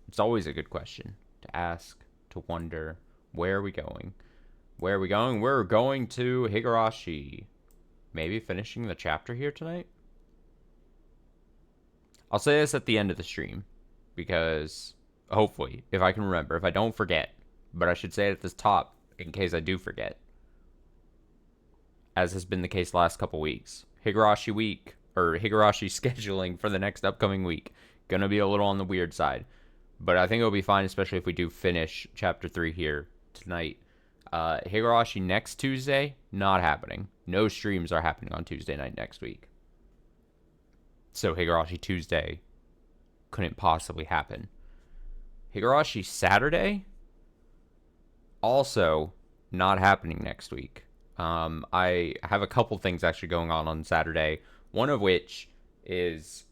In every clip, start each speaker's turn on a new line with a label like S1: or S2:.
S1: It's always a good question to ask, to wonder, where are we going? Where are we going? We're going to Higurashi. Maybe finishing the chapter here tonight? I'll say this at the end of the stream because hopefully, if I can remember, if I don't forget, but I should say it at the top in case I do forget, as has been the case the last couple weeks. Higurashi week, or Higurashi scheduling for the next upcoming week, gonna be a little on the weird side, but I think it'll be fine, especially if we do finish chapter 3 here tonight. Higurashi next Tuesday, not happening. No streams are happening on Tuesday night next week. So Higurashi Tuesday couldn't possibly happen. Higurashi Saturday, also not happening next week. I have a couple things actually going on Saturday. One of which is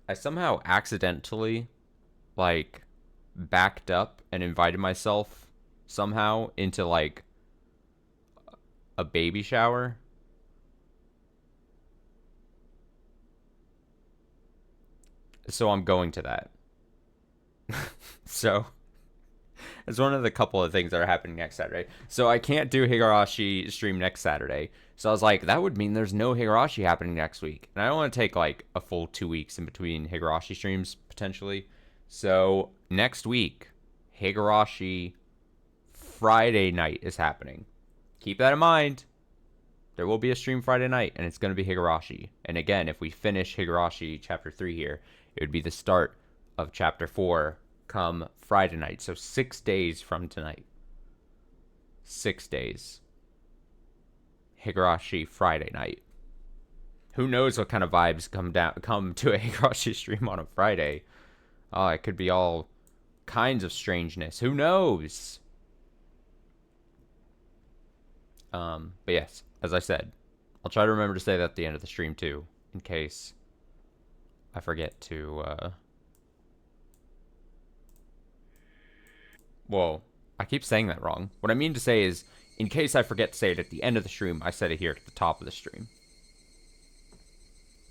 S1: I somehow accidentally like backed up and invited myself somehow into like a baby shower. So I'm going to that. So it's one of the couple of things that are happening next Saturday. So I can't do Higurashi stream next Saturday. So I was like, that would mean there's no Higurashi happening next week. And I don't want to take like a full 2 weeks in between Higurashi streams potentially. So next week, Higurashi Friday night is happening. Keep that in mind. There will be a stream Friday night, and it's going to be Higurashi. And again, if we finish Higurashi chapter 3 here, it would be the start of chapter 4 come Friday night. So 6 days from tonight. 6 days. Higurashi Friday night. Who knows what kind of vibes come to a Higurashi stream on a Friday. Oh, it could be all kinds of strangeness. Who knows? But yes, as I said, I'll try to remember to say that at the end of the stream too, in case I forget to, Whoa, I keep saying that wrong. What I mean to say is, in case I forget to say it at the end of the stream, I said it here at the top of the stream.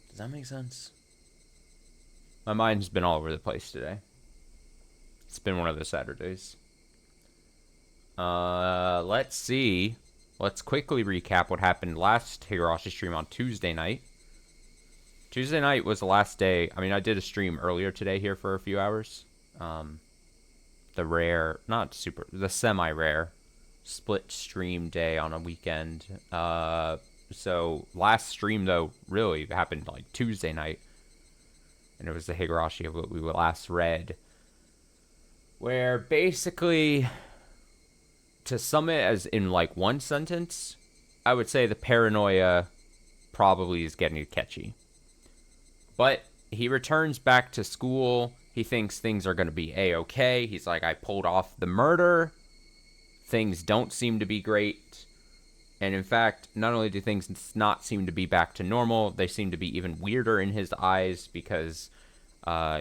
S1: Does that make sense? My mind's been all over the place today. It's been one of those Saturdays. Let's see. Let's quickly recap what happened last Higurashi stream on Tuesday night. Tuesday night was the last day. I mean, I did a stream earlier today here for a few hours. The rare, not super, the semi-rare split stream day on a weekend. So last stream, though, really happened like Tuesday night. And it was the Higurashi of what we last read. Where basically, to sum it as in like one sentence, I would say the paranoia probably is getting catchy. But he returns back to school. He thinks things are going to be a-okay. He's like, I pulled off the murder. Things don't seem to be great. And in fact, not only do things not seem to be back to normal, they seem to be even weirder in his eyes because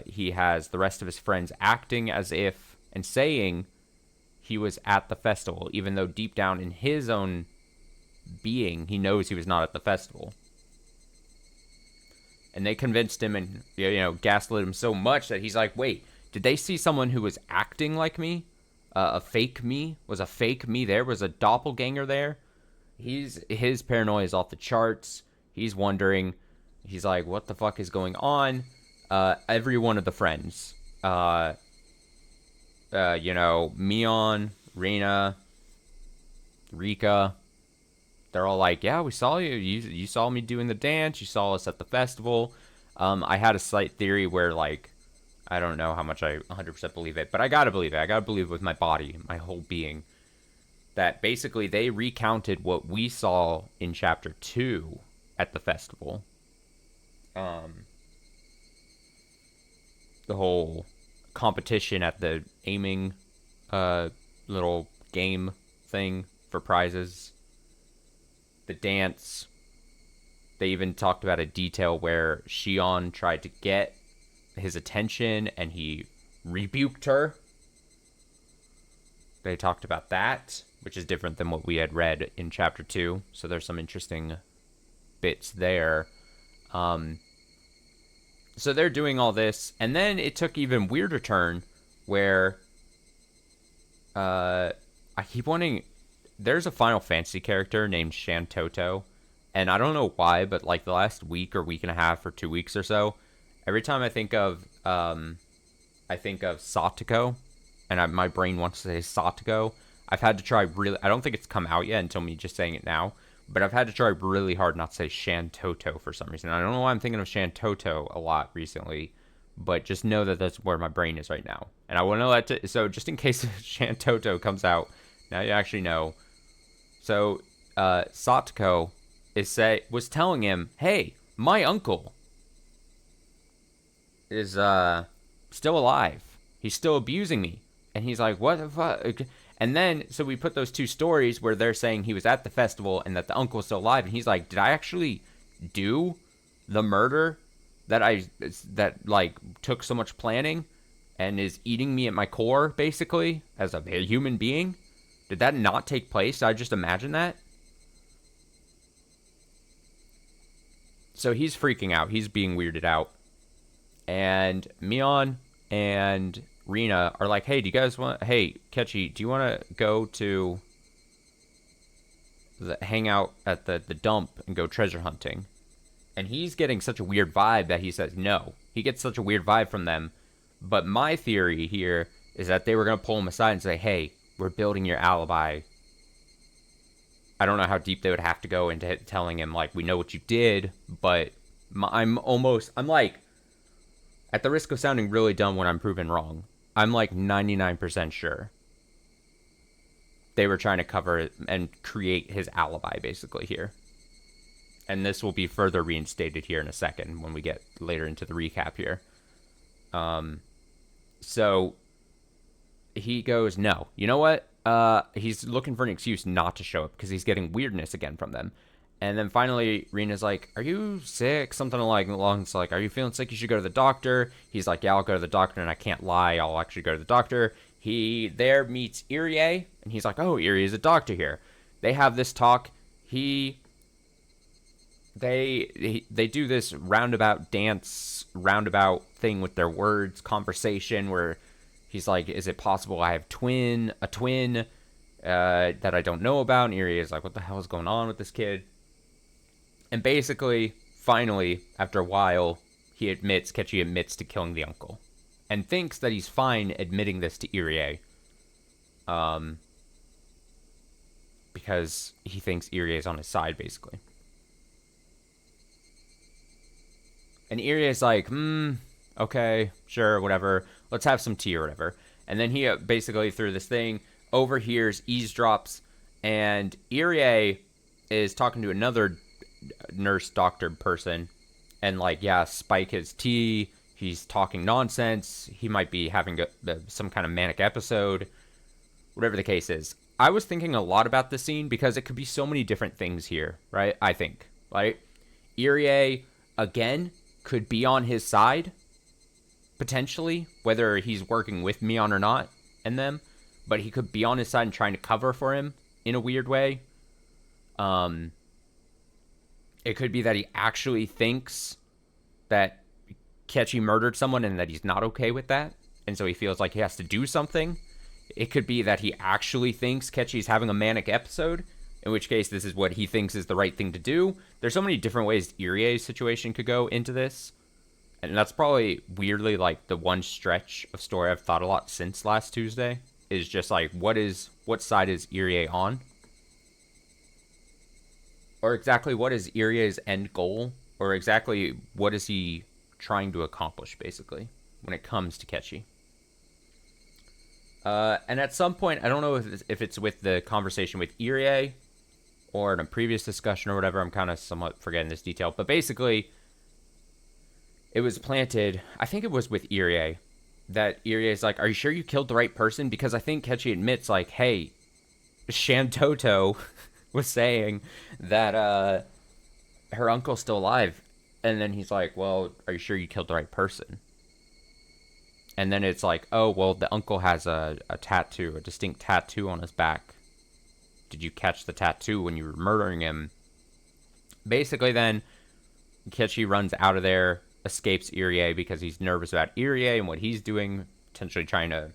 S1: he has the rest of his friends acting as if and saying he was at the festival, even though deep down in his own being, he knows he was not at the festival. And they convinced him and, gaslit him so much that he's like, wait, did they see someone who was acting like me? A fake me? Was a fake me there? Was a doppelganger there? His paranoia is off the charts. He's wondering. He's like, what the fuck is going on? Every one of the friends, Mion, Reina, Rika, they're all like, yeah, we saw you. You saw me doing the dance. You saw us at the festival. I had a slight theory where, like, I don't know how much I 100% believe it, but I gotta believe it. I gotta believe it with my body, my whole being, that basically they recounted what we saw in chapter 2 at the festival. The whole competition at the aiming little game thing for prizes. The dance. They even talked about a detail where Shion tried to get his attention and he rebuked her. They talked about that, which is different than what we had read in chapter 2. So there's some interesting bits there. So they're doing all this, and then it took even weirder turn where I keep wanting. There's a Final Fantasy character named Shantoto, and I don't know why, but like the last week or week and a half or 2 weeks or so, every time I think of Satoko, and my brain wants to say Satoko. I've had to try really. I don't think it's come out yet until me just saying it now, but I've had to try really hard not to say Shantoto for some reason. I don't know why I'm thinking of Shantoto a lot recently, but just know that that's where my brain is right now. And I want to so just in case Shantoto comes out, now you actually know. So Satoko was telling him, "Hey, my uncle is still alive. He's still abusing me." And he's like, "What the fuck?" And then, so we put those two stories where they're saying he was at the festival and that the uncle is still alive. And he's like, "Did I actually do the murder that like took so much planning and is eating me at my core, basically, as a human being? Did that not take place? Did I just imagine that?" So he's freaking out. He's being weirded out. And Mion and Rina are like, "Hey, do you guys want? Hey, Ketchy, do you want to go to hang out at the dump and go treasure hunting?" And he's getting such a weird vibe that he says no. He gets such a weird vibe from them. But my theory here is that they were going to pull him aside and say, "Hey, we're building your alibi." I don't know how deep they would have to go into telling him, like, "We know what you did," but I'm like, at the risk of sounding really dumb when I'm proven wrong, I'm like 99% sure they were trying to cover it and create his alibi basically here. And this will be further reinstated here in a second when we get later into the recap here. So he goes, "No, you know what?" He's looking for an excuse not to show up because he's getting weirdness again from them. And then finally, Rena's like, "Are you sick?" Something along the lines like, "Are you feeling sick? You should go to the doctor." He's like, "Yeah, I'll go to the doctor," and I can't lie. I'll actually go to the doctor. He there meets Irie, and he's like, "Oh, Irie is a doctor here." They have this talk. They do this roundabout thing with their words, conversation, where he's like, "Is it possible I have a twin that I don't know about?" And Irie is like, "What the hell is going on with this kid?" And basically, finally, after a while, Ketchy admits to killing the uncle. And thinks that he's fine admitting this to Irie. Because he thinks Irie is on his side, basically. And Irie is like, "Okay, sure, whatever. Let's have some tea or whatever." And then he basically, through this thing, overhears, eavesdrops, and Irie is talking to another nurse doctor person and like, yeah, spike his tea. He's talking nonsense. He might be having some kind of manic episode, whatever the case is. I was thinking a lot about this scene because it could be so many different things here, right? I think, right? Irie, again, could be on his side, potentially, whether he's working with Mion or not, and them, but he could be on his side and trying to cover for him in a weird way. It could be that he actually thinks that Ketchy murdered someone and that he's not okay with that, and so he feels like he has to do something. It could be that he actually thinks Ketchy's having a manic episode, in which case this is what he thinks is the right thing to do. There's so many different ways Irie's situation could go into this, and that's probably weirdly like the one stretch of story I've thought a lot since last Tuesday, is just like, what side is Irie on? Or exactly what is Irie's end goal? Or exactly what is he trying to accomplish, basically, when it comes to Ketchy? And at some point, I don't know if it's with the conversation with Irie or in a previous discussion or whatever. I'm kind of somewhat forgetting this detail. But basically, it was planted, I think it was with Irie, that Irie is like, "Are you sure you killed the right person?" Because I think Ketchy admits, like, "Hey, Shantoto was saying that her uncle's still alive." And then he's like, "Well, are you sure you killed the right person?" And then it's like, "Oh, well, the uncle has a tattoo, a distinct tattoo on his back. Did you catch the tattoo when you were murdering him?" Basically, then, Ketchy runs out of there, escapes Irie because he's nervous about Irie and what he's doing potentially trying to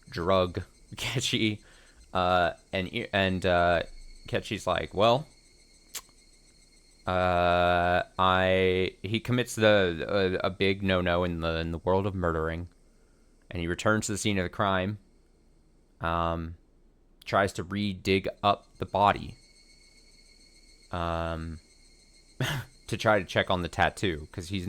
S1: drug Ketchy. And Ketchy's like, well, he commits a big no-no in the world of murdering, and he returns to the scene of the crime. Tries to re-dig up the body. To try to check on the tattoo, because he's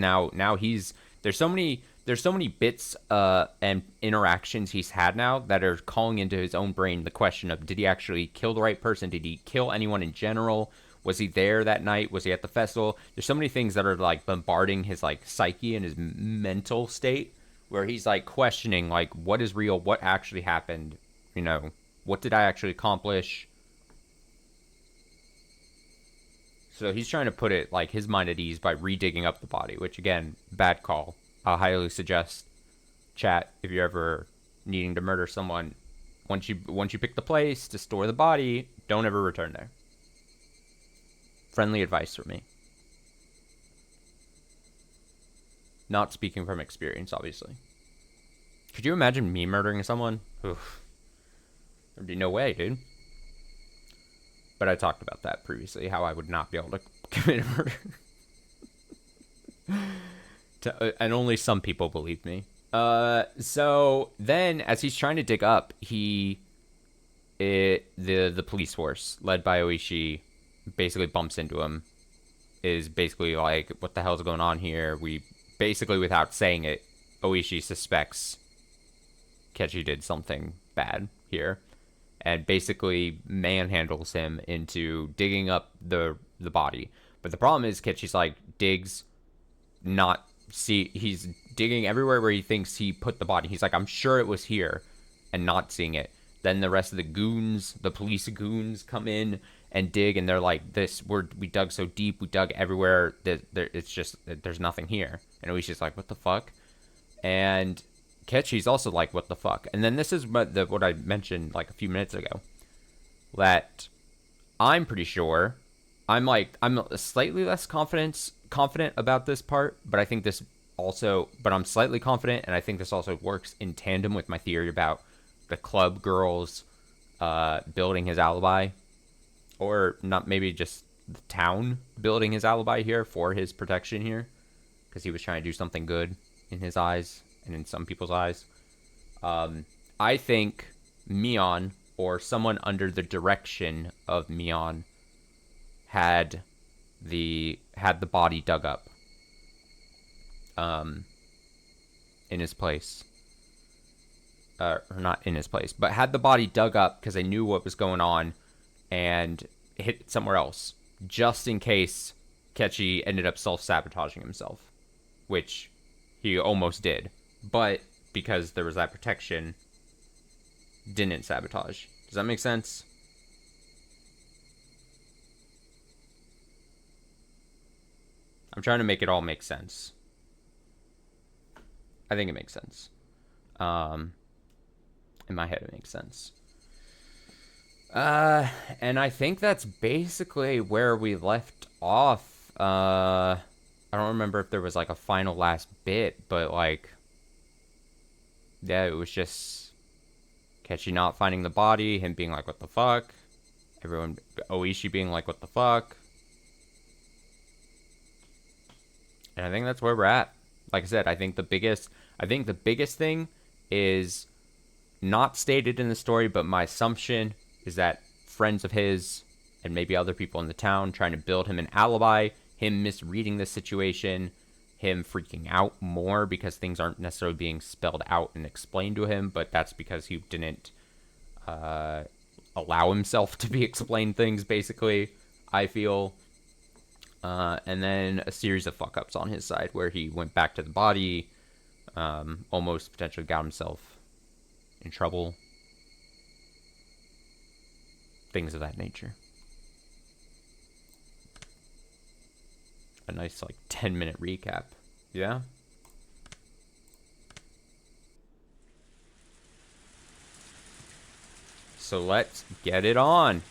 S1: there's so many bits and interactions he's had now that are calling into his own brain the question of, did he actually kill the right person? Did he kill anyone in general? Was he there that night? Was he at the festival? There's so many things that are like bombarding his like psyche and his mental state, where he's like questioning like, what is real? What actually happened? You know, what did I actually accomplish? So he's trying to put it like his mind at ease by redigging up the body, which again, bad call. I'll highly suggest, chat, if you're ever needing to murder someone, once you pick the place to store the body, don't ever return there. Friendly advice from me. Not speaking from experience, obviously. Could you imagine me murdering someone? Oof. There'd be no way, dude. But I talked about that previously, how I would not be able to commit a murder. And only some people believe me. So then, as he's trying to dig up, the police force, led by Oishi, basically bumps into him. Is basically like, what the hell's going on here? We basically, without saying it, Oishi suspects Ketchy did something bad here, and basically manhandles him into digging up the body. But the problem is, Ketchy's like digs, he's digging everywhere where he thinks he put the body. He's like, I'm sure it was here, and not seeing it. Then the rest of the police goons come in and dig, and they're like, we dug so deep, we dug everywhere, that it's just, there's nothing here. And Oishi's like, what the fuck? And Ketchy's also like, what the fuck? And then this is what I mentioned like a few minutes ago, that I'm pretty sure, I'm slightly less confident about this part, but I think this also, but I'm slightly confident, and I think this also works in tandem with my theory about the club girls building his alibi, or not, maybe just the town building his alibi here for his protection here, because he was trying to do something good in his eyes and in some people's eyes. I think Mion, or someone under the direction of Mion, had the body dug up in his place. Or not in his place, but had the body dug up because they knew what was going on and hit it somewhere else, just in case Ketchy ended up self-sabotaging himself, which he almost did, but because there was that protection, didn't sabotage. Does that make sense? I'm trying to make it all make sense. I think it makes sense. In my head, it makes sense. And I think that's basically where we left off. I don't remember if there was like a final last bit, but like, yeah, it was just Ketchy not finding the body, him being like, what the fuck? Everyone, Oishi being like, what the fuck? And I think that's where we're at. Like I said, I think the biggest thing is not stated in the story, but my assumption is that friends of his and maybe other people in the town trying to build him an alibi, him misreading the situation, him freaking out more because things aren't necessarily being spelled out and explained to him, but that's because he didn't allow himself to be explained things, basically, I feel. And then a series of fuck-ups on his side where he went back to the body, almost potentially got himself in trouble. Things of that nature. A nice, like, 10-minute recap. Yeah? So let's get it on.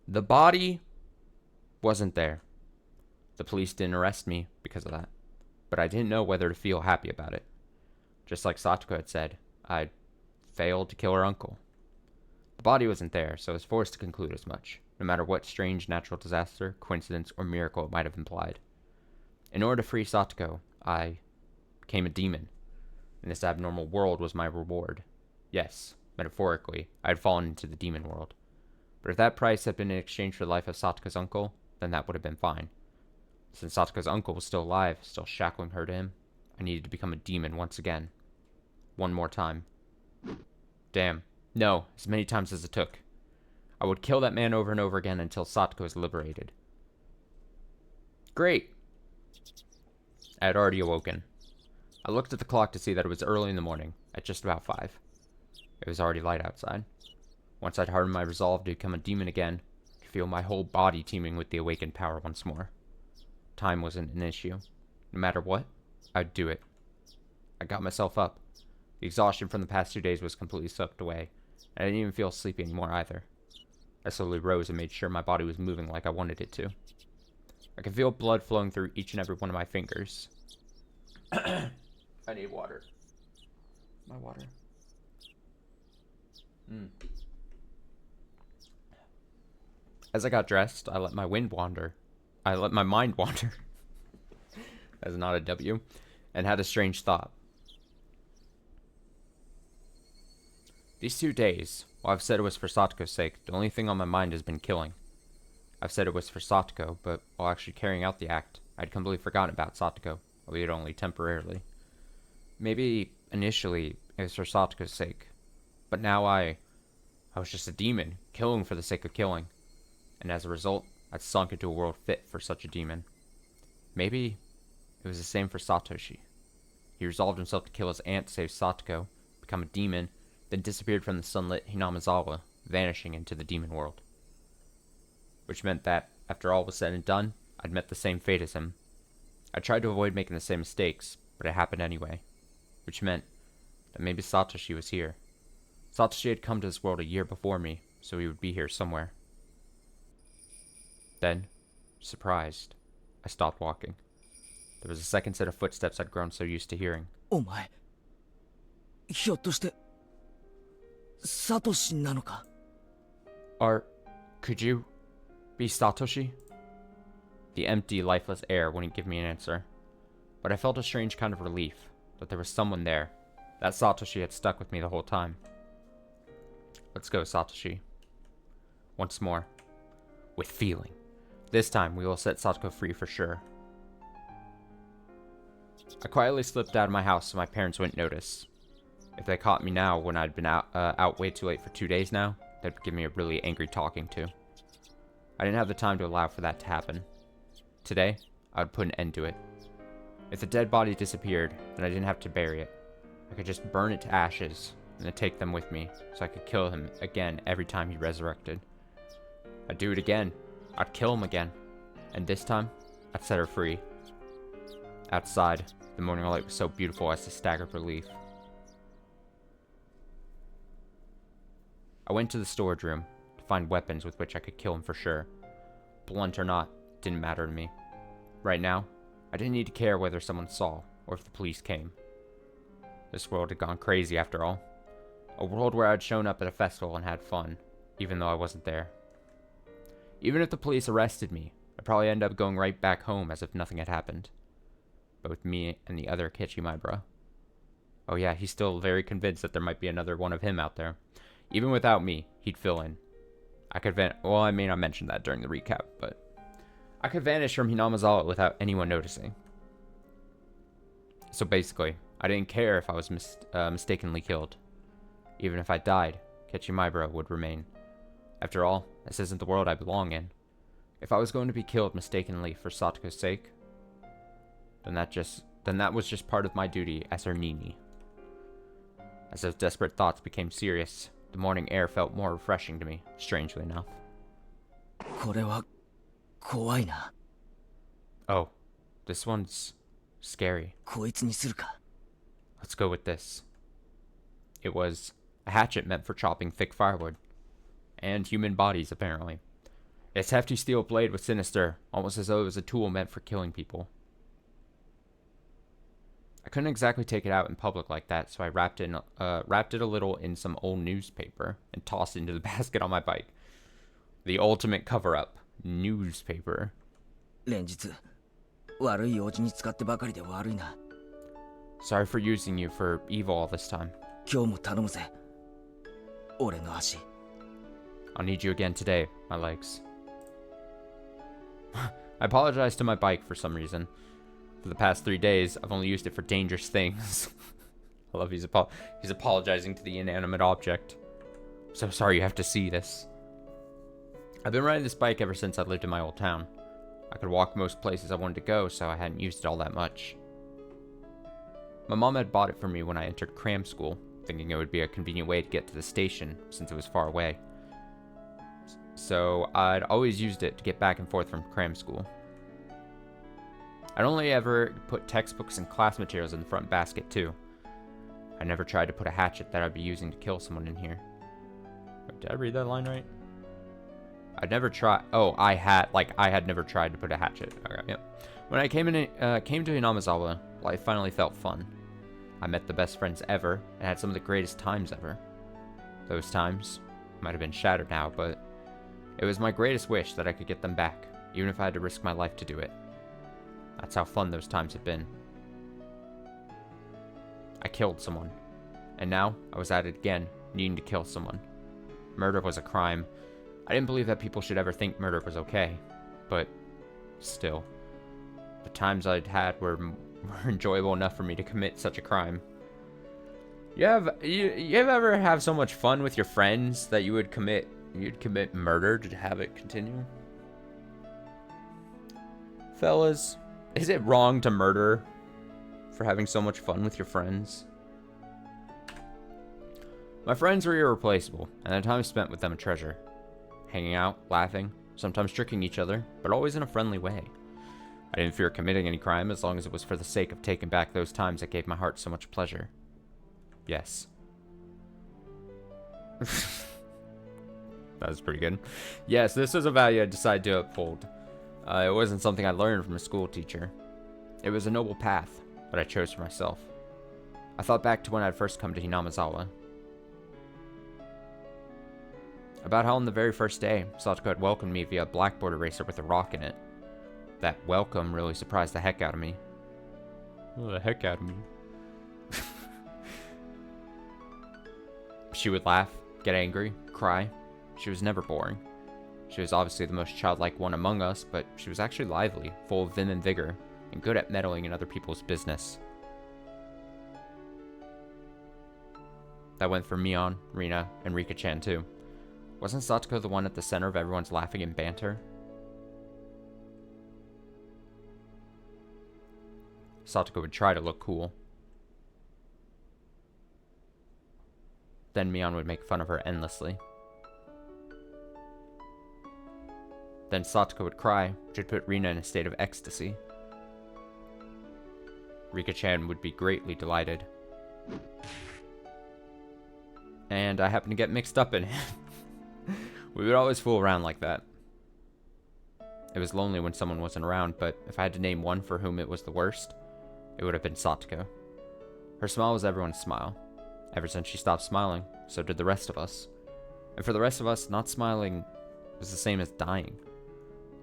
S1: The body wasn't there. The police didn't arrest me because of that. but I didn't know whether to feel happy about it. Just like Satoko had said, I'd failed to kill her uncle. The body wasn't there, so I was forced to conclude as much, no matter what strange natural disaster, coincidence, or miracle it might have implied. In order to free Satoko, I became a demon, and this abnormal world was my reward. Yes, metaphorically, I had fallen into the demon world. But if that price had been in exchange for the life of Satoko's uncle, then that would have been fine. Since Satoko's uncle was still alive, still shackling her to him, I needed to become a demon once again. One more time. Damn. No, as many times as it took. I would kill that man over and over again until Satoko was liberated. Great! I had already awoken. I looked at the clock to see that it was early in the morning, at just about 5. It was already light outside. Once I'd hardened my resolve to become a demon again, I could feel my whole body teeming with the awakened power once more. Time wasn't an issue. No matter what, I'd do it. I got myself up. The exhaustion from the past 2 days was completely sucked away, and I didn't even feel sleepy anymore either. I slowly rose and made sure my body was moving like I wanted it to. I could feel blood flowing through each and every one of my fingers. I need water. My water. As I got dressed, I let my mind wander. That's not a W. And had a strange thought. These 2 days, while I've said it was for Satoko's sake, the only thing on my mind has been killing. I've said it was for Satoko, but while actually carrying out the act, I'd completely forgotten about Satoko, albeit only temporarily. Maybe, initially, it was for Satoko's sake, but now I was just a demon, killing for the sake of killing, and as a result, I'd sunk into a world fit for such a demon. Maybe it was the same for Satoshi. He resolved himself to kill his aunt to save Satoko, become a demon, then disappeared from the sunlit Hinamizawa, vanishing into the demon world. Which meant that, after all was said and done, I'd met the same fate as him. I tried to avoid making the same mistakes, but it happened anyway. Which meant that maybe Satoshi was here. Satoshi had come to this world a year before me, so he would be here somewhere. Then, surprised, I stopped walking. There was a second set of footsteps I'd grown so used to hearing.
S2: お前、ひょっとして、サトシなのか?
S1: Could you be Satoshi? The empty, lifeless air wouldn't give me an answer. But I felt a strange kind of relief that there was someone there, that Satoshi had stuck with me the whole time. Let's go, Satoshi. Once more. With feeling. This time, we will set Satoko free for sure. I quietly slipped out of my house so my parents wouldn't notice. If they caught me now when I'd been out way too late for 2 days now, they'd give me a really angry talking to. I didn't have the time to allow for that to happen. Today, I would put an end to it. If the dead body disappeared, then I didn't have to bury it. I could just burn it to ashes, and then take them with me, so I could kill him again every time he resurrected. I'd do it again. I'd kill him again. And this time, I'd set her free. Outside, the morning light was so beautiful as to stagger with relief. I went to the storage room to find weapons with which I could kill him for sure. Blunt or not, it didn't matter to me. Right now, I didn't need to care whether someone saw or if the police came. This world had gone crazy after all. A world where I'd shown up at a festival and had fun, even though I wasn't there. Even if the police arrested me, I'd probably end up going right back home as if nothing had happened. But with me and the other Kichimaibra. Oh yeah, he's still very convinced that there might be another one of him out there. Even without me, he'd fill in. I may not mention that during the recap, but I could vanish from Hinamizawa without anyone noticing. So basically, I didn't care if I was mistakenly killed. Even if I died, Kichimaibra would remain. After all, this isn't the world I belong in. If I was going to be killed mistakenly for Satoko's sake, then that was just part of my duty as her Nini. As those desperate thoughts became serious, the morning air felt more refreshing to me, strangely enough.
S2: これは怖いな。
S1: Oh, this one's scary.
S2: こいつにするか。
S1: Let's go with this. It was a hatchet meant for chopping thick firewood. And human bodies, apparently. Its hefty steel blade was sinister, almost as though it was a tool meant for killing people. I couldn't exactly take it out in public like that, so I wrapped it a little in some old newspaper and tossed it into the basket on my bike. The ultimate cover-up. Newspaper.
S2: 連日悪い用事に使ってばかりで悪いな。
S1: Sorry for using you for evil all this time.
S2: 今日も頼むぜ。俺の足。
S1: I'll need you again today, my legs. I apologize to my bike for some reason. For the past 3 days, I've only used it for dangerous things. I love he's apologizing to the inanimate object. I'm so sorry you have to see this. I've been riding this bike ever since I lived in my old town. I could walk most places I wanted to go, so I hadn't used it all that much. My mom had bought it for me when I entered cram school, thinking it would be a convenient way to get to the station since it was far away. So I'd always used it to get back and forth from cram school. I'd only ever put textbooks and class materials in the front basket too. I never tried to put a hatchet that I'd be using to kill someone in here. Did I read that line right? I'd never tried. Oh, I had never tried to put a hatchet. Okay, yep. When I came to Inamazawa, life finally felt fun. I met the best friends ever and had some of the greatest times ever. Those times might have been shattered now, but it was my greatest wish that I could get them back, even if I had to risk my life to do it. That's how fun those times have been. I killed someone, and now I was at it again, needing to kill someone. Murder was a crime. I didn't believe that people should ever think murder was okay, but still, the times I'd had were enjoyable enough for me to commit such a crime. You ever have so much fun with your friends that you'd commit murder to have it continue? Fellas, is it wrong to murder for having so much fun with your friends? My friends were irreplaceable, and the time spent with them a treasure. Hanging out, laughing, sometimes tricking each other, but always in a friendly way. I didn't fear committing any crime as long as it was for the sake of taking back those times that gave my heart so much pleasure. Yes. That was pretty good. Yes, this is a value I decided to uphold. It wasn't something I learned from a school teacher. It was a noble path, but I chose for myself. I thought back to when I'd first come to Hinamazawa. About how on the very first day, Satoko had welcomed me via a blackboard eraser with a rock in it. That welcome really surprised the heck out of me. Oh, the heck out of me. She would laugh, get angry, cry. She was never boring. She was obviously the most childlike one among us, but she was actually lively, full of vim and vigor, and good at meddling in other people's business. That went for Mion, Rina, and Rika-chan too. Wasn't Satoko the one at the center of everyone's laughing and banter? Satoko would try to look cool. Then Mion would make fun of her endlessly. Then Satoko would cry, which would put Rina in a state of ecstasy. Rika-chan would be greatly delighted. And I happened to get mixed up in it. We would always fool around like that. It was lonely when someone wasn't around, but if I had to name one for whom it was the worst, it would have been Satoko. Her smile was everyone's smile. Ever since she stopped smiling, so did the rest of us. And for the rest of us, not smiling was the same as dying.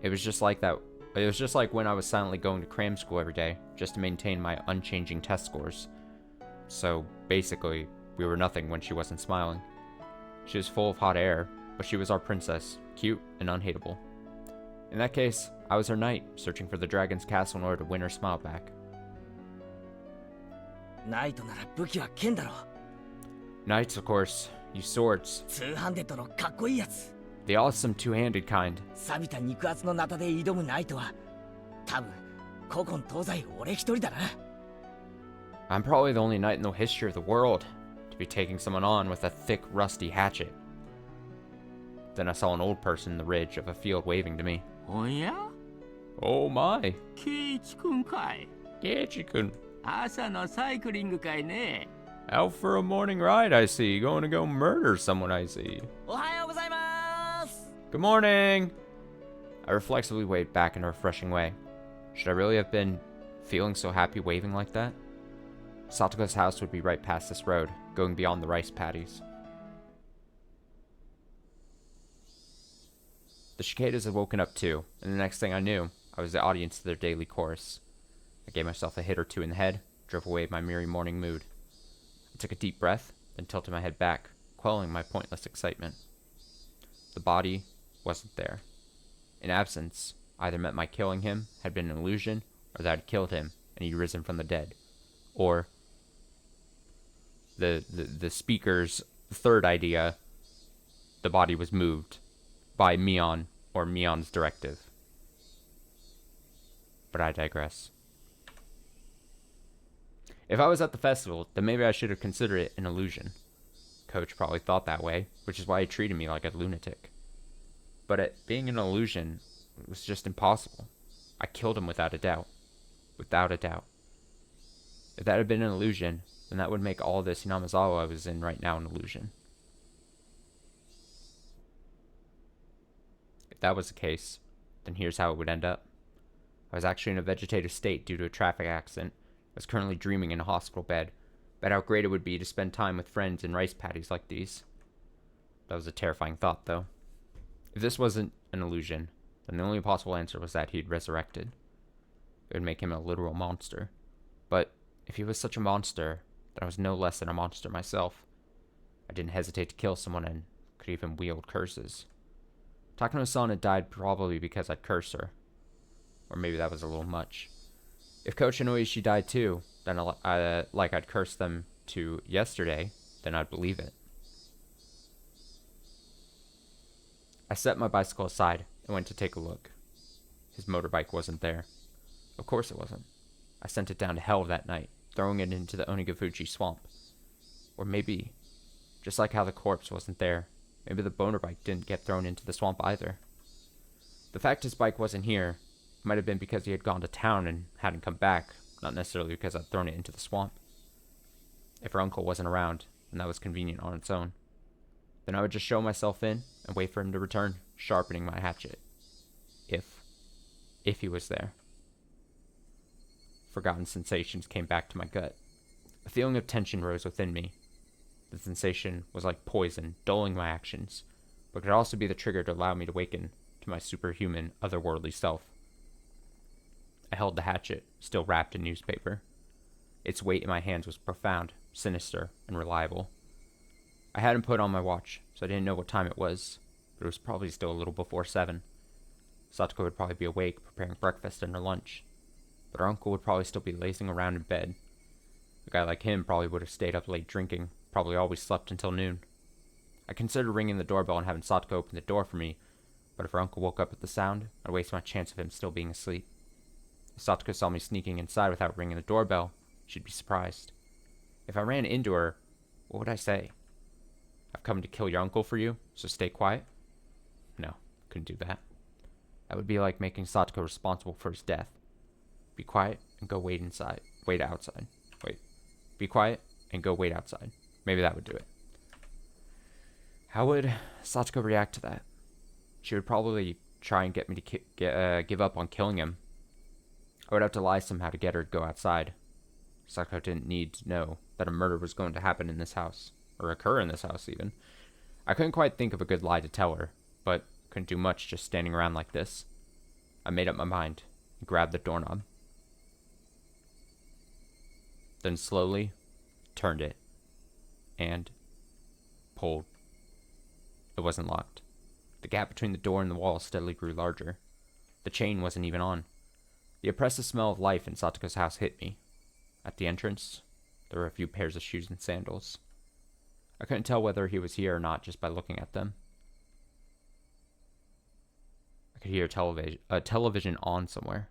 S1: It was just like that. It was just like when I was silently going to cram school every day, just to maintain my unchanging test scores. So, basically, we were nothing when she wasn't smiling. She was full of hot air, but she was our princess, cute and unhateable. In that case, I was her knight, searching for the dragon's castle in order to win her smile back.
S2: ナイトなら武器は剣だろ。
S1: Knights, of course, use swords.
S2: ツーハンデッドのかっこいいやつ。
S1: The awesome two-handed kind.
S2: 錆びた肉厚のナタで挑むナイトは、多分古今東西俺一人だな。
S1: I'm probably the only knight in the history of the world to be taking someone on with a thick, rusty hatchet. Then I saw an old person in the ridge of a field waving to me.
S3: おや
S1: Oh my.
S3: ケイチくんかい
S1: Kichi-kun.
S3: 朝のサイクリングかいね
S1: Out for a morning ride, I see. Going to go murder someone, I see.
S2: おはようございます。
S1: Good morning. I reflexively waved back in a refreshing way. Should I really have been feeling so happy waving like that? Satoko's house would be right past this road, going beyond the rice paddies. The cicadas had woken up too, and the next thing I knew, I was the audience to their daily chorus. I gave myself a hit or two in the head, drove away my merry morning mood. I took a deep breath, then tilted my head back, quelling my pointless excitement. The body wasn't there. An absence either meant my killing him had been an illusion, or that I'd killed him and he'd risen from the dead. Or the speaker's third idea, the body was moved by Mion or Mion's directive. But I digress. If I was at the festival, then maybe I should have considered it an illusion. Coach probably thought that way, which is why he treated me like a lunatic. But it being an illusion was just impossible. I killed him without a doubt. Without a doubt. If that had been an illusion, then that would make all this Hinamizawa I was in right now an illusion. If that was the case, then here's how it would end up. I was actually in a vegetative state due to a traffic accident. I was currently dreaming in a hospital bed about how great it would be to spend time with friends in rice paddies like these. That was a terrifying thought, though. If this wasn't an illusion, then the only possible answer was that he'd resurrected. It would make him a literal monster. But if he was such a monster, then I was no less than a monster myself. I didn't hesitate to kill someone and could even wield curses. Takano-san had died probably because I'd cursed her. Or maybe that was a little much. If Coach Inoishi died too, then like I'd cursed them to yesterday, then I'd believe it. I set my bicycle aside and went to take a look. His motorbike wasn't there. Of course it wasn't. I sent it down to hell that night, throwing it into the Onigafuchi swamp. Or maybe, just like how the corpse wasn't there, maybe the boner bike didn't get thrown into the swamp either. The fact his bike wasn't here might have been because he had gone to town and hadn't come back, not necessarily because I'd thrown it into the swamp. If her uncle wasn't around, then that was convenient on its own. Then I would just show myself in and wait for him to return, sharpening my hatchet. If he was there. Forgotten sensations came back to my gut. A feeling of tension rose within me. The sensation was like poison, dulling my actions, but could also be the trigger to allow me to awaken to my superhuman, otherworldly self. I held the hatchet, still wrapped in newspaper. Its weight in my hands was profound, sinister, and reliable. I hadn't put on my watch, so I didn't know what time it was, but it was probably still a little before 7. Satoko would probably be awake, preparing breakfast and her lunch, but her uncle would probably still be lazing around in bed. A guy like him probably would have stayed up late drinking, probably always slept until noon. I considered ringing the doorbell and having Satoko open the door for me, but if her uncle woke up at the sound, I'd waste my chance of him still being asleep. If Satoko saw me sneaking inside without ringing the doorbell, she'd be surprised. If I ran into her, what would I say? I've come to kill your uncle for you, so stay quiet? No, couldn't do that. That would be like making Satoko responsible for his death. Be quiet and go wait inside. Wait outside. Wait. Be quiet and go wait outside. Maybe that would do it. How would Satoko react to that? She would probably try and get me to give up on killing him. I would have to lie somehow to get her to go outside. Satoko didn't need to know that a murder was going to happen in this house, or occur in this house even. I couldn't quite think of a good lie to tell her, but couldn't do much just standing around like this. I made up my mind and grabbed the doorknob. Then slowly turned it and pulled. It wasn't locked. The gap between the door and the wall steadily grew larger. The chain wasn't even on. The oppressive smell of life in Satoko's house hit me. At the entrance, there were a few pairs of shoes and sandals. I couldn't tell whether he was here or not just by looking at them. I could hear a television on somewhere.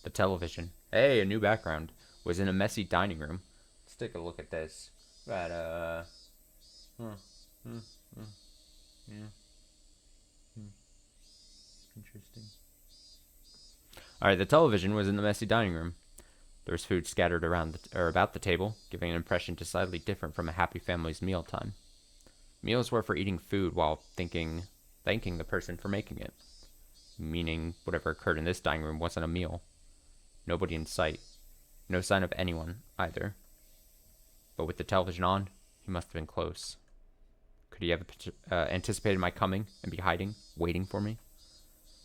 S1: The television, hey, a new background, was in a messy dining room. Let's take a look at this. Got Interesting. Alright, the television was in the messy dining room. There was food scattered around about the table, giving an impression decidedly different from a happy family's mealtime. Meals were for eating food while thanking the person for making it. Meaning, whatever occurred in this dining room wasn't a meal. Nobody in sight, No sign of anyone, either. But with the television on, he must have been close. Could he have anticipated my coming and be hiding, waiting for me?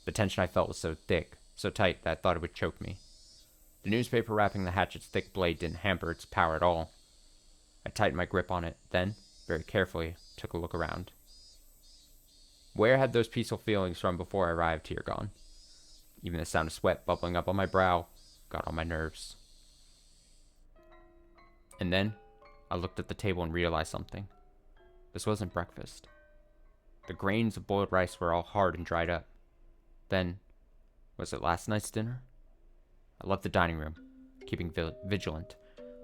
S1: The tension I felt was so thick, so tight, that I thought it would choke me. The newspaper wrapping the hatchet's thick blade didn't hamper its power at all. I tightened my grip on it, then, very carefully, took a look around. Where had those peaceful feelings from before I arrived here gone? Even the sound of sweat bubbling up on my brow got on my nerves. And then, I looked at the table and realized something. This wasn't breakfast. The grains of boiled rice were all hard and dried up. Then, was it last night's dinner? I left the dining room, keeping vigilant,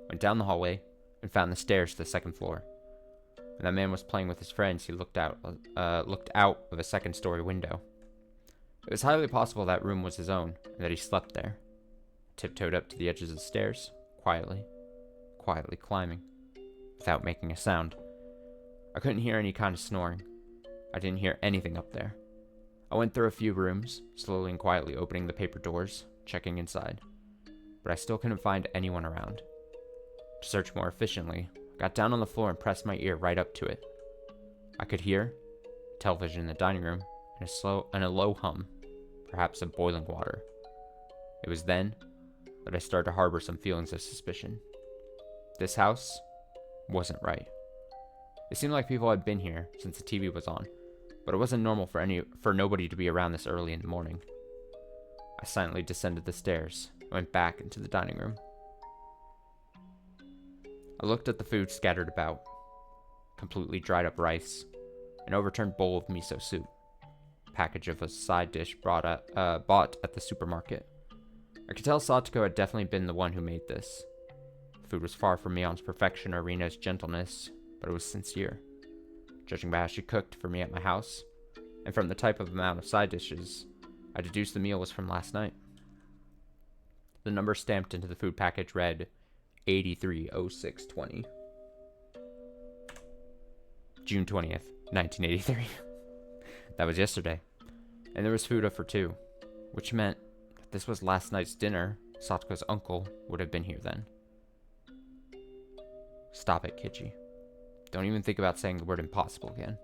S1: went down the hallway, and found the stairs to the second floor. When that man was playing with his friends, he looked out of a second-story window. It was highly possible that room was his own, and that he slept there. I tiptoed up to the edges of the stairs, quietly climbing, without making a sound. I couldn't hear any kind of snoring. I didn't hear anything up there. I went through a few rooms, slowly and quietly opening the paper doors, checking inside. But I still couldn't find anyone around. To search more efficiently, I got down on the floor and pressed my ear right up to it. I could hear television in the dining room and a low hum, perhaps of boiling water. It was then that I started to harbor some feelings of suspicion. This house wasn't right. It seemed like people had been here since the TV was on, but it wasn't normal for nobody to be around this early in the morning. I silently descended the stairs and went back into the dining room. I looked at the food scattered about. Completely dried up rice, an overturned bowl of miso soup, a package of a side dish bought at the supermarket. I could tell Satoko had definitely been the one who made this. The food was far from Mion's perfection or Rina's gentleness, but it was sincere. Judging by how she cooked for me at my house, and from the type of amount of side dishes, I deduced the meal was from last night. The number stamped into the food package read 830620. June 20th, 1983. That was yesterday. And there was food up for two, which meant that this was last night's dinner. Satoko's uncle would have been here then. Stop it, Kichi. Don't even think about saying the word impossible again.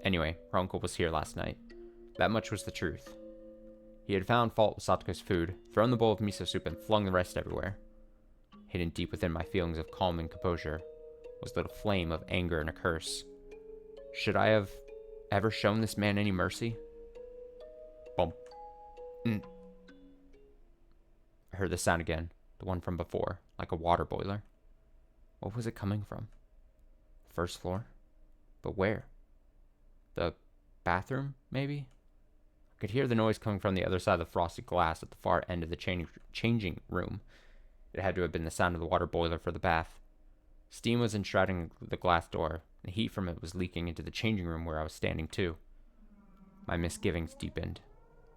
S1: Anyway, her uncle was here last night. That much was the truth. He had found fault with Satoko's food, thrown the bowl of miso soup, and flung the rest everywhere. Hidden deep within my feelings of calm and composure was the flame of anger and a curse. Should I have ever shown this man any mercy? Bump. I heard the sound again, the one from before, like a water boiler. What was it coming from? First floor? But where? The bathroom, maybe? I could hear the noise coming from the other side of the frosted glass at the far end of the changing room. It had to have been the sound of the water boiler for the bath. Steam was enshrouding the glass door, and heat from it was leaking into the changing room where I was standing too. My misgivings deepened.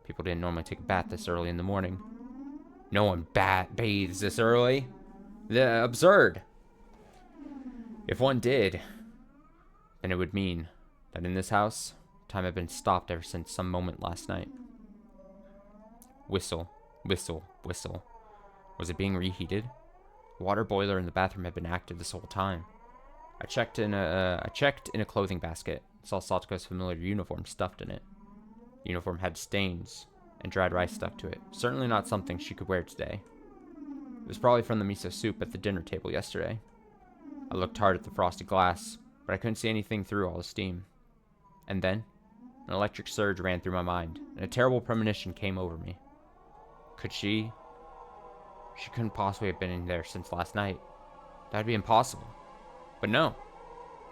S1: People didn't normally take a bath this early in the morning. No one bathes this early. Absurd. If one did, then it would mean that in this house, time had been stopped ever since some moment last night. Whistle, whistle, whistle. Was it being reheated? The water boiler in the bathroom had been active this whole time. I checked in a clothing basket and saw Satoko's familiar uniform stuffed in it. The uniform had stains and dried rice stuck to it. Certainly not something she could wear today. It was probably from the miso soup at the dinner table yesterday. I looked hard at the frosted glass, but I couldn't see anything through all the steam. And then, an electric surge ran through my mind, and a terrible premonition came over me. Could she couldn't possibly have been in there since last night. That'd be impossible. But no.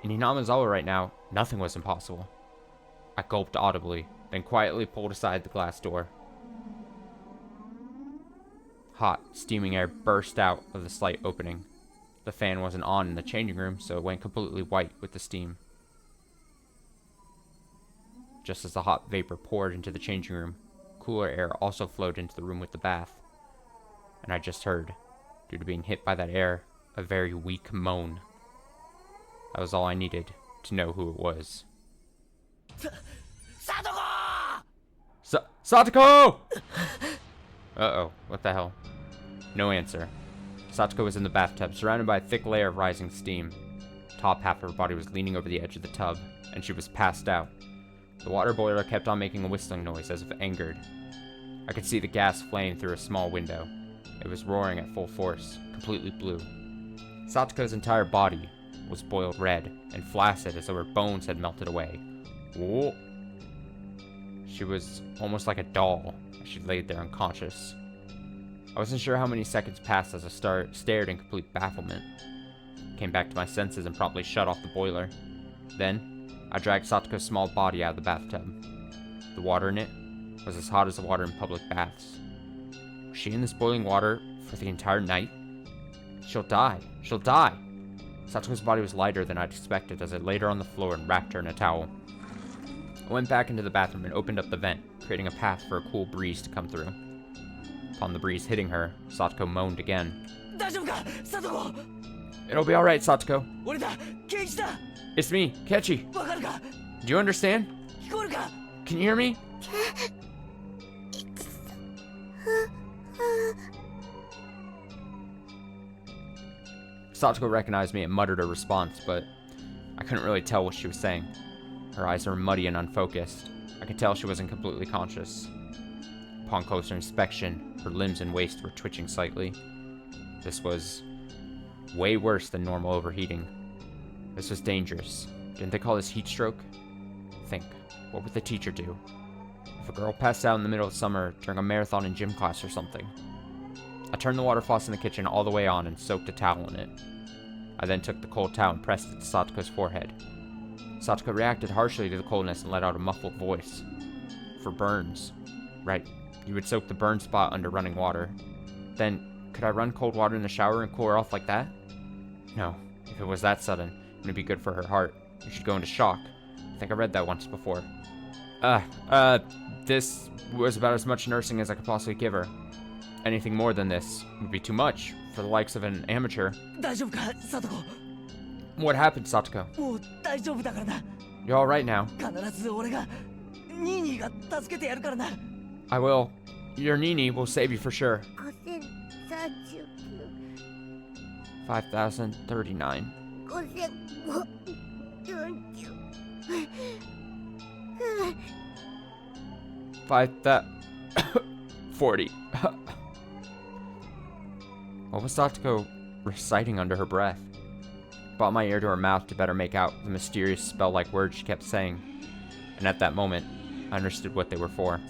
S1: In Hinamizawa right now, nothing was impossible. I gulped audibly, then quietly pulled aside the glass door. Hot, steaming air burst out of the slight opening. The fan wasn't on in the changing room, so it went completely white with the steam. Just as the hot vapor poured into the changing room, cooler air also flowed into the room with the bath. And I just heard, due to being hit by that air, a very weak moan. That was all I needed to know who it was.
S2: Satoko!
S1: Satoko! Uh-oh, what the hell? No answer. Satoko was in the bathtub, surrounded by a thick layer of rising steam. The top half of her body was leaning over the edge of the tub, and she was passed out. The water boiler kept on making a whistling noise as if angered. I could see the gas flame through a small window. It was roaring at full force, completely blue. Satoko's entire body was boiled red and flaccid as though her bones had melted away. Whoa. She was almost like a doll as she laid there unconscious. I wasn't sure how many seconds passed as I stared in complete bafflement. Came back to my senses and promptly shut off the boiler. Then, I dragged Satoko's small body out of the bathtub. The water in it was as hot as the water in public baths. Was she in this boiling water for the entire night? She'll die. She'll die. Satoko's body was lighter than I'd expected as I laid her on the floor and wrapped her in a towel. I went back into the bathroom and opened up the vent, creating a path for a cool breeze to come through. Upon the breeze hitting her, Satoko moaned again. It'll be alright, Satoko. It's me, Kechi. Do you understand? Can you hear me? Satoko recognized me and muttered a response, but I couldn't really tell what she was saying. Her eyes were muddy and unfocused. I could tell she wasn't completely conscious. Upon closer inspection, her limbs and waist were twitching slightly. This was way worse than normal overheating. This was dangerous. Didn't they call this heat stroke? Think, what would the teacher do? If a girl passed out in the middle of summer during a marathon in gym class or something? I turned the water faucet in the kitchen all the way on and soaked a towel in it. I then took the cold towel and pressed it to Satoko's forehead. Satoko reacted harshly to the coldness and let out a muffled voice. For burns. Right, you would soak the burn spot under running water. Then, could I run cold water in the shower and cool her off like that? No, if it was that sudden, it would be good for her heart. She'd go into shock. I think I read that once before. This was about as much nursing as I could possibly give her. Anything more than this would be too much for the likes of an amateur. What happened, Satoko? You're alright now. I will. Your Nini will save you for sure. 5,039. 40. What was Satoko reciting under her breath? Brought my ear to her mouth to better make out the mysterious spell-like words she kept saying. And at that moment, I understood what they were for.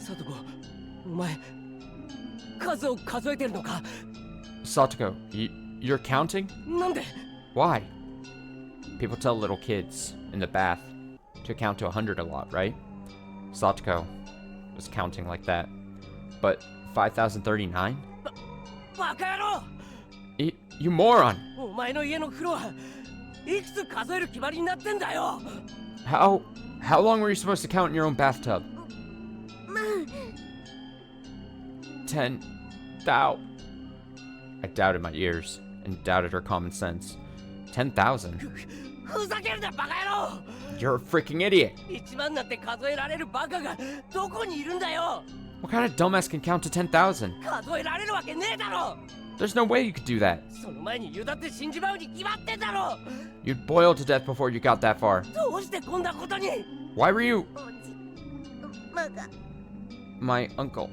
S1: Satoko, you're counting? Why? People tell little kids in the bath to count to 100 a lot, right? Satoko was counting like that. But 5,039? You moron! How long were you supposed to count in your own bathtub? 10,000. I doubted my ears and doubted her common sense. 10,000? You're a freaking idiot! What kind of dumbass can count to 10,000? There's no way you could do that. You'd boil to death before you got that far. Why were you... My uncle.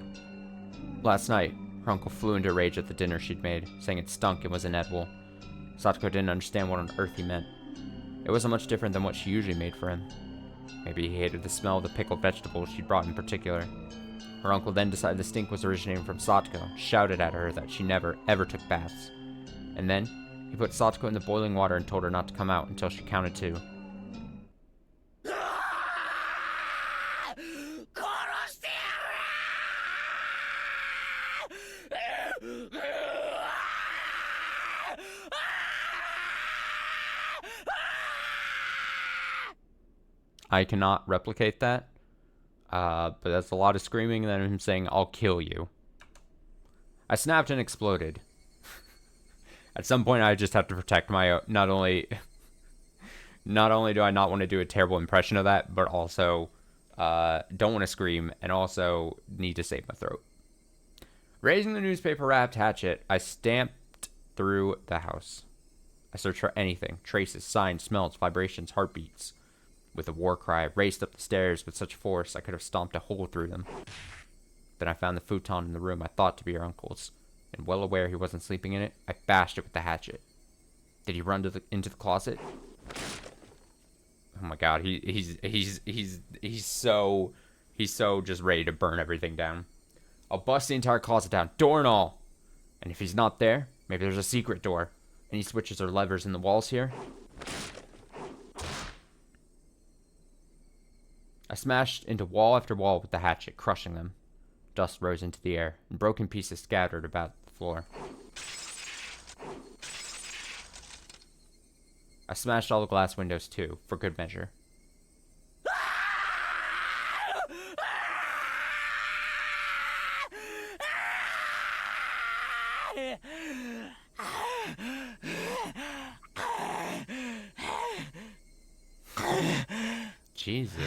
S1: Last night, her uncle flew into a rage at the dinner she'd made, saying it stunk and was inedible. Satoko didn't understand what on earth he meant. It wasn't much different than what she usually made for him. Maybe he hated the smell of the pickled vegetables she'd brought in particular. Her uncle then decided the stink was originating from Satoko, shouted at her that she never, ever took baths. And then, he put Satoko in the boiling water and told her not to come out until she counted 2. I cannot replicate that. But that's a lot of screaming and then him saying, "I'll kill you." I snapped and exploded. At some point, I just have to protect my... Not only do I not want to do a terrible impression of that, but also don't want to scream and also need to save my throat. Raising the newspaper-wrapped hatchet, I stamped through the house. I searched for anything, traces, signs, smells, vibrations, heartbeats. With a war cry, I raced up the stairs with such force I could have stomped a hole through them. Then I found the futon in the room I thought to be her uncle's, and well aware he wasn't sleeping in it, I bashed it with the hatchet. Did he run into the closet? Oh my god, he's so just ready to burn everything down. I'll bust the entire closet down, door and all. And if he's not there, maybe there's a secret door. Any switches or levers in the walls here? I smashed into wall after wall with the hatchet, crushing them. Dust rose into the air, and broken pieces scattered about the floor. I smashed all the glass windows too, for good measure. Jesus.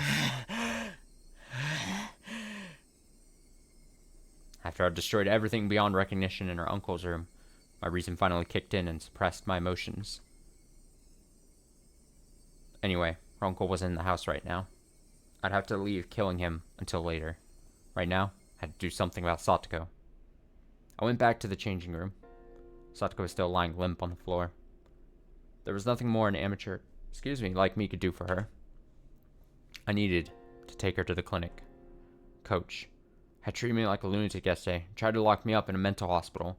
S1: After I'd destroyed everything beyond recognition in her uncle's room, my reason finally kicked in and suppressed my emotions. Anyway, her uncle wasn't in the house right now. I'd have to leave killing him until later. Right now, I had to do something about Satoko. I went back to the changing room. Satoko was still lying limp on the floor. There was nothing more an amateur, like me could do for her. I needed to take her to the clinic. Coach had treated me like a lunatic yesterday, tried to lock me up in a mental hospital.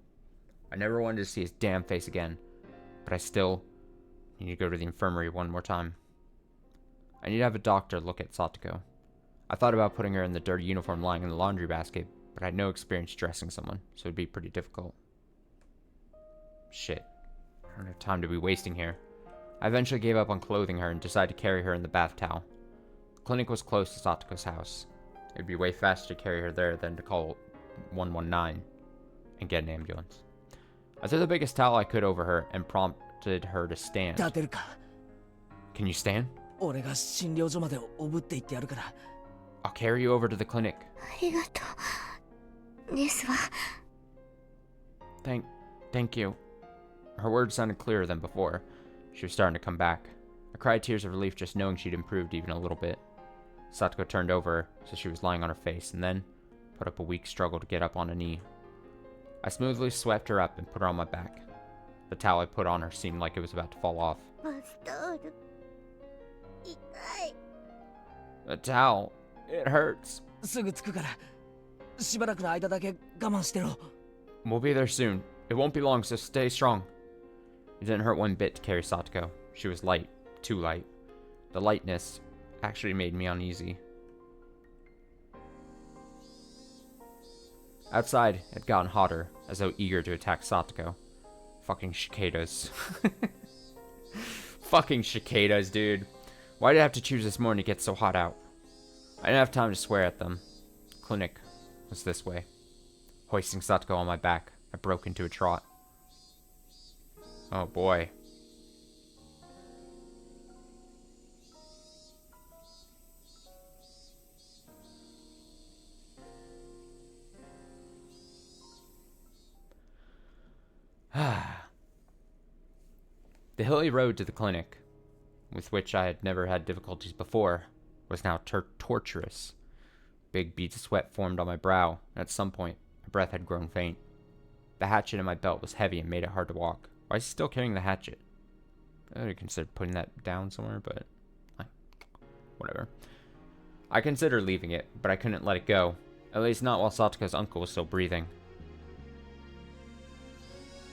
S1: I never wanted to see his damn face again, but I still need to go to the infirmary one more time. I need to have a doctor look at Satoko. I thought about putting her in the dirty uniform lying in the laundry basket, but I had no experience dressing someone, so it'd be pretty difficult. Shit. I don't have time to be wasting here. I eventually gave up on clothing her and decided to carry her in the bath towel. The clinic was close to Satoko's house. It'd be way faster to carry her there than to call 119 and get an ambulance. I threw the biggest towel I could over her and prompted her to stand. Can you stand? I'll carry you over to the clinic. Thank you. Her words sounded clearer than before. She was starting to come back. I cried tears of relief just knowing she'd improved even a little bit. Satoko turned over, so she was lying on her face, and then put up a weak struggle to get up on a knee. I smoothly swept her up and put her on my back. The towel I put on her seemed like it was about to fall off. The towel, it hurts. We'll be there soon. It won't be long, so stay strong. It didn't hurt one bit to carry Satoko. She was light, too light. The lightness actually made me uneasy. Outside, it had gotten hotter, as though eager to attack Satoko. Fucking cicadas. Fucking cicadas, dude. Why did I have to choose this morning to get so hot out? I didn't have time to swear at them. The clinic was this way. Hoisting Satoko on my back, I broke into a trot. Oh boy. The hilly road to the clinic, with which I had never had difficulties before, was now torturous. Big beads of sweat formed on my brow, and at some point, my breath had grown faint. The hatchet in my belt was heavy and made it hard to walk. Why is he still carrying the hatchet? I would have considered putting that down somewhere, but whatever. I considered leaving it, but I couldn't let it go. At least not while Satoko's uncle was still breathing.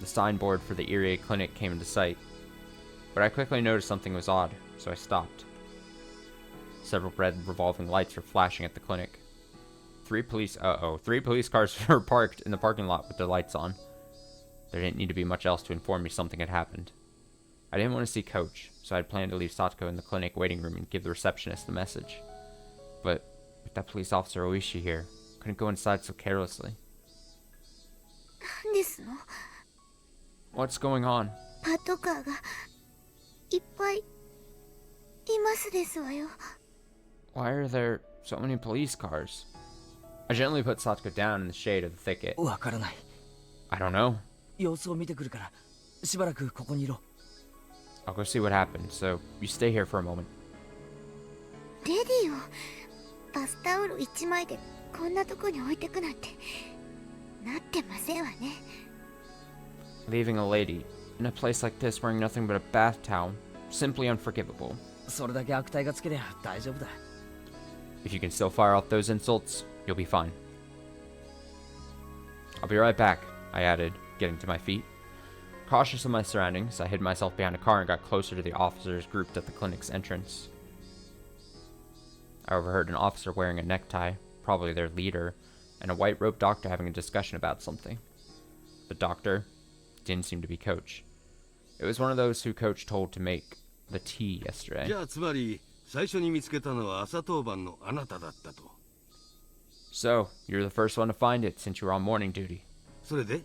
S1: The signboard for the Irie clinic came into sight, but I quickly noticed something was odd, so I stopped. Several red revolving lights were flashing at the clinic. Three police cars were parked in the parking lot with their lights on. There didn't need to be much else to inform me something had happened. I didn't want to see Coach, so I had planned to leave Satoko in the clinic waiting room and give the receptionist the message. But with that police officer Oishi here, couldn't go inside so carelessly. What's going on? Why are there so many police cars? I gently put Satoko down in the shade of the thicket. I don't know.
S2: しばらくここにいろ。
S1: I'll go see what happened, so you stay here for a moment.
S4: レディをバスタオル1枚でこんなとこに置いてくなんてなってませんわね。
S1: Leaving a lady in a place like this wearing nothing but a bath towel, simply unforgivable.
S2: それだけ悪態がつけりゃ大丈夫だ。
S1: If you can still fire off those insults, you'll be fine. I'll be right back, I added, getting to my feet. Cautious of my surroundings, I hid myself behind a car and got closer to the officers grouped at the clinic's entrance. I overheard an officer wearing a necktie, probably their leader, and a white-robed doctor having a discussion about something. The doctor didn't seem to be Coach. It was one of those who Coach told to make the tea yesterday.
S5: じゃあつまり最初に見つけたのは朝当番のあなただったと。
S1: So, you're the first one to find it since you were on morning duty.
S5: それで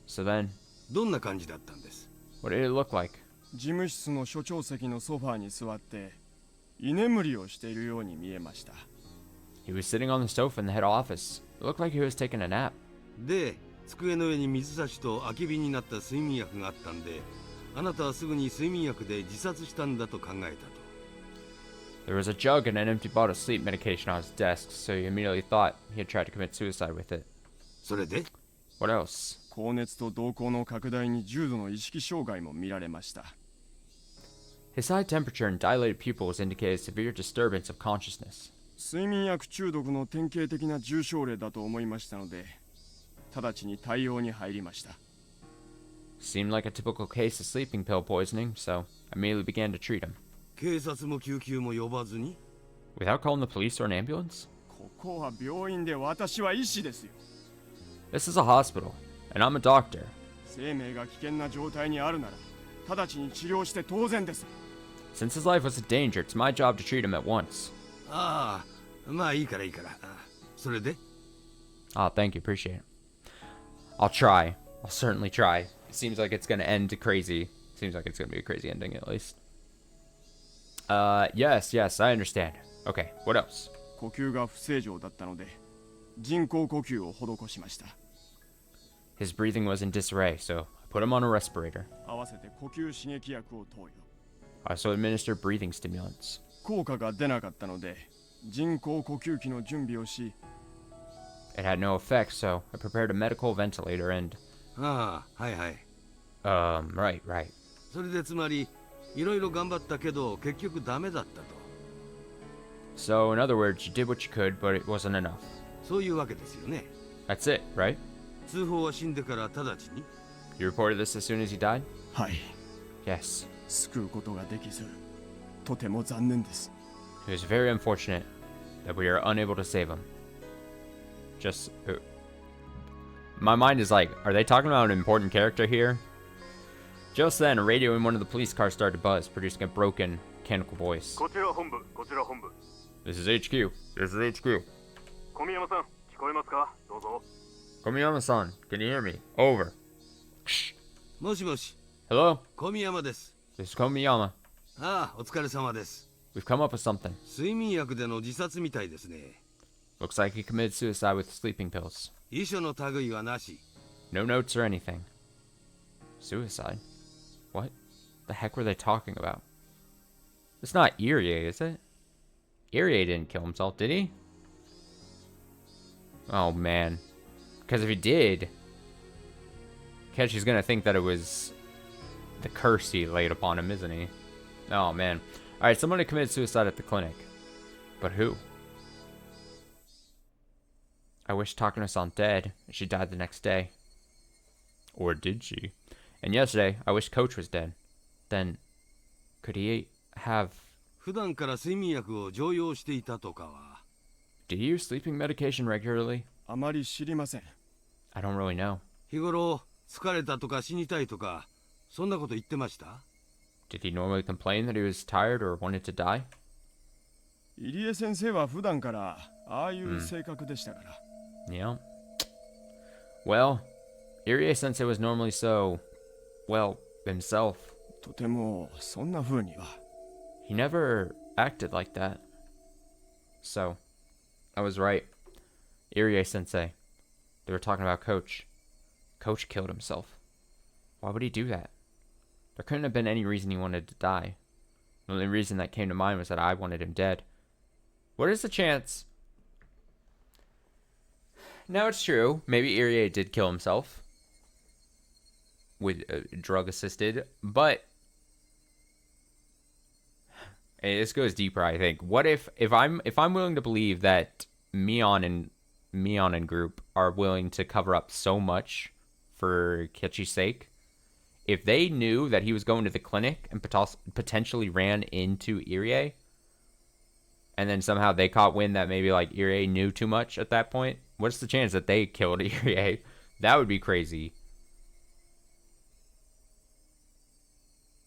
S1: So then,
S5: どんな感じだったんです？
S1: what did it look like?
S6: 事務室の所長席のソファーに座って居眠りをしているように見えました。
S1: He was sitting on the sofa in the head office. It looked like he was taking a nap.
S5: で、机の上に水差しと空き瓶になった睡眠薬があったんで、あなたはすぐに睡眠薬で自殺したんだと考えたと。
S1: There was a jug and an empty bottle of sleep medication on his desk, so he immediately thought he had tried to commit suicide with it.
S5: それで
S1: What else?
S6: 高熱と瞳孔の拡大に重度の意識障害も見られました。
S1: His high temperature and dilated pupils indicated severe disturbance of consciousness.
S6: 睡眠薬中毒の典型的な重症例だと思いましたので、直ちに対応に入りました。
S1: Seemed like a typical case of sleeping pill poisoning, so I immediately began to treat him.
S5: 警察も救急も呼ばずに
S1: Without calling the police or an ambulance?
S6: ここは病院で私は医師ですよ。
S1: This is a hospital, and I'm a doctor.
S6: 生命が危険な状態にあるなら、直ちに治療して当然です。
S1: Since his life was in danger, it's my job to treat him at once.
S5: ああ、まあいいからいいから。それで
S1: Ah, thank you, appreciate it. I'll try. I'll certainly try. It seems like it's gonna end crazy. Seems like it's gonna be a crazy ending at least. Yes, I understand. Okay, what else?
S6: 呼吸が不正常だったので、人工呼吸を施しました。
S1: His breathing was in disarray, so I put him on a respirator.
S6: 合わせて呼吸刺激薬を投与。
S1: I also administered breathing stimulants.
S6: 効果が出なかったので、人工呼吸器の準備をし、
S1: It had no effect, so I prepared a medical ventilator and...
S5: ああ、はいはい。
S1: right.
S5: それでつまりいろいろ頑張ったけど結局ダメだったと。
S1: So, in other words, you did what you could, but it wasn't enough.
S5: そういうわけですよね。
S1: That's it, right?
S5: 通報は死んでから直ちに
S1: You reported this as soon as he died?
S6: はい、
S1: Yes.
S6: 救うことができず、とても残念です。
S1: It was very unfortunate that we are unable to save him. Just... my mind is like, are they talking about an important character here? Just then, a radio in one of the police cars started to buzz, producing a broken, mechanical voice.
S7: こちら本部、こちら本部。
S1: This is HQ. This is HQ.
S7: 小宮山さん、聞こえますか？どうぞ。
S1: Komiyama-san, can you hear me? Over. Shh.
S5: もしもし
S1: Hello?
S5: 小宮山です。
S1: This is Komiyama.
S5: ああ、お疲れ様です。
S1: We've come up with something.
S5: 睡眠薬での自殺みたいですね。
S1: Looks like he committed suicide with sleeping pills.
S5: 遺書の類はなし。
S1: No notes or anything. Suicide? What the heck were they talking about? It's not Irie, is it? Irie didn't kill himself, did he? Oh, man. Because if he did, Kenshi's gonna think that it was the curse he laid upon him, isn't he? Oh, man. Alright, somebody committed suicide at the clinic. But who? I wish Takano-san dead, and she died the next day. Or did she? And yesterday, I wish Coach was dead. Then, could he have...
S5: 普段から睡眠薬を常用していたとかは。
S1: Did he use sleeping medication regularly?
S6: あまり知りません。
S1: I don't really know.
S5: 日頃疲れたとか死にたいとかそんなこと言ってました？
S1: Did he normally complain that he was tired or wanted to die?
S6: 入江先生は普段からああいう性格でしたから。
S1: Yeah. Well, Irie-sensei was normally so, well, himself.
S6: とてもそんな風には。
S1: He never acted like that. So, I was right. Irie-sensei. They were talking about Coach. Coach killed himself. Why would he do that? There couldn't have been any reason he wanted to die. The only reason that came to mind was that I wanted him dead. What is the chance? Now it's true. Maybe Irie did kill himself with drug assisted, but this goes deeper. I think. What if I'm willing to believe that Mion and group are willing to cover up so much for Kechi's sake? If they knew that he was going to the clinic and potentially ran into Irie, and then somehow they caught wind that maybe like Irie knew too much at that point, what's the chance that they killed Irie? That would be crazy.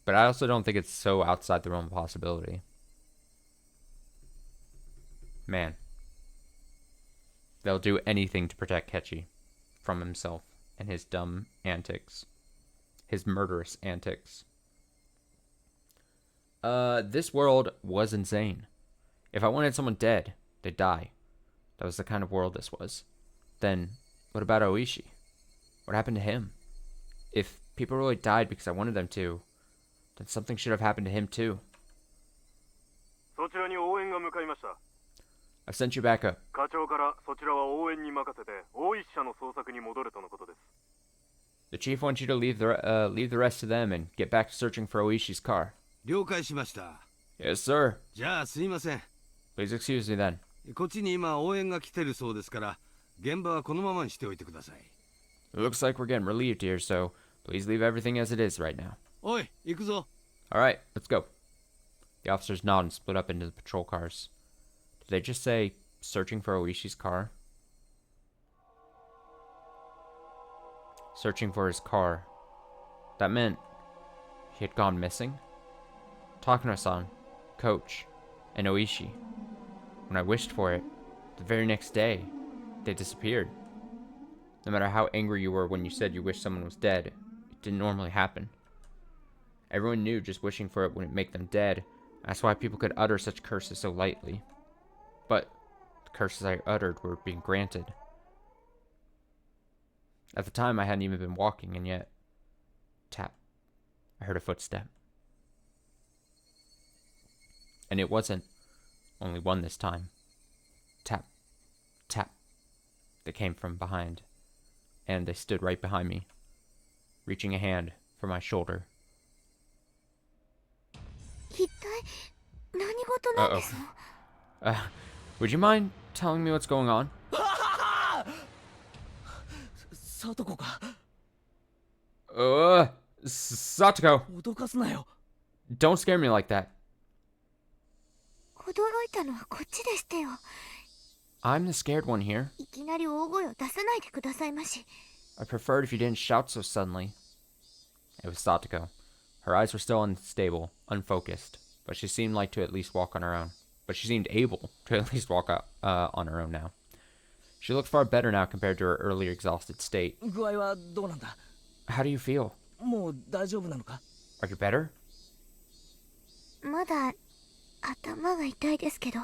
S1: But I also don't think it's so outside the realm of possibility. Man. They'll do anything to protect Kechi from himself and his dumb antics. His murderous antics. This world was insane. If I wanted someone dead, they'd die. That was the kind of world this was. Then, what about Oishi? What happened to him? If people really died because I wanted them to, then something should have happened to him too.
S7: そちらに応援が向かいました。
S1: I've sent you back up.
S7: 課長からそちらは応援に任せて大石社の捜索に戻るとのことです。
S1: The chief wants you to leave the rest to them and get back to searching for Oishi's car.
S5: 了解しました。
S1: Yes, sir.
S5: じゃあすいません。
S1: Please excuse me then.
S5: こっちに今応援が来てるそうですから、現場はこのままにしておいてください。
S1: It looks like we're getting relieved here, so please leave everything as it is right now.
S5: おい、行くぞ。
S1: All right, let's go. The officers nod and split up into the patrol cars. Did they just say searching for Oishi's car? Searching for his car. That meant he had gone missing? Takano-san, Coach, and Oishi. When I wished for it, the very next day, they disappeared. No matter how angry you were when you said you wished someone was dead, it didn't normally happen. Everyone knew just wishing for it wouldn't make them dead. That's why people could utter such curses so lightly. But the curses I uttered were being granted. At the time, I hadn't even been walking, and yet... Tap. I heard a footstep. And it wasn't only one this time. Tap. Tap. They came from behind. And they stood right behind me, reaching a hand for my shoulder.
S4: 一体何事なんですの？
S1: Would you mind telling me what's going on?
S2: サトコか。
S1: Satoko,
S2: 脅かすなよ。
S1: don't scare me like that.
S4: 驚いたのはこっちでしてよ。
S1: I'm the scared one here.
S4: いきなり大声を出さないでくださいまし。
S1: I preferred if you didn't shout so suddenly. It was Satoko. Her eyes were still unstable, unfocused, but she seemed like to at least walk on her own. But she seemed able to at least walk out on her own now. She looked far better now compared to her earlier exhausted state.
S2: 具合はどうなんだ？
S1: How do you feel?
S2: もう大丈夫なのか？
S1: Are you better?
S4: まだ頭が痛いですけど、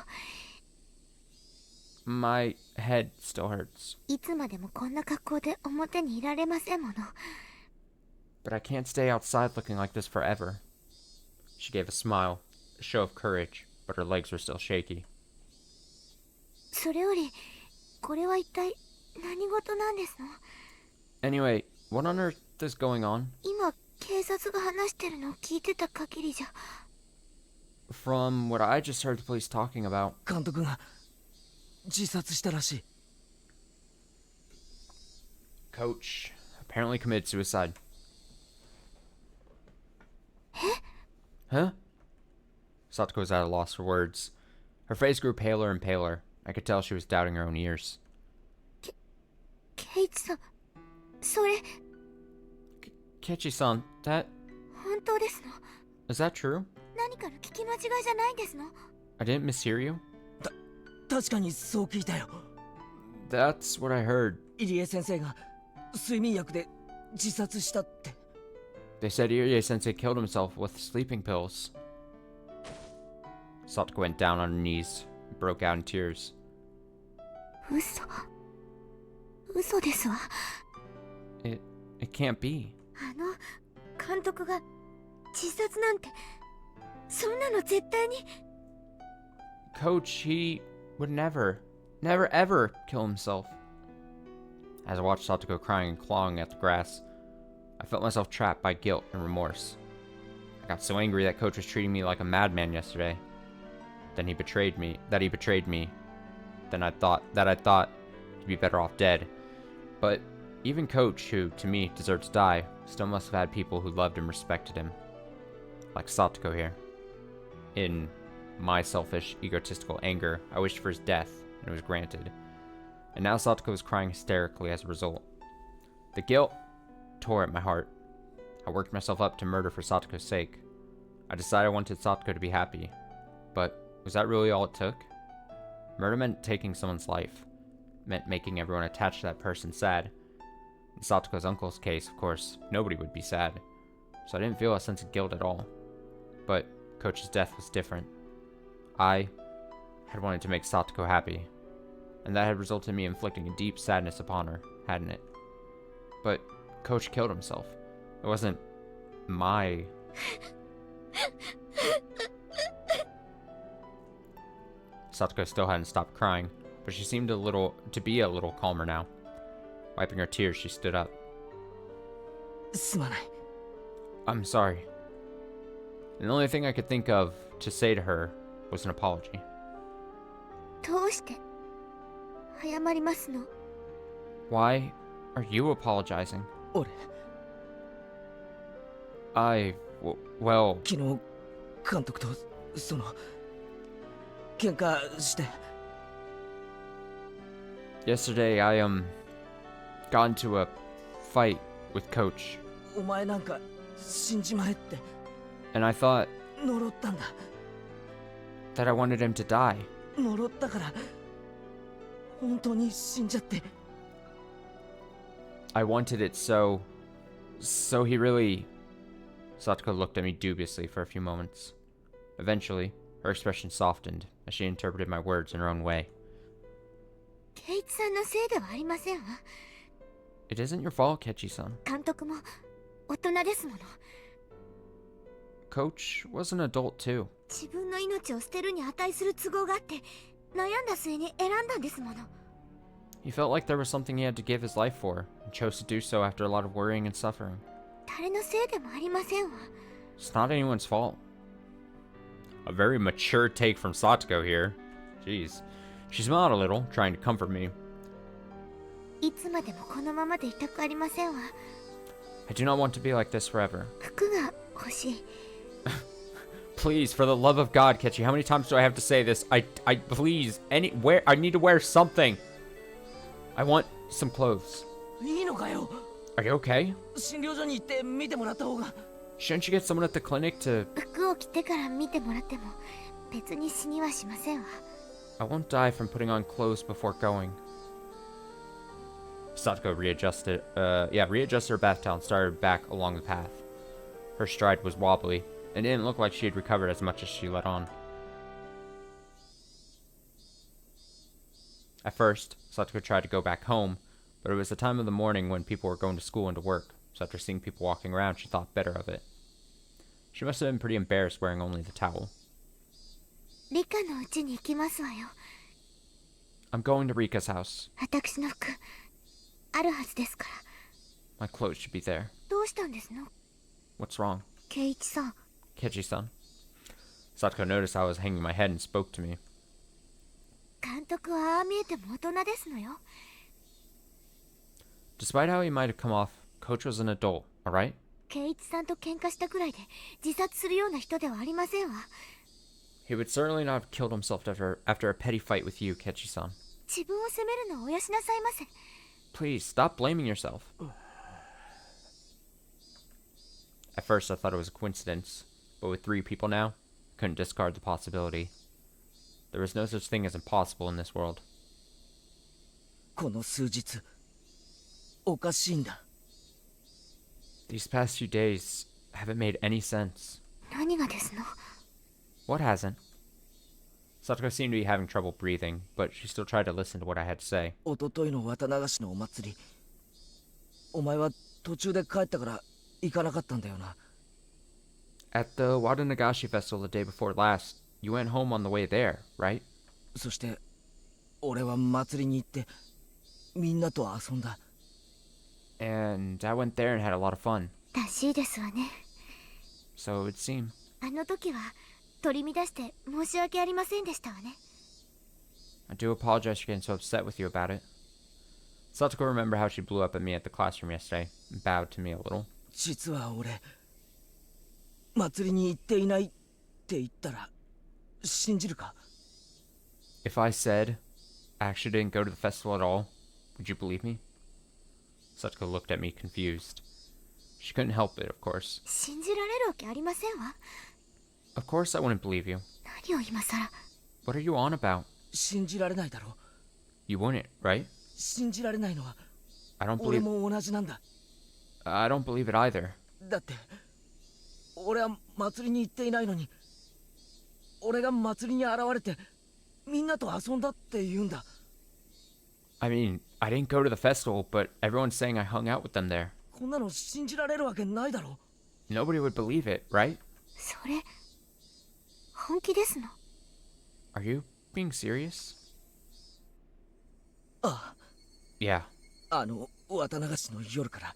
S1: My head still hurts.
S4: いつまでもこんな格好で表にいられませんもの。
S1: But I can't stay outside looking like this forever. She gave a smile, a show of courage, but her legs were still shaky.
S4: それより、これは一体何事なんですの？
S1: Anyway, what on earth is going on?
S4: 今、警察が話してるのを聞いてた限りじゃ。
S1: From what I just heard the police talking about,
S2: 監督が自殺したらしい。
S1: Coach apparently committed suicide. Huh? Satoko was at a loss for words. Her face grew paler and paler. I could tell she was doubting her own ears.
S4: ケイチさん、それ、
S1: Kechi-san, that...
S4: 本当ですの？
S1: is that true?
S4: 何かの聞き間違いじゃないんですの？
S1: I didn't mishear you?
S2: 確かにそう聞いたよ。
S1: That's what I heard.
S2: 入江先生が睡眠薬で自殺したって。
S1: They said Irie-sensei killed himself with sleeping pills. Satoko went down on her knees and broke out in tears.
S4: 嘘ですわ。
S1: It can't be.
S4: 監督が自殺なんてそんなの絶対に。
S1: Coach, he would never ever kill himself. As I watched Satoko crying and clawing at the grass, I felt myself trapped by guilt and remorse. I got so angry that Coach was treating me like a madman yesterday. Then he betrayed me. Then I thought he'd be better off dead. But even Coach, who to me deserved to die, still must have had people who loved and respected him. Like Satoko here. In my selfish, egotistical anger, I wished for his death, and it was granted. And now Satoko was crying hysterically as a result. The guilt tore at my heart. I worked myself up to murder for Satoko's sake. I decided I wanted Satoko to be happy. But was that really all it took? Murder meant taking someone's life. It meant making everyone attached to that person sad. In Satoko's uncle's case, of course, nobody would be sad. So I didn't feel a sense of guilt at all. But Coach's death was different. I had wanted to make Satoko happy. And that had resulted in me inflicting a deep sadness upon her, hadn't it? But Coach killed himself. It wasn't my... Satoko still hadn't stopped crying, but she seemed to be a little calmer now. Wiping her tears, she stood up.
S2: すまない。
S1: I'm sorry. And the only thing I could think of to say to her was an apology.
S4: どうして謝りますの？
S1: Why are you apologizing?
S2: 俺、
S1: well,
S2: 昨日監督とその喧嘩して。
S1: yesterday I got into a fight with Coach,
S2: お前なんか死んじまえって
S1: and I thought
S2: 呪ったんだ。
S1: that I wanted him to die.
S2: 呪ったから本当に死んじゃって。
S1: I wanted it so he really... Satoko looked at me dubiously for a few moments. Eventually, her expression softened as she interpreted my words in her own way.
S4: 圭一さんのせいではありませんわ。
S1: It isn't your fault, Kechi-san.
S4: 監督も大人ですもの。
S1: Coach was an adult too.
S4: 自分の命を捨てるに値する都合があって悩んだ末に選んだんですもの。
S1: He felt like there was something he had to give his life for, and chose to do so after a lot of worrying and suffering.
S4: 誰のせいでもありませんわ。
S1: It's not anyone's fault. A very mature take from Satoko here. Jeez. She smiled a little, trying to comfort me.
S4: いつまでもこのままでいたくありませんわ。
S1: I do not want to be like this forever.
S4: 服が欲しい。
S1: Please, for the love of God, Kechi, how many times do I have to say this? Please, I need to wear something. I want some clothes.
S2: いいのかよ。
S1: Are you okay?
S2: 診療所に行って見てもらった方が。
S1: Shouldn't you get someone at the clinic to...
S4: 服を着てから見てもらっても別に死にはしませんわ。
S1: I won't die from putting on clothes before going. Satoko readjusted her bath towel and started back along the path. Her stride was wobbly, and it didn't look like she had recovered as much as she let on. At first, Satoko tried to go back home, but it was the time of the morning when people were going to school and to work, so after seeing people walking around, she thought better of it. She must have been pretty embarrassed wearing only the towel.
S4: リカの家に行きますわよ。
S1: I'm going to Rika's house.
S4: 私の服あるはずですから。
S1: My clothes should be there.
S4: どうしたんですの？
S1: What's wrong?
S4: 圭一さん。
S1: Keiji-san. Satoko noticed I was hanging my head and spoke to me.
S4: 監督はああ見えても大人ですのよ。
S1: Despite how he might have come off, Coach was an adult, alright?
S4: 圭一さんと喧嘩したくらいで自殺するような人ではありませんわ。
S1: He would certainly not have killed himself after a petty fight with you, Kechi-san.
S4: 自分を責めるのをおやしなさいませ。
S1: Please, stop blaming yourself. At first, I thought it was a coincidence, but with 3 people now, I couldn't discard the possibility. There was no such thing as impossible in this world.
S2: この数日おかしいんだ。
S1: These past few days haven't made any sense.
S4: 何がですの？
S1: What hasn't? Satoko seemed to be having trouble breathing, but she still tried to listen to what I had to say.
S2: おとといの綿流しのお祭り、お前は途中で帰ったから行かなかったんだよな。
S1: At the Wadanagashi festival the day before last, you went home on the way there, right?
S2: そして俺は祭りに行ってみんなと遊んだ。
S1: And I went there and had a lot of fun.
S4: らしいですわね。
S1: So it would seem.
S4: あの時は取り乱して申し訳ありませんでしたわね。
S1: I do apologize for getting so upset with you about it. Satoko remembered how she blew up at me at the classroom yesterday and bowed to me a little.
S2: 実は俺祭りに行っていないって言ったら信じるか？
S1: If I said I actually didn't go to the festival at all, would you believe me? Satoko looked at me confused. She couldn't help it, of course.
S4: 信じられるわけありませんわ。
S1: Of course I wouldn't believe you.
S4: 何を今さら。
S1: What are you on about?
S2: 信じられないだろ。
S1: You wouldn't, right?
S2: 信じられないのは
S1: I don't
S2: 俺
S1: believe
S2: も同じなんだ。
S1: I don't believe it either.
S2: だって俺は祭りに行っていないのに俺が祭りに現れてみんなと遊んだって言うんだ。
S1: I mean, I didn't go to the festival, but everyone's saying I hung out with them there.
S2: こんなの信じられるわけないだろ。
S1: Nobody would believe it, right?
S4: それ本気ですの？
S1: Are you being serious?
S2: あ
S1: Yeah.
S2: あ、あの綿流しの夜から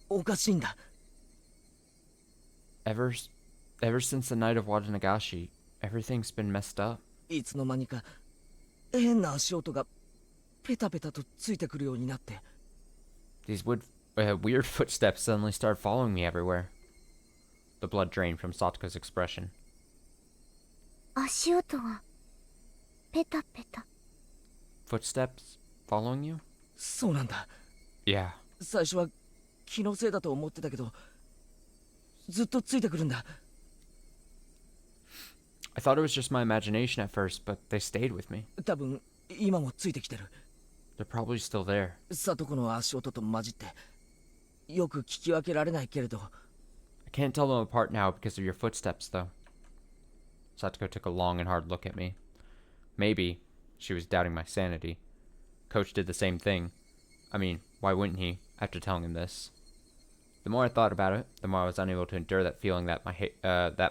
S2: おかしいんだ。
S1: Ever since the night of Wadanagashi, everything's been messed up.
S2: いつの間にか変な足音がペタペタとついてくるようになって。
S1: These weird footsteps suddenly started following me everywhere. The blood drained from Satoko's expression.
S4: 足音がペタペタ。
S1: Footsteps following you?
S2: そうなんだ。
S1: Yeah.
S2: 最初は気のせいだと思ってたけどずっとついてくるんだ。
S1: I thought it was just my imagination at first, but they stayed with me.
S2: 多分今もついてきてる。
S1: They're probably still there.
S2: サトコの足音と混じってよく聞き分けられないけれど。
S1: I can't tell them apart now because of your footsteps, though. Satoko took a long and hard look at me. Maybe she was doubting my sanity. Coach did the same thing. I mean, why wouldn't he, after telling him this? The more I thought about it, the more I was unable to endure that feeling that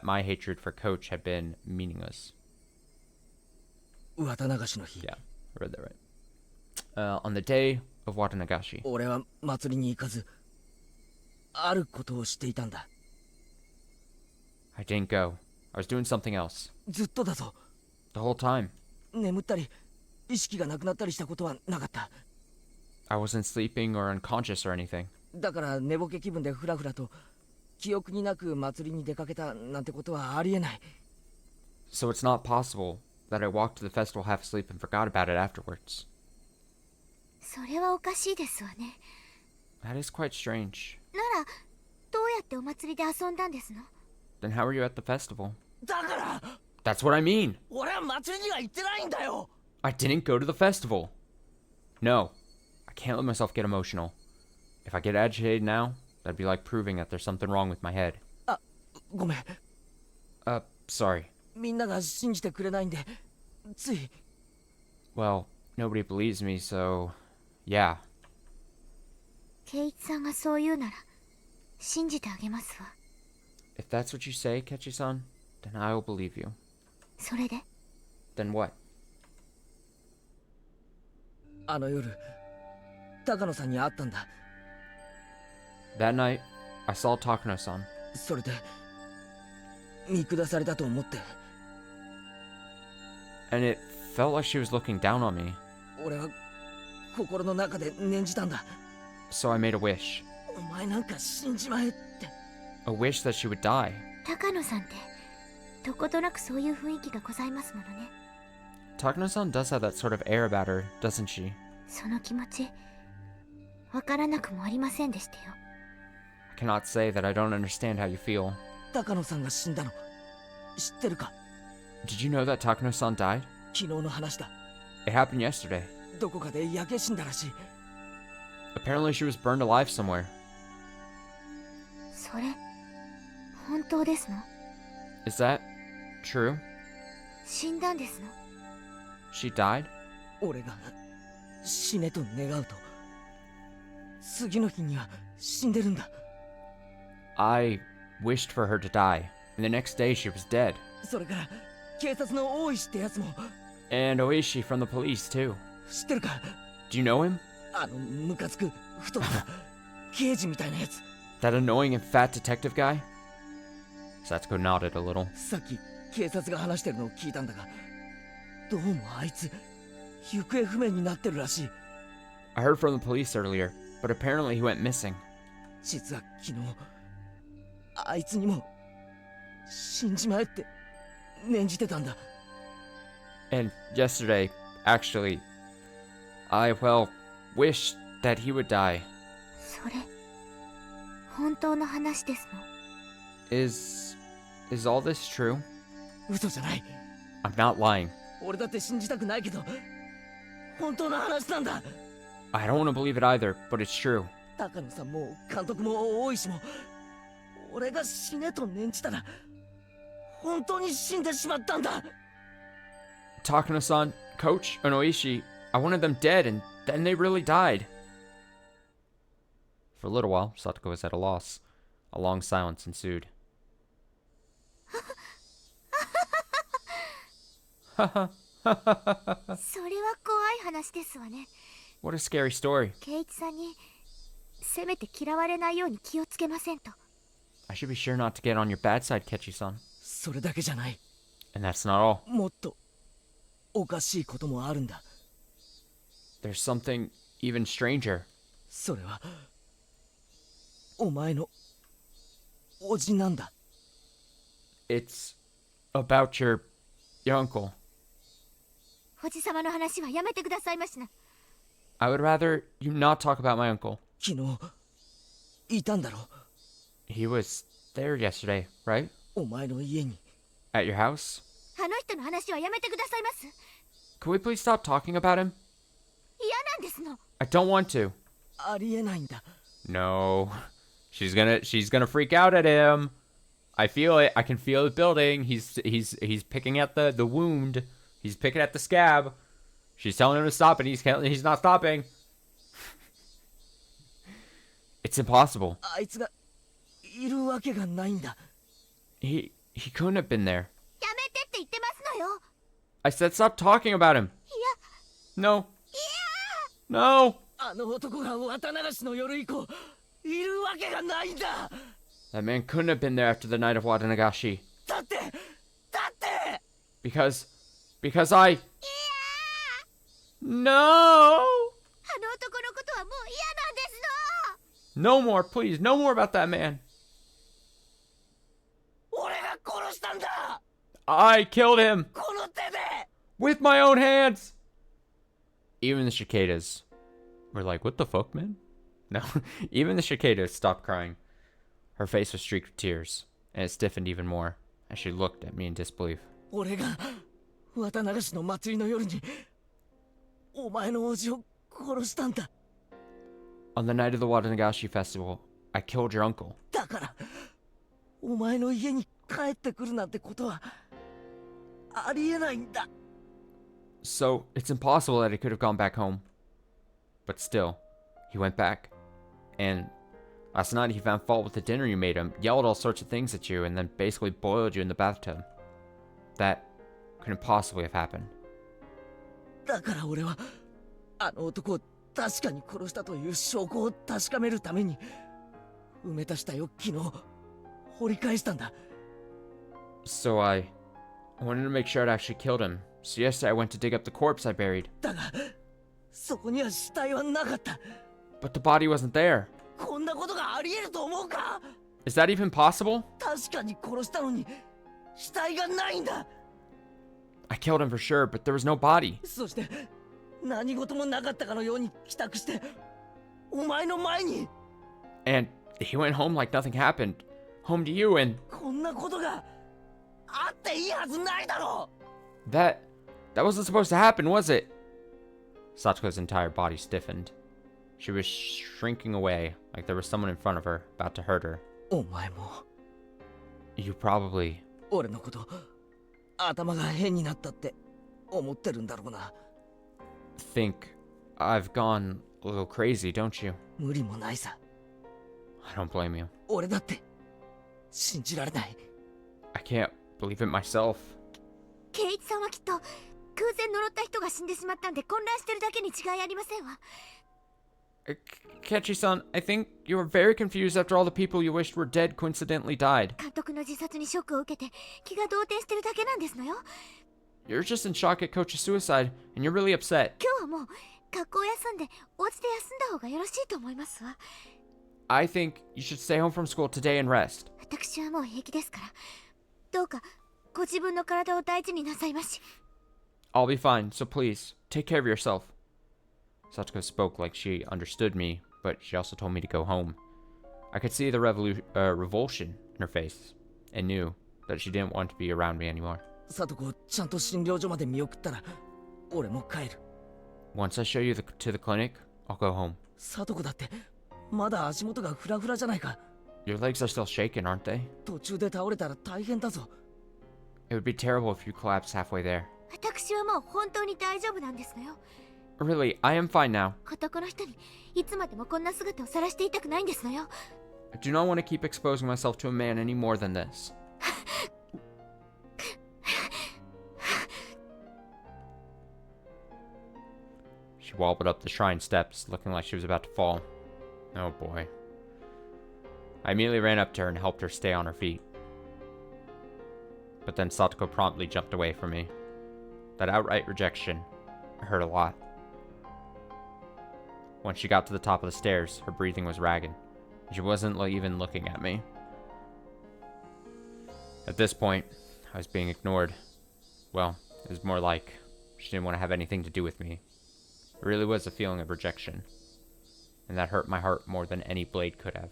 S1: my hatred for Coach had been meaningless.
S2: 綿流しの日、
S1: Yeah, I read that right. On the day of Watanagashi,
S2: 俺は祭りに行かずあることをしていたんだ。
S1: I didn't go. I was doing something else.
S2: ずっとだぞ。
S1: The whole time.
S2: 眠ったり意識がなくなったりしたことはなかった。
S1: I wasn't sleeping or unconscious or anything.
S2: だから寝ぼけ気分でフラフラと記憶になく祭りに出かけたなんてことはありえない。
S1: So it's not possible that I walked to the festival half asleep and forgot about it afterwards.
S4: それはおかしいですわね。
S1: That is quite strange.
S4: ならどうやってお祭りで遊んだんですの？
S1: Then how were you at the festival?
S2: だから
S1: That's what I mean!
S2: 俺は祭りには行ってないんだよ。
S1: I didn't go to the festival! No, I can't let myself get emotional. If I get agitated now, that'd be like proving that there's something wrong with my head.
S2: あ、ごめん。
S1: Sorry.
S2: みんなが信じてくれないんでつい。
S1: Well, nobody believes me, so... yeah.
S4: ケイイチさんがそう言うなら信じてあげますわ。
S1: If that's what you say, Kechi-san, then I'll believe you.
S4: それで
S1: Then what?
S2: あの夜高野さんに会ったんだ。
S1: That night, I saw Takano-san.
S2: それで見下されたと思って。
S1: And it felt like she was looking down on me.
S2: 俺は心の中で念じたんだ。
S1: So I made a wish.
S2: お前なんか死んじまえって。
S1: A wish that she would die.
S4: 高野さんってどことなくそういう雰囲気がございますものね。
S1: Takano-san does have that sort of air about her, doesn't she?
S4: その気持ちわからなくもありませんでしたよ。
S1: I cannot say that I don't understand how you feel.
S2: 高野さんが死んだの知ってるか？
S1: Did you know that Takano-san died?
S2: 昨日の話だ。
S1: It happened yesterday.
S2: どこかで焼け死んだらしい。
S1: Apparently she was burned alive somewhere.
S4: それ本当ですの？
S1: Is that true?
S4: 死んだんですの？
S1: She died?
S2: 俺が死ねと願うと次の日には死んでるんだ。
S1: I wished for her to die. And the next day she was dead.
S2: それから警察の大石ってやつも
S1: And Oishi from the police, too.
S2: 知ってるか？
S1: Do you know him?
S2: ムカつく太った刑事みたいなやつ。
S1: That annoying and fat detective guy? Satsuko nodded a little.
S2: さっき警察が話してるのを聞いたんだが、どうもあいつ行方不明になってるらしい。
S1: I heard from the police earlier, but apparently he went missing.
S2: 実は昨日あいつにも死んじまえって念じてたんだ。
S1: And yesterday, actually, I, wished that he would die.
S4: それ本当の話ですの？
S1: Is all this true?
S2: 嘘じゃない。
S1: I'm not lying.
S2: 俺だって信じたくないけど本当の話なんだ。
S1: I don't want to believe it either, but it's true.
S2: 高野さんも監督も大石も俺が死ねと念じたら本当に死んでしまったんだ。
S1: Takano-san, Coach, and Oishi, I wanted them dead, and then they really died. For a little while, Satoko was at a loss. A long silence ensued.
S4: それは怖い話ですわね。
S1: What a scary story.
S4: 圭一さんにせめて嫌われないように気をつけませんと。
S1: I should be sure not to get on your bad side, Kechi-san.
S2: それだけじゃない。
S1: And that's not all.
S2: もっとおかしいこともあるんだ。
S1: There's something even stranger.
S2: それはお前のおじなんだ。
S1: It's about your uncle.
S4: おじさまの話はやめてくださいましな。
S1: I would rather you not talk about my uncle.
S2: 昨日いたんだろ？
S1: He was there yesterday, right?
S2: お前の家に。
S1: At your house?
S4: あの人の話はやめてくださいます。
S1: Can we please stop talking about him?
S4: 嫌なんですの。
S1: I don't want to.
S2: ありえないんだ。
S1: No. She's gonna freak out at him. I feel it. I can feel it building. He's picking at the wound. He's picking at the scab. She's telling him to stop, and he's not stopping. It's impossible.
S2: あいつがいるわけがないんだ。
S1: He couldn't have been there.
S4: やめてって言ってますのよ。
S1: I said stop talking about him.
S4: いや、
S1: No. No.
S2: あの男が綿流しの夜以降いるわけがないんだ。
S1: That man couldn't have been there after the night of Watanagashi.
S2: だって
S1: Because I... No!
S4: あの男のことはもう嫌なんですの。
S1: No more, please. No more about that man.
S2: 俺が殺したんだ。
S1: I killed him
S2: この手で。
S1: with my own hands. Even the cicadas were like, what the fuck, man? No, even the cicadas stopped crying. Her face was streaked with tears, and it stiffened even more as she looked at me in disbelief.
S2: 俺が綿流しの祭りの夜にお前のおじを殺したんだ。
S1: On the night of the Watanagashi festival, I killed your uncle.
S2: だからお前の家に帰ってくるなんてことはありえないんだ。
S1: So, it's impossible that he could have gone back home. But still, he went back. And last night he found fault with the dinner you made him, yelled all sorts of things at you, and then basically boiled you in the bathtub. That couldn't possibly have happened.
S2: だから俺はあの男を確かに殺したという証拠を確かめるために埋めた死体を昨日掘り返したんだ。
S1: So I wanted to make sure I'd actually killed him. So yesterday I went to dig up the corpse I buried.
S2: だがそこには死体はなかった。
S1: But the body wasn't there.
S2: こんなことがありえると思うか？
S1: Is that even possible?
S2: 確かに殺したのに死体がないんだ。
S1: I killed him for sure, but there was no body.
S2: そして何事もなかったかのように帰宅してお前の前に。
S1: And he went home like nothing happened. Home to you, and
S2: こんなことがあっていいはずないだろう。
S1: that wasn't supposed to happen, was it? Satsuko's entire body stiffened. She was shrinking away, like there was someone in front of her, about to hurt her.
S2: お前も
S1: You probably...
S2: 俺のこと頭が変になったって思ってるんだろうな。
S1: think I've gone a little crazy, don't you?
S2: 無理もないさ。
S1: I don't blame you.
S2: 俺だって信じられない。
S1: can't believe it myself.
S4: 圭一さんはきっと空前呪った人が死んでしまったんで混乱してるだけに違いありませんわ。
S1: Kechi-san, I think you were very confused after all the people you wished were dead coincidentally died.
S4: 監督の自殺にショックを受けて気が動転してるだけなんですのよ。
S1: You're just in shock at Coach's suicide, and you're really upset.
S4: 今日はもう学校を休んでお家で休んだ方がよろしいと思いますわ。
S1: I think you should stay home from school today and rest.
S4: 私はもう平気ですから、どうかご自分の体を大事になさいまし。
S1: I'll be fine, so please, take care of yourself. Satoko spoke like she understood me, but she also told me to go home. I could see the revulsion in her face, and knew that she didn't want to be around me anymore.
S2: サトコをちゃんと診療所まで見送ったら俺も帰る。
S1: Once I show you to the clinic, I'll go home.
S2: サトコだってまだ足元がフラフラじゃないか。
S1: Your legs are still shaking, aren't they?
S2: 途中で倒れたら大変だぞ。
S1: It would be terrible if you collapsed halfway there.
S4: 私はもう本当に大丈夫なんですのよ。
S1: Really, I am fine now.
S4: 男の人にいつまでもこんな姿を晒していたくないんですのよ。
S1: I do not want to keep exposing myself to a man any more than this. She wobbled up the shrine steps, looking like she was about to fall. Oh boy. I immediately ran up to her and helped her stay on her feet. But then Satoko promptly jumped away from me. That outright rejection hurt a lot. Once she got to the top of the stairs, her breathing was ragged. She wasn't even looking at me. At this point, I was being ignored. Well, it was more like she didn't want to have anything to do with me. It really was a feeling of rejection. And that hurt my heart more than any blade could have.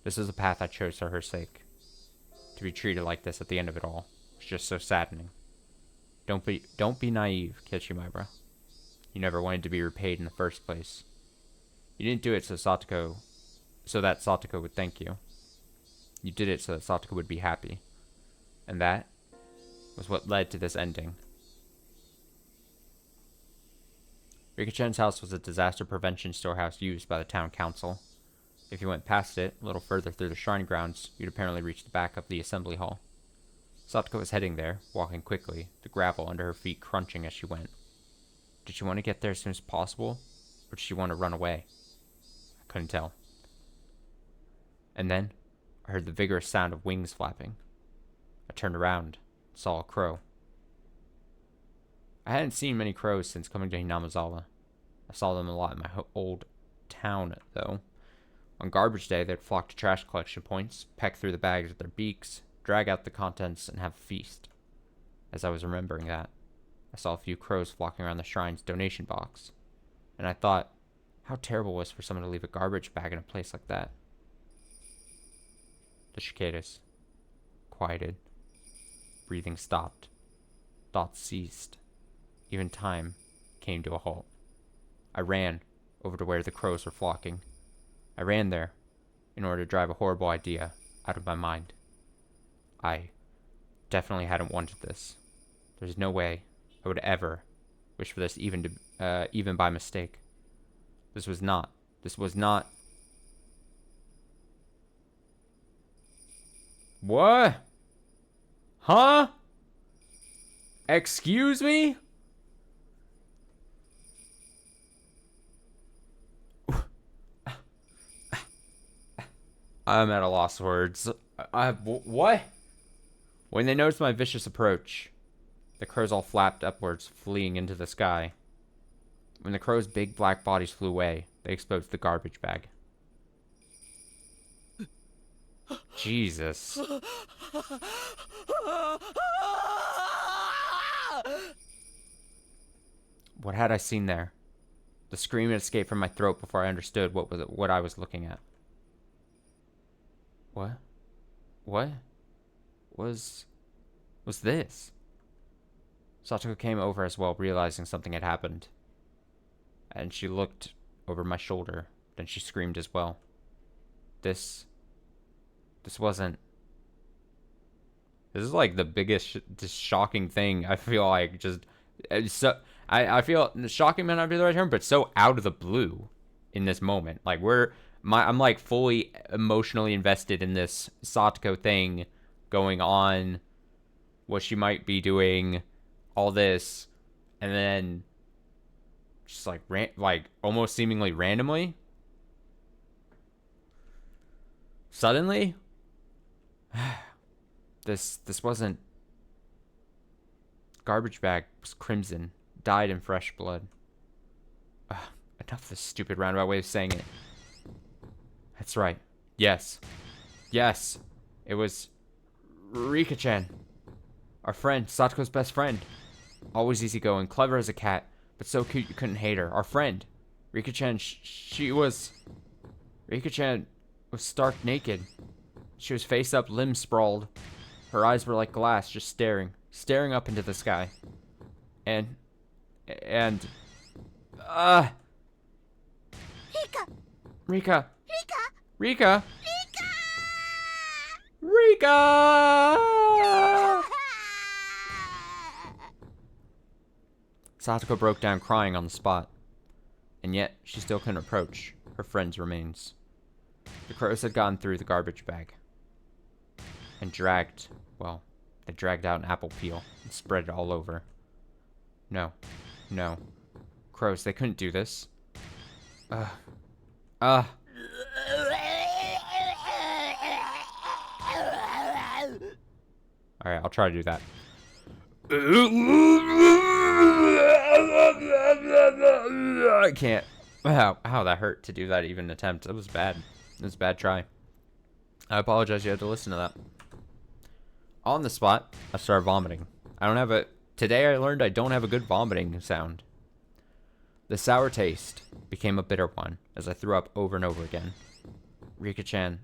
S1: This is the path I chose for her sake. To be treated like this at the end of it all was just so saddening. Don't be naive, Kichimaibra. You never wanted to be repaid in the first place. You didn't do it so that Satoko would thank you. You did it so that Satoko would be happy. And that was what led to this ending. Rika-chan's house was a disaster prevention storehouse used by the town council. If you went past it, a little further through the shrine grounds, you'd apparently reach the back of the assembly hall. Satoko was heading there, walking quickly, the gravel under her feet crunching as she went. Did she want to get there as soon as possible, or did she want to run away? I couldn't tell. And then, I heard the vigorous sound of wings flapping. I turned around, and saw a crow. I hadn't seen many crows since coming to Hinamizawa. I saw them a lot in my old town, though. On garbage day, they'd flock to trash collection points, peck through the bags with their beaks, drag out the contents, and have a feast. As I was remembering that, I saw a few crows flocking around the shrine's donation box, and I thought how terrible it was for someone to leave a garbage bag in a place like that. The cicadas quieted. Breathing stopped. Thoughts ceased. Even time came to a halt. I ran over to where the crows were flocking. I ran there in order to drive a horrible idea out of my mind. I definitely hadn't wanted this. There's no way I would ever wish for this even by mistake. This was not. What? Huh? Excuse me? I'm at a loss for words. What? When they noticed my vicious approach, the crows all flapped upwards, fleeing into the sky. When the crows' big black bodies flew away, they exposed the garbage bag. Jesus. What had I seen there? The scream had escaped from my throat before I understood what I was looking at. What was this? Satoko came over as well, realizing something had happened. And she looked over my shoulder, then she screamed as well. This is like the biggest shocking thing. I feel like I feel shocking may not be the right term, but so out of the blue in this moment. Like I'm like fully emotionally invested in this Satoko thing, going on, what she might be doing, all this, and then just like almost seemingly randomly, suddenly, this wasn't. Garbage bag was crimson, dyed in fresh blood. Enough of this stupid roundabout way of saying it. That's right. Yes. Yes. It was Rika-chan. Our friend, Satoko's best friend. Always easygoing, clever as a cat, but so cute you couldn't hate her. Our friend. Rika-chan, Rika-chan was stark naked. She was face up, limbs sprawled. Her eyes were like glass, just staring up into the sky. And Rika. Satoko broke down crying on the spot. And yet, she still couldn't approach her friend's remains. The crows had gone through the garbage bag. And they dragged out an apple peel and spread it all over. No. Crows, they couldn't do this. Alright, I'll try to do that. I can't. How that hurt to do that, even attempt. It was bad. It was a bad try. I apologize you had to listen to that. On the spot, I started vomiting. Today I learned I don't have a good vomiting sound. The sour taste became a bitter one as I threw up over and over again. Rika-chan,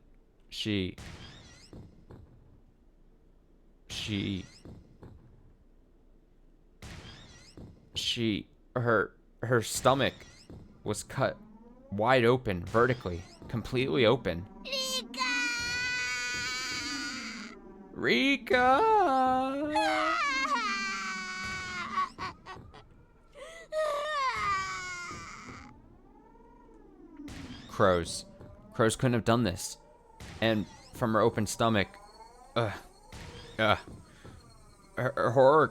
S1: her stomach was cut wide open, vertically, completely open. Rika! Crows couldn't have done this. And from her open stomach, her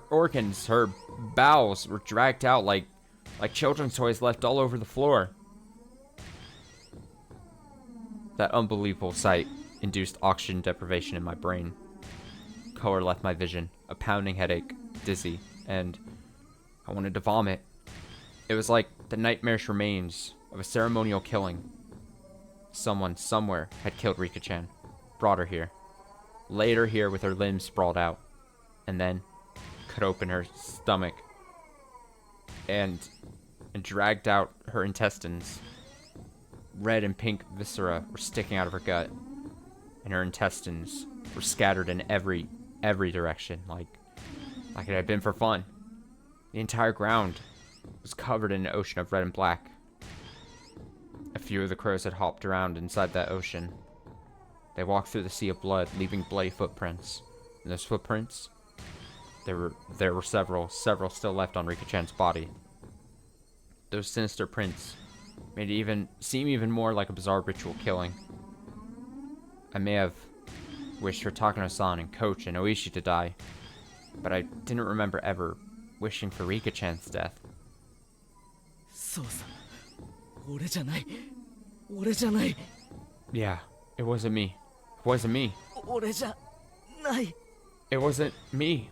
S1: organs, her bowels were dragged out like children's toys left all over the floor. That unbelievable sight induced oxygen deprivation in my brain. Color left my vision, a pounding headache, dizzy, and I wanted to vomit. It was like the nightmarish remains of a ceremonial killing. Someone, somewhere, had killed Rika-chan, brought her here, laid her here with her limbs sprawled out, and then cut open her stomach and dragged out her intestines. Red and pink viscera were sticking out of her gut, and her intestines were scattered in every direction, like it had been for fun. The entire ground was covered in an ocean of red and black. A few of the crows had hopped around inside that ocean. They walked through the sea of blood, leaving bloody footprints. And those footprints, there were several still left on Rika-chan's body. Those sinister prints made it seem even more like a bizarre ritual killing. I may have wished for Takano-san and Coach and Oishi to die, but I didn't remember ever wishing for Rika-chan's death.
S2: そうさ、俺じゃない、俺じゃない。
S1: Yeah, it wasn't me. It wasn't me.
S2: 俺じゃない。
S1: It wasn't me.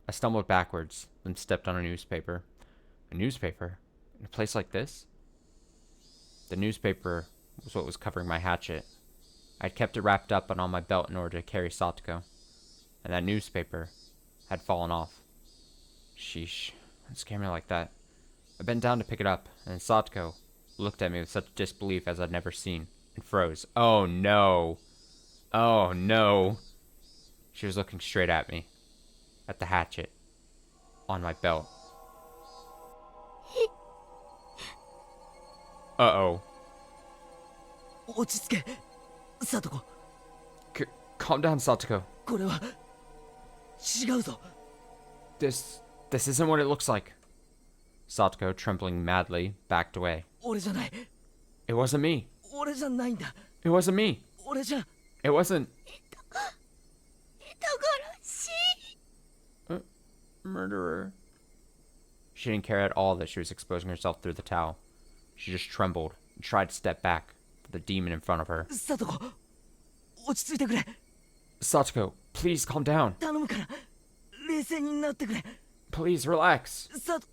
S1: I stumbled backwards, then stepped on a newspaper. A newspaper? In a place like this? The newspaper was what was covering my hatchet. I'd kept it wrapped up and on my belt in order to carry Satoko. And that newspaper had fallen off. Sheesh. Don't scare me like that. I bent down to pick it up, and Satoko looked at me with such disbelief as I'd never seen, and froze. Oh no. Oh no. She was looking straight at me. At the hatchet. On my belt. Uh-oh.
S2: 落ち着け、サトコ。
S1: Calm down, Satoko.
S2: これは違うぞ。
S1: This isn't what it looks like. Satoko, trembling madly, backed away.
S2: 俺じゃない。
S1: It wasn't me.
S2: 俺じゃないんだ。
S1: It wasn't me.
S2: 俺じゃ。
S1: It wasn't. murderer. She didn't care at all that she was exposing herself through the towel. She just trembled and tried to step back, but the demon in front of her.
S2: サトコ、落ち着いてくれ。
S1: Satoko, please calm down.
S2: 頼むから、冷静になってくれ。
S1: Please relax.
S2: サト、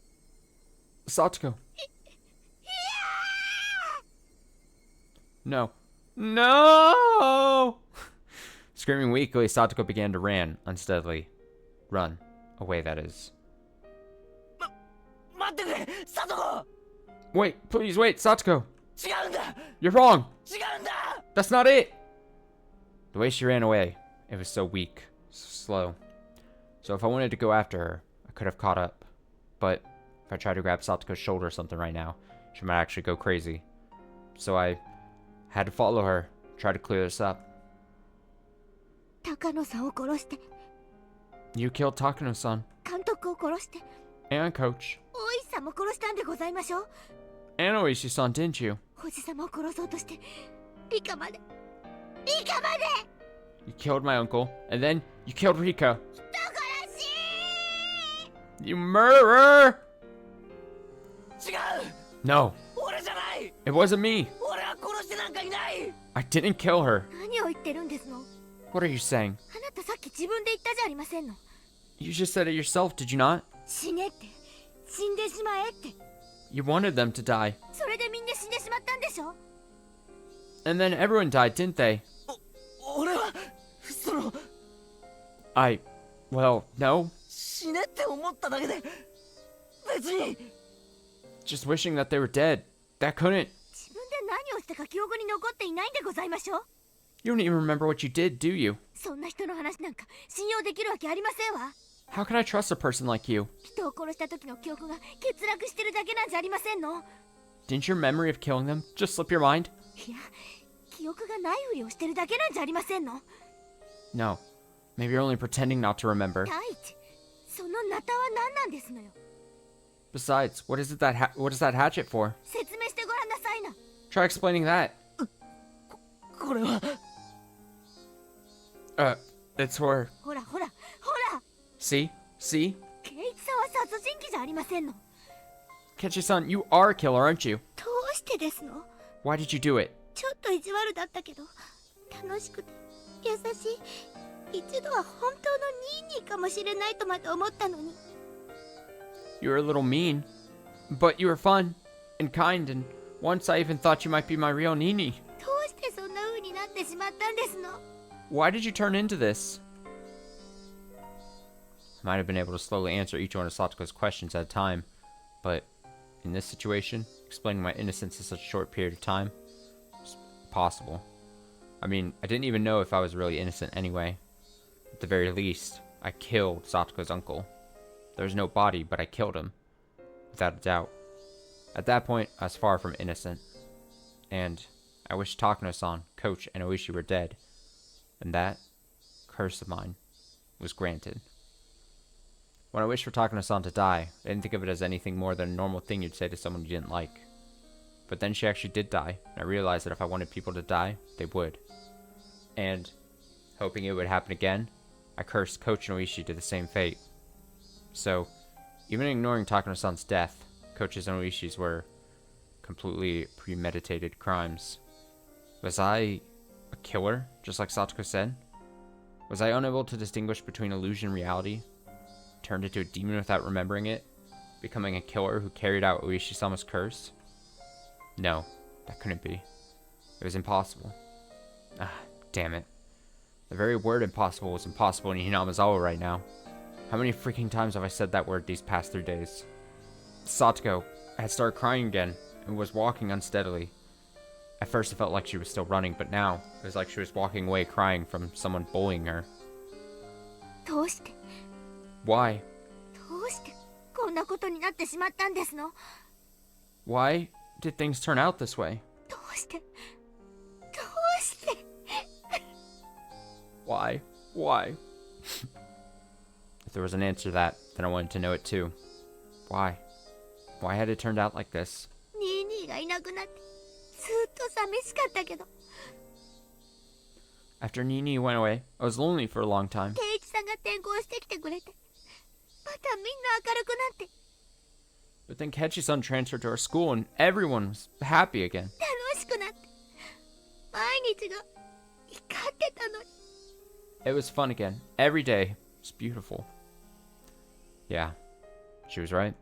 S1: Satoko. No. No! Screaming weakly, Satoko began to run unsteadily. Run. Away, that is.
S2: 待ってくれ、サトコ。
S1: Wait, please wait, Satoko.
S2: 違うんだ。
S1: You're wrong.
S2: 違うんだ。
S1: That's not it. The way she ran away, it was so weak, so slow. So if I wanted to go after her, I could have caught up. But if I tried to grab Satoko's shoulder or something right now, she might actually go crazy. So I had to follow her, try to clear this up.
S4: 高野さんを殺して、
S1: You killed Takano-san
S4: 監督を殺して、
S1: and Coach
S4: 大石さんも殺したんでございましょう。
S1: and Oishi-san, didn't you?
S4: 星様を殺そうとして、リカまで、リカまで。
S1: You killed my uncle, and then you killed Rika.
S4: 人殺し
S1: You murderer!
S2: 違う。
S1: No,
S2: 俺じゃない。
S1: it wasn't me.
S2: 俺は殺してなんかいない。
S1: I didn't kill her.
S4: 何を言ってるんですの？
S1: What are you saying?
S4: あなたさっき自分で言ったじゃありませんの。
S1: You just said it yourself, did you not?
S4: 死ねって、死んでしまえって。
S1: You wanted them to die.
S4: それでみんな死んでしまったんでしょ？
S1: And then everyone died, didn't they?
S2: 俺はその
S1: Well, no.
S2: 死ねって思っただけで、別に。
S1: Just wishing that they were dead. That couldn't.
S4: 自分で何をしたか記憶に残っていないんでございましょう？
S1: You don't even remember what you did, do you?
S4: そんな人の話なんか信用できるわけありませんわ。
S1: How can I trust a person like you?
S4: 人を殺した時の記憶が欠落してるだけなんじゃありませんの？
S1: Didn't your memory of killing them just slip your mind?
S4: いや、記憶がないふりをしてるだけなんじゃありませんの？
S1: No. Maybe you're only pretending not to remember.
S4: 第一、そのナタは何なんですのよ。
S1: Besides, what is that hatchet for?
S4: 説明してごらんなさいな。
S1: Try explaining that.
S2: これは
S1: It's for...
S4: ほらほらほら、
S1: See? See?
S4: ケイチさんは殺人鬼じゃありませんの。
S1: Ketchi-san, you are a killer, aren't you?
S4: どうしてですの？
S1: Why did you do it?
S4: ちょっと意地悪だったけど、楽しくて優しい。一度は本当のニーニーかもしれないとまで思ったのに。
S1: You were a little mean, but you were fun and kind, and once I even thought you might be my real Nini.
S4: どうしてそんな風になってしまったんですの？
S1: Why did you turn into this? I might have been able to slowly answer each one of Satoko's questions at a time, but in this situation, explaining my innocence in such a short period of time was impossible. I mean, I didn't even know if I was really innocent anyway. At the very least, I killed Satoko's uncle. There was no body, but I killed him, without a doubt. At that point, I was far from innocent. And I wish Takano-san, Coach, and Oishi were dead. And that curse of mine was granted. When I wished for Takano-san to die, I didn't think of it as anything more than a normal thing you'd say to someone you didn't like. But then she actually did die, and I realized that if I wanted people to die, they would. And, hoping it would happen again, I cursed Coach and Oishi to the same fate. So, even ignoring Takano-san's death, Coach's and Oishi's were completely premeditated crimes. Was I a killer, just like Satoko said? Was I unable to distinguish between illusion and reality? Turned into a demon without remembering it? Becoming a killer who carried out Oishi-sama's curse? No, that couldn't be. It was impossible. Ah, damn it. The very word impossible was impossible in Hinamizawa right now. How many freaking times have I said that word these past 3 days? Satoko had started crying again and was walking unsteadily. At first it felt like she was still running, but now it was like she was walking away crying from someone bullying her.
S4: どうして、
S1: Why?
S4: どうしてこんなことになってしまったんですの？
S1: Why did things turn out this way?
S4: どうして、どうして。
S1: Why? Why? If there was an answer to that, then I wanted to know it too. Why? Why had it turned out like this?
S4: ニーニーがいなくなってずっと寂しかったけど、
S1: After Nini went away, I was lonely for a long time.
S4: ケイチさんが転校してきてくれて、たみんな明るくなって
S1: But then Ketchy-san transferred to our school and everyone was happy again.
S4: 楽しくなって毎日が光ってたのに
S1: It was fun again. Every day was beautiful. Yeah, she was right.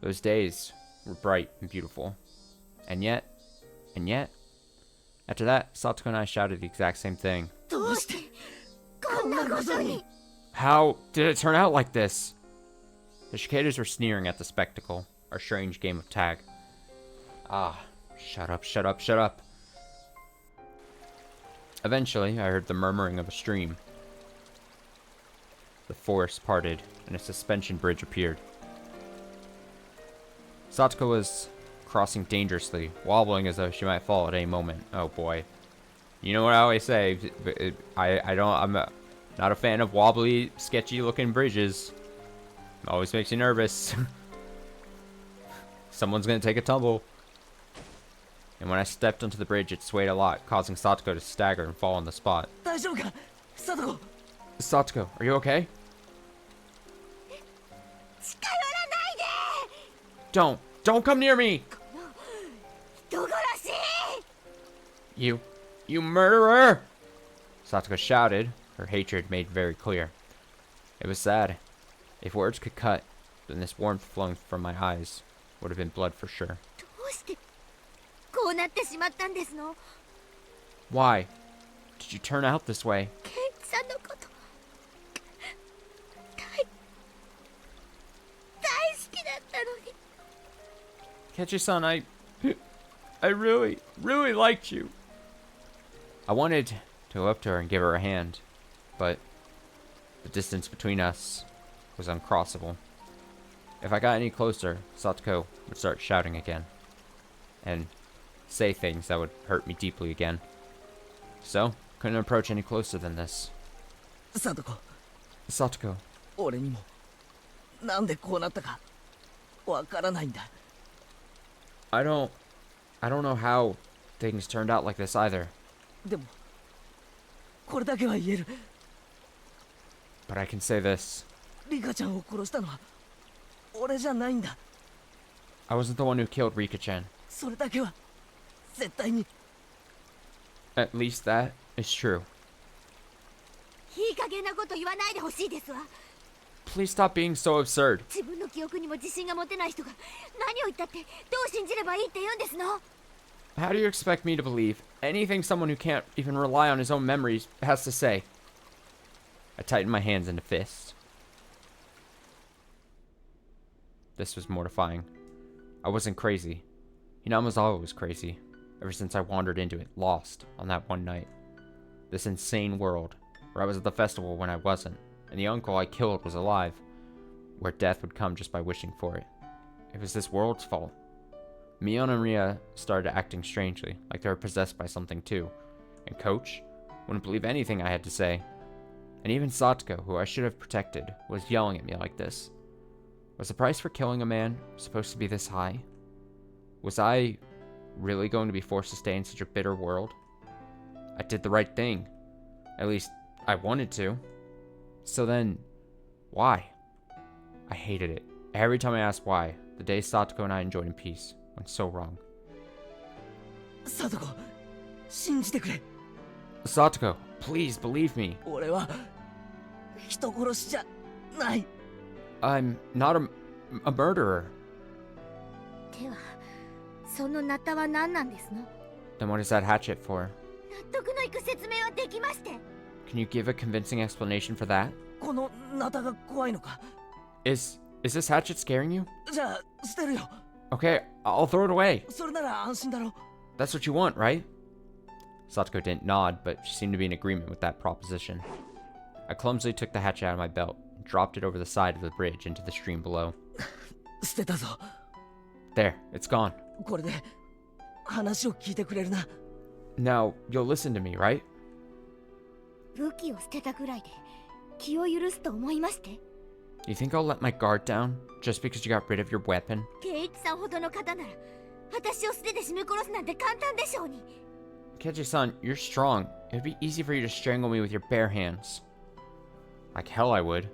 S1: Those days were bright and beautiful. And yet, after that, Satoko and I shouted the exact same thing.
S4: どうしてこんなことに
S1: How did it turn out like this? The cicadas were sneering at the spectacle, our strange game of tag. Ah, shut up, shut up, shut up. Eventually, I heard the murmuring of a stream. The forest parted, and a suspension bridge appeared. Satoko was crossing dangerously, wobbling as though she might fall at any moment. Oh boy. You know what I always say, I'm not a fan of wobbly, sketchy looking bridges. It always makes you nervous. Someone's gonna take a tumble. And when I stepped onto the bridge, it swayed a lot, causing Satoko to stagger and fall on the spot.
S2: 大丈夫かサトコ
S1: Satoko, are you okay?
S4: 近寄らないで
S1: Don't come near me!
S4: 人殺し
S1: You murderer! Satoko shouted, her hatred made very clear. It was sad. If words could cut, then this warmth flowing from my eyes would have been blood for sure.
S4: どうしてこうなってしまったんですの
S1: Why did you turn out this way?
S4: ケンチさんのこと大好きだったのに
S1: Ketchy-san, I really liked you. I wanted to go up to her and give her a hand, but the distance between us was uncrossable. If I got any closer, Satoko would start shouting again, and say things that would hurt me deeply again. So, couldn't approach any closer than this.
S2: サトコ
S1: Satoko,
S2: 俺にもなんでこうなったかわからないんだ
S1: I don't know how things turned out like this either,
S2: でもこれだけは言える
S1: but I can say this.
S2: リカちゃんを殺したのは俺じゃないんだ
S1: I wasn't the one who killed Rika-chan.
S2: それだけは絶対に
S1: At least that is true.
S4: いい加減なこと言わないでほしいですわ
S1: Please stop being so absurd.
S4: 自分の記憶にも自信が持てない人が何を言ったってどう信じればいいって言うんですの
S1: How do you expect me to believe anything someone who can't even rely on his own memories has to say? I tightened my hands into fists. This was mortifying. I wasn't crazy. Hinamazawa was crazy, ever since I wandered into it, lost, on that one night. This insane world, where I was at the festival when I wasn't, and the uncle I killed was alive, where death would come just by wishing for it. It was this world's fault. Mion and Ria started acting strangely, like they were possessed by something too, and Coach wouldn't believe anything I had to say. And even Satoko, who I should have protected, was yelling at me like this. Was the price for killing a man supposed to be this high? Was I really going to be forced to stay in such a bitter world? I did the right thing. At least, I wanted to. So then, why? I hated it. Every time I asked why, the days Satoko and I enjoyed in peace went so wrong.
S2: サトコ信じてくれ
S1: Satoko, please believe me.
S2: 俺は人殺しじゃない
S1: I'm not a murderer.
S4: ではそのナタは何なんですの
S1: Then what is that hatchet for?
S4: 納得のいく説明はできまして
S1: Can you give a convincing explanation for that?
S2: このナタが怖いのか
S1: Is this hatchet scaring you?
S2: じゃあ捨てるよ
S1: Okay, I'll throw it away.
S2: それなら安心だろ
S1: That's what you want, right? Satoko didn't nod, but she seemed to be in agreement with that proposition. I clumsily took the hatchet out of my belt and dropped it over the side of the bridge into the stream below.
S2: 捨てたぞ
S1: There, it's gone.
S2: これで話を聞いてくれるな
S1: Now, you'll listen to me, right?
S4: 武器を捨てたぐらいで気を許すと思いまして
S1: You think I'll let my guard down just because you got rid of your weapon?
S4: ケイチさんほどの方なら私を捨てて絞め殺すなんて簡単でしょうに
S1: Keiji-san, you're strong. It would be easy for you to strangle me with your bare hands. Like hell I would.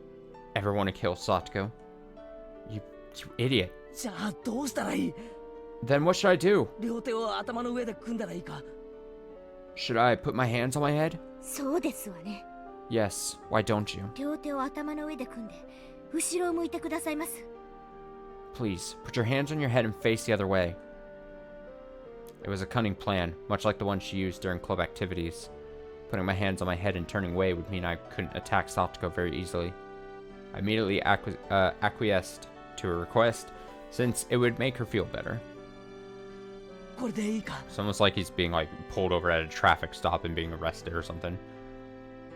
S1: ever want to kill Satoko. You idiot.
S2: じゃあどうしたらいい？
S1: Then what should I do?
S2: 両手を頭の上で組んだらいいか？
S1: Should I put my hands on my head?
S4: そうですわね。
S1: Yes, why don't you?
S4: 両手を頭の上で組んで後ろを向いてくださいます。
S1: Please, put your hands on your head and face the other way. It was a cunning plan, much like the one she used during club activities. Putting my hands on my head and turning away would mean I couldn't attack Satoko very easily. I immediately acquiesced to her request, since it would make her feel better.
S2: これでいいか？
S1: It's almost like he's being like pulled over at a traffic stop and being arrested or something.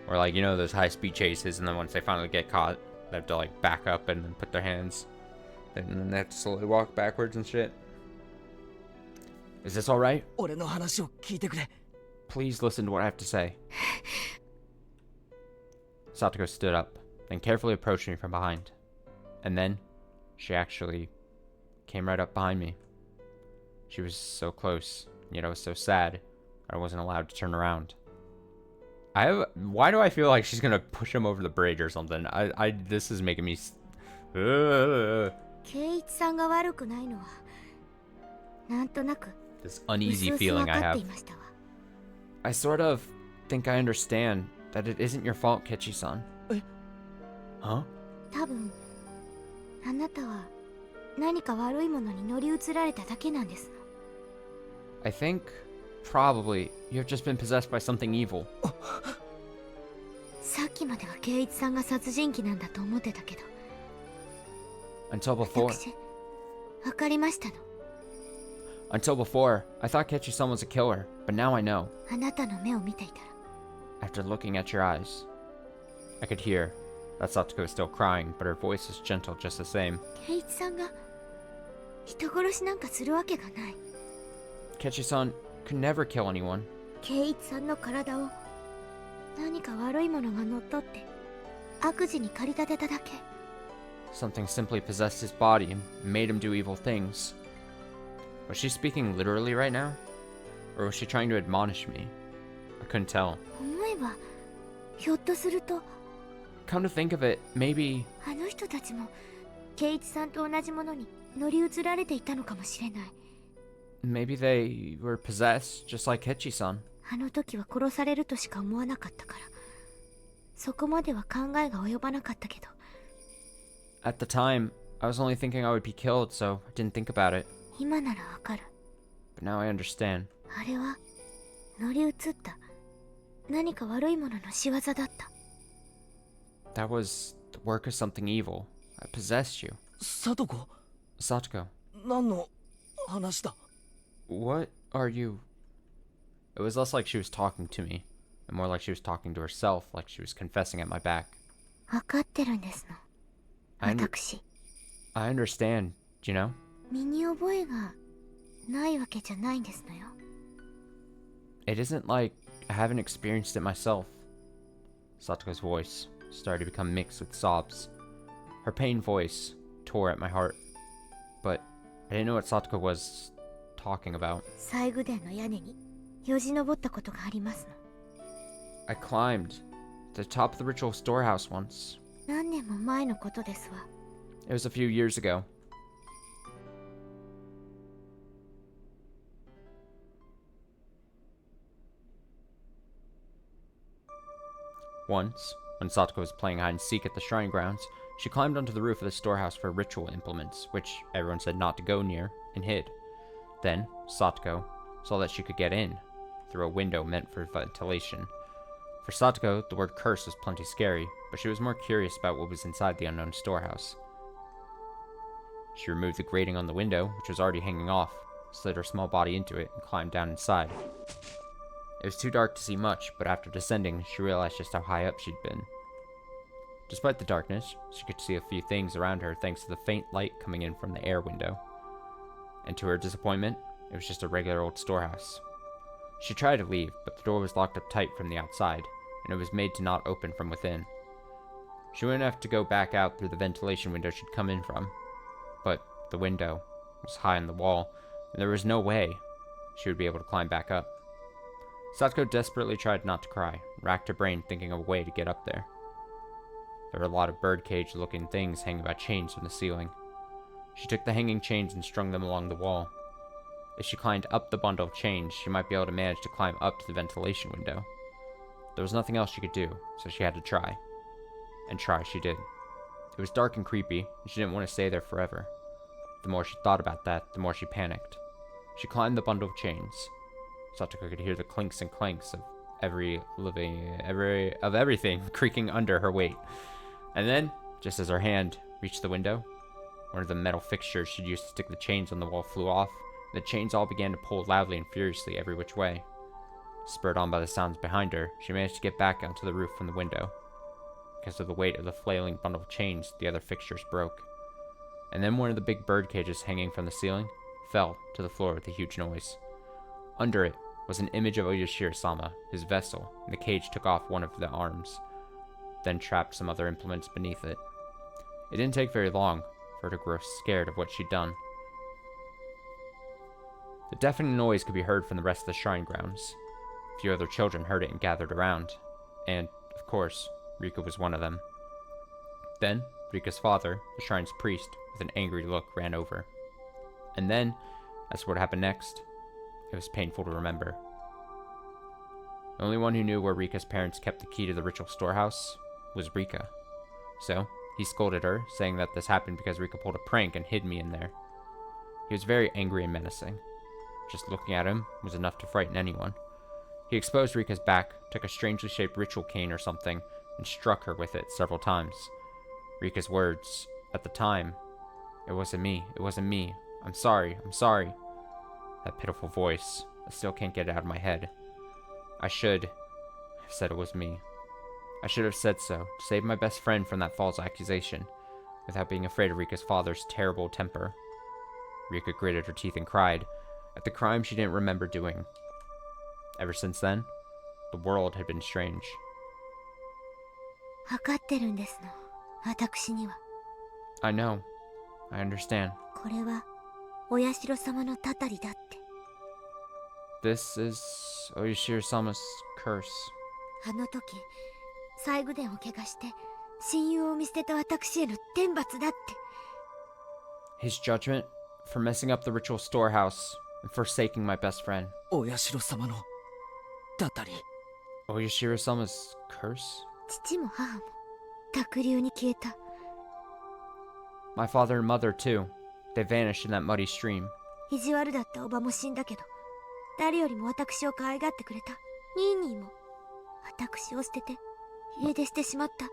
S1: Or like, you know, those high-speed chases, and then once they finally get caught, they have to like back up and then put their hands, and then they have to slowly walk backwards and shit. Is this all right?
S2: 俺の話を聞いてくれ。
S1: Please listen to what I have to say. Satoko stood up, then carefully approached me from behind. And then, she actually came right up behind me. She was so close, yet I was so sad, I wasn't allowed to turn around. Why do I feel like she's gonna push him over the bridge or something? This is making me...
S4: 圭一さんが悪くないのはなんとなく
S1: This
S4: う
S1: uneasy
S4: すうす
S1: feeling
S4: 分
S1: I
S4: かって
S1: have.
S4: いましたわ。
S1: I sort of think I understand that it isn't your fault, Kechi-san. Huh?
S4: 多分あなたは何か悪いものに乗り移られただけなんですの。
S1: I think, probably, you have just been possessed by something evil.
S4: さっきまでは圭一さんが殺人鬼なんだと思ってたけど、
S1: Until before.
S4: 私分かりましたの。
S1: Until before, I thought Kechi-san was a killer, but now I know.
S4: あなたの目を見ていたら
S1: After looking at your eyes, I could hear that Satoko was still crying, but her voice was gentle just the same.
S4: 圭一さんが人殺しなんかするわけがない。
S1: Kechi-san could never kill anyone.
S4: 圭一さんの体を何か悪いものが乗っ取って悪事に駆り立てただけ。
S1: Something simply possessed his body and made him do evil things. Was she speaking literally right now? Or was she trying to admonish me? I couldn't tell.
S4: 思えばひょっとすると
S1: Come to think of it, maybe...
S4: あの人たちも圭一さんと同じものに乗り移られていたのかもしれない。
S1: Maybe they were possessed, just like Kechi-san.
S4: あの時は殺されるとしか思わなかったからそこまでは考えが及ばなかったけど、
S1: At the time, I was only thinking I would be killed, so I didn't think about it.
S4: 今ならわかる。
S1: But now I understand.
S4: あれは乗り移った何か悪いものの仕業だった。
S1: That was the work of something evil. I possessed you.
S2: サトコ、
S1: Satoko,
S2: 何の話だ？
S1: what are you... It was less like she was talking to me, and more like she was talking to herself, like she was confessing at my back.
S4: わかってるんですの。
S1: I
S4: 私
S1: understand, you know?
S4: 身に覚えがないわけじゃないんですのよ。
S1: It isn't like I haven't experienced it myself. Satoko's voice started to become mixed with sobs. Her pained voice tore at my heart. But I didn't know what Satoko was talking about.
S4: 西宮殿の屋根によじ登ったことがありますの。
S1: I climbed to the top of the ritual storehouse once.
S4: 何年も前のことですわ。
S1: It was a few years ago. Once, when Satoko was playing hide and seek at the shrine grounds, she climbed onto the roof of the storehouse for ritual implements, which everyone said not to go near, and hid. Then, Satoko saw that she could get in, through a window meant for ventilation. For Satoko, the word curse was plenty scary, but she was more curious about what was inside the unknown storehouse. She removed the grating on the window, which was already hanging off, slid her small body into it, and climbed down inside. It was too dark to see much, but after descending, she realized just how high up she'd been. Despite the darkness, she could see a few things around her thanks to the faint light coming in from the air window. And to her disappointment, it was just a regular old storehouse. She tried to leave, but the door was locked up tight from the outside, and it was made to not open from within. She wouldn't have to go back out through the ventilation window she'd come in from, but the window was high on the wall, and there was no way she would be able to climb back up. Satoko desperately tried not to cry, and racked her brain thinking of a way to get up there. There were a lot of birdcage-looking things hanging by chains from the ceiling. She took the hanging chains and strung them along the wall. If she climbed up the bundle of chains, she might be able to manage to climb up to the ventilation window. There was nothing else she could do, so she had to try. And try she did. It was dark and creepy, and she didn't want to stay there forever. The more she thought about that, the more she panicked. She climbed the bundle of chains. Satoko could hear the clinks and clanks of everything creaking under her weight. And then, just as her hand reached the window, one of the metal fixtures she'd used to stick the chains on the wall flew off, and the chains all began to pull loudly and furiously every which way. Spurred on by the sounds behind her, she managed to get back onto the roof from the window. Because of the weight of the flailing bundle of chains, the other fixtures broke. And then one of the big bird cages hanging from the ceiling fell to the floor with a huge noise. Under it was an image of Oyashiro-sama, his vessel, and the cage took off one of the arms, then trapped some other implements beneath it. It didn't take very long for her to grow scared of what she'd done. The deafening noise could be heard from the rest of the shrine grounds. A few other children heard it and gathered around, and, of course, Rika was one of them. Then, Rika's father, the shrine's priest, with an angry look, ran over. And then, as for what happened next, it was painful to remember. The only one who knew where Rika's parents kept the key to the ritual storehouse was Rika. So, he scolded her, saying that this happened because Rika pulled a prank and hid me in there. He was very angry and menacing. Just looking at him was enough to frighten anyone. He exposed Rika's back, took a strangely shaped ritual cane or something, and struck her with it several times. Rika's words, at the time, "It wasn't me, it wasn't me. I'm sorry, I'm sorry." That pitiful voice, I still can't get it out of my head. I should have said it was me. I should have said so, to save my best friend from that false accusation, without being afraid of Rika's father's terrible temper. Rika gritted her teeth and cried, at the crime she didn't remember doing. Ever since then, the world had been strange.
S4: わかってるんですの、私には。
S1: I know. I understand.
S4: これは、お社様のたたりだって。
S1: This is Oyashiro-sama's curse.
S4: あの時、最後伝を怪我して、親友を見捨てた私への天罰だって。
S1: His judgment for messing up the ritual storehouse and forsaking my best friend.
S2: お社様のたたり。
S1: Oyashiro-sama's curse?
S4: 父も母も濁流に消えた。
S1: My father and mother, too. They vanished in that muddy stream.
S4: 意地悪だったおばも死んだけど、誰よりも私を可愛がってくれたニーニーも私を捨てて家出してしまった。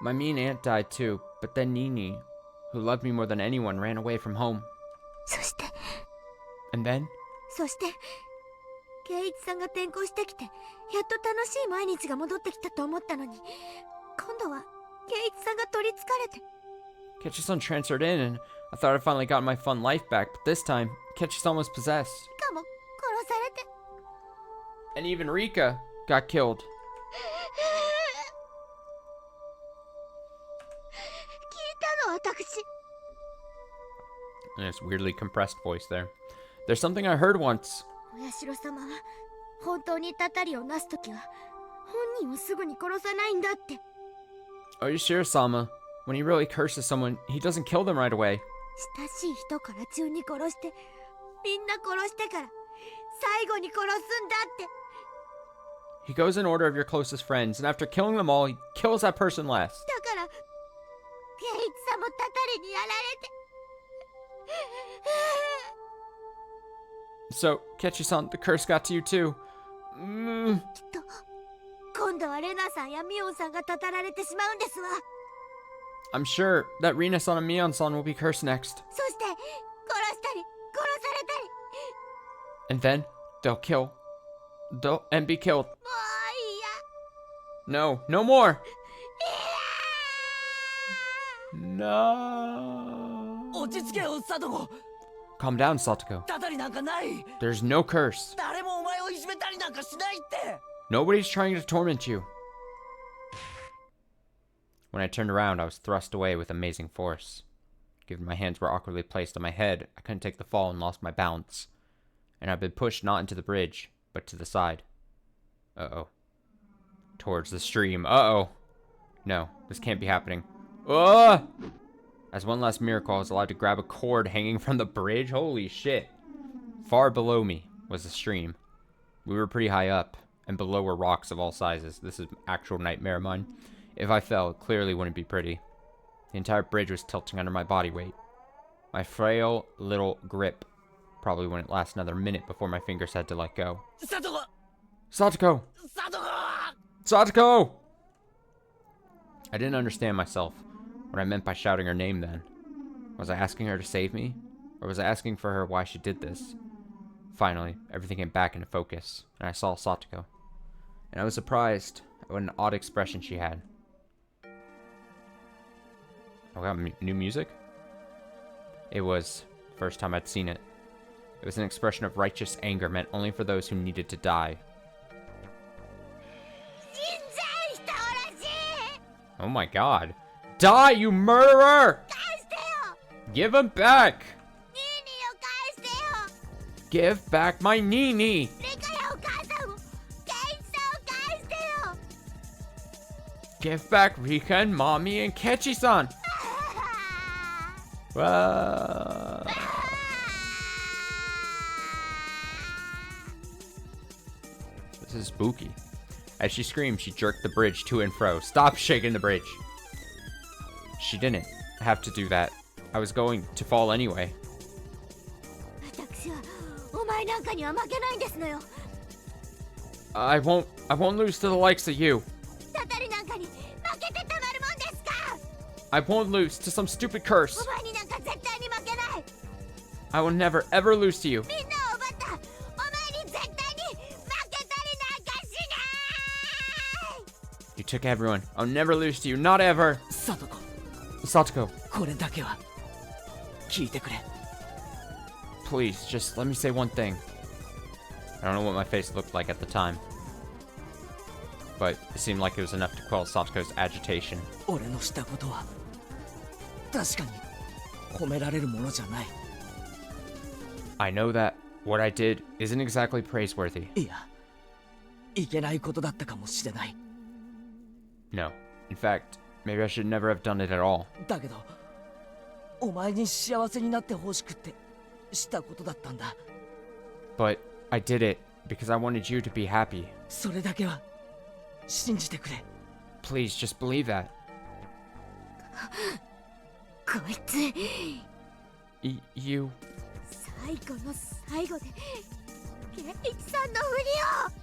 S1: My mean aunt died too, but then Nini, who loved me more than anyone, ran away from home.
S4: そして
S1: And then?
S4: そして圭一さんが転校してきてやっと楽しい毎日が戻ってきたと思ったのに、今度は圭一さんが取りつかれて。
S1: Ketchi-san transferred in, and I thought I finally got my fun life back, but this time, Ketchi-san was possessed.
S4: しかも殺されて。
S1: And even Rika got killed.
S4: 聞いたの私。
S1: And it's weirdly compressed voice there. There's something I heard once.
S4: お社様は本当にたたりをなすときは本人をすぐに殺さないんだって。
S1: Oyashiro-sama, when he really curses someone, he doesn't kill them right away.
S4: 親しい人から順に殺してみんな殺してから最後に殺すんだって。
S1: He goes in order of your closest friends, and after killing them all, he kills that person last.
S4: だから圭一さんもたたりにやられて。
S1: So, Ketchi-san, the curse got to you too.
S4: きっと今度はレナさんやミオンさんがたたられてしまうんですわ。
S1: I'm sure that Rina-san and Mion-san will be cursed next.
S4: そして殺したり殺されたり。
S1: And then, they'll kill. And be killed.
S4: もういいや。
S1: No, no more! No.
S2: 落ち着けよサトコ。
S1: Calm down, Satoko.
S2: たたりなんかない。
S1: There's no curse.
S2: 誰もお前をいじめたりなんかしないって。
S1: Nobody's trying to torment you. When I turned around, I was thrust away with amazing force. Given my hands were awkwardly placed on my head, I couldn't take the fall and lost my balance. And I'd been pushed not into the bridge, but to the side. Uh-oh. Towards the stream. Uh-oh. No, this can't be happening. Oh! As one last miracle, I was allowed to grab a cord hanging from the bridge. Holy shit. Far below me was the stream. We were pretty high up, and below were rocks of all sizes. This is actual nightmare of mine. If I fell, it clearly wouldn't be pretty. The entire bridge was tilting under my body weight. My frail little grip probably wouldn't last another minute before my fingers had to let go.
S2: Satoko!
S1: Satoko!
S2: Satoko!
S1: Satoko! I didn't understand myself, what I meant by shouting her name then. Was I asking her to save me? Or was I asking for her why she did this? Finally, everything came back into focus, and I saw Satoko. And I was surprised at what an odd expression she had. Oh, we got new music? It was the first time I'd seen it. It was an expression of righteous anger meant only for those who needed to die. Oh my god. Die, you murderer! Give him back! Give back my Nini! Give back Rika and Mommy and Kechi-san! Whoa. This is spooky. As she screamed, she jerked the bridge to and fro. Stop shaking the bridge! She didn't have to do that. I was going to fall anyway. I won't lose to the likes of you. I won't lose to some stupid curse. I will never ever lose to you. You took everyone. I'll never lose to you. Not ever.
S2: Satoko,
S1: Satoko,
S2: これだけは聞いてくれ。
S1: please, just let me say one thing. I don't know what my face looked like at the time, but it seemed like it was enough to quell Satoko's agitation.
S2: 俺のしたことは確かに褒められるものじゃない。
S1: I know that what I did isn't exactly praiseworthy.
S2: いや、いけないことだったかもしれない。
S1: No. In fact, maybe I should never have done it at all.
S2: だけど、お前に幸せになってほしくってしたことだったんだ。
S1: But I did it because I wanted you to be happy.
S2: それだけは信じてくれ。
S1: Please, just believe that.
S4: こいつ
S1: You...
S4: 最後の最後でケイチさんのふりを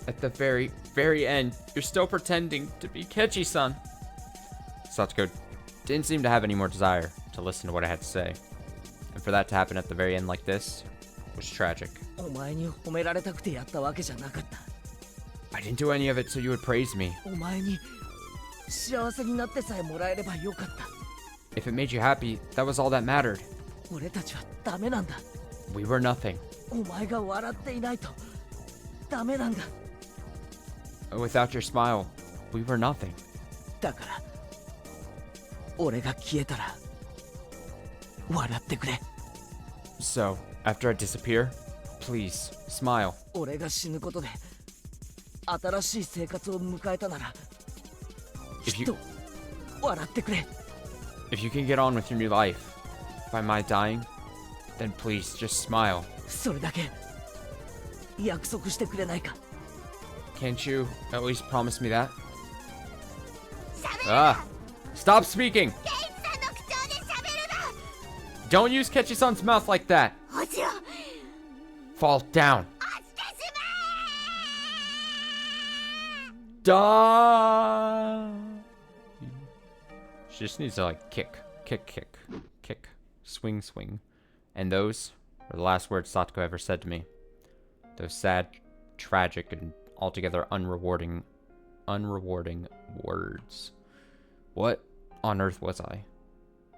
S1: At the very, very end, you're still pretending to be Kechi-san. Satoko didn't seem to have any more desire to listen to what I had to say. And for that to happen at the very end like this was tragic.
S2: お前に褒められたくてやったわけじゃなかった。
S1: I didn't do any of it so you would praise me.
S2: お前に幸せになってさえもらえればよかった。
S1: If it made you happy, that was all that mattered.
S2: 俺たちはダメなんだ。
S1: We were nothing.
S2: お前が笑っていないとダメなんだ。
S1: Without your smile, we were nothing.
S2: だから俺が消えたら笑ってくれ。
S1: So, after I disappear, please, smile.
S2: 俺が死ぬことで新しい生活を迎えたなら
S1: If
S2: きっと
S1: you,
S2: 笑ってくれ。
S1: if you can get on with your new life by my dying, then please, just smile.
S2: それだけ約束してくれないか。
S1: Can't you at least promise me that? Ah! Stop speaking!
S4: ケイチさんの口調で喋るな。
S1: Don't use Kechi-san's mouth like that!
S4: 落ちろ。
S1: Fall down!
S4: 落ちてしまえ。
S1: Die! She just needs to like kick, swing, swing. And those were the last words Satoko ever said to me. Those sad, tragic, and altogether unrewarding words. What on earth was I?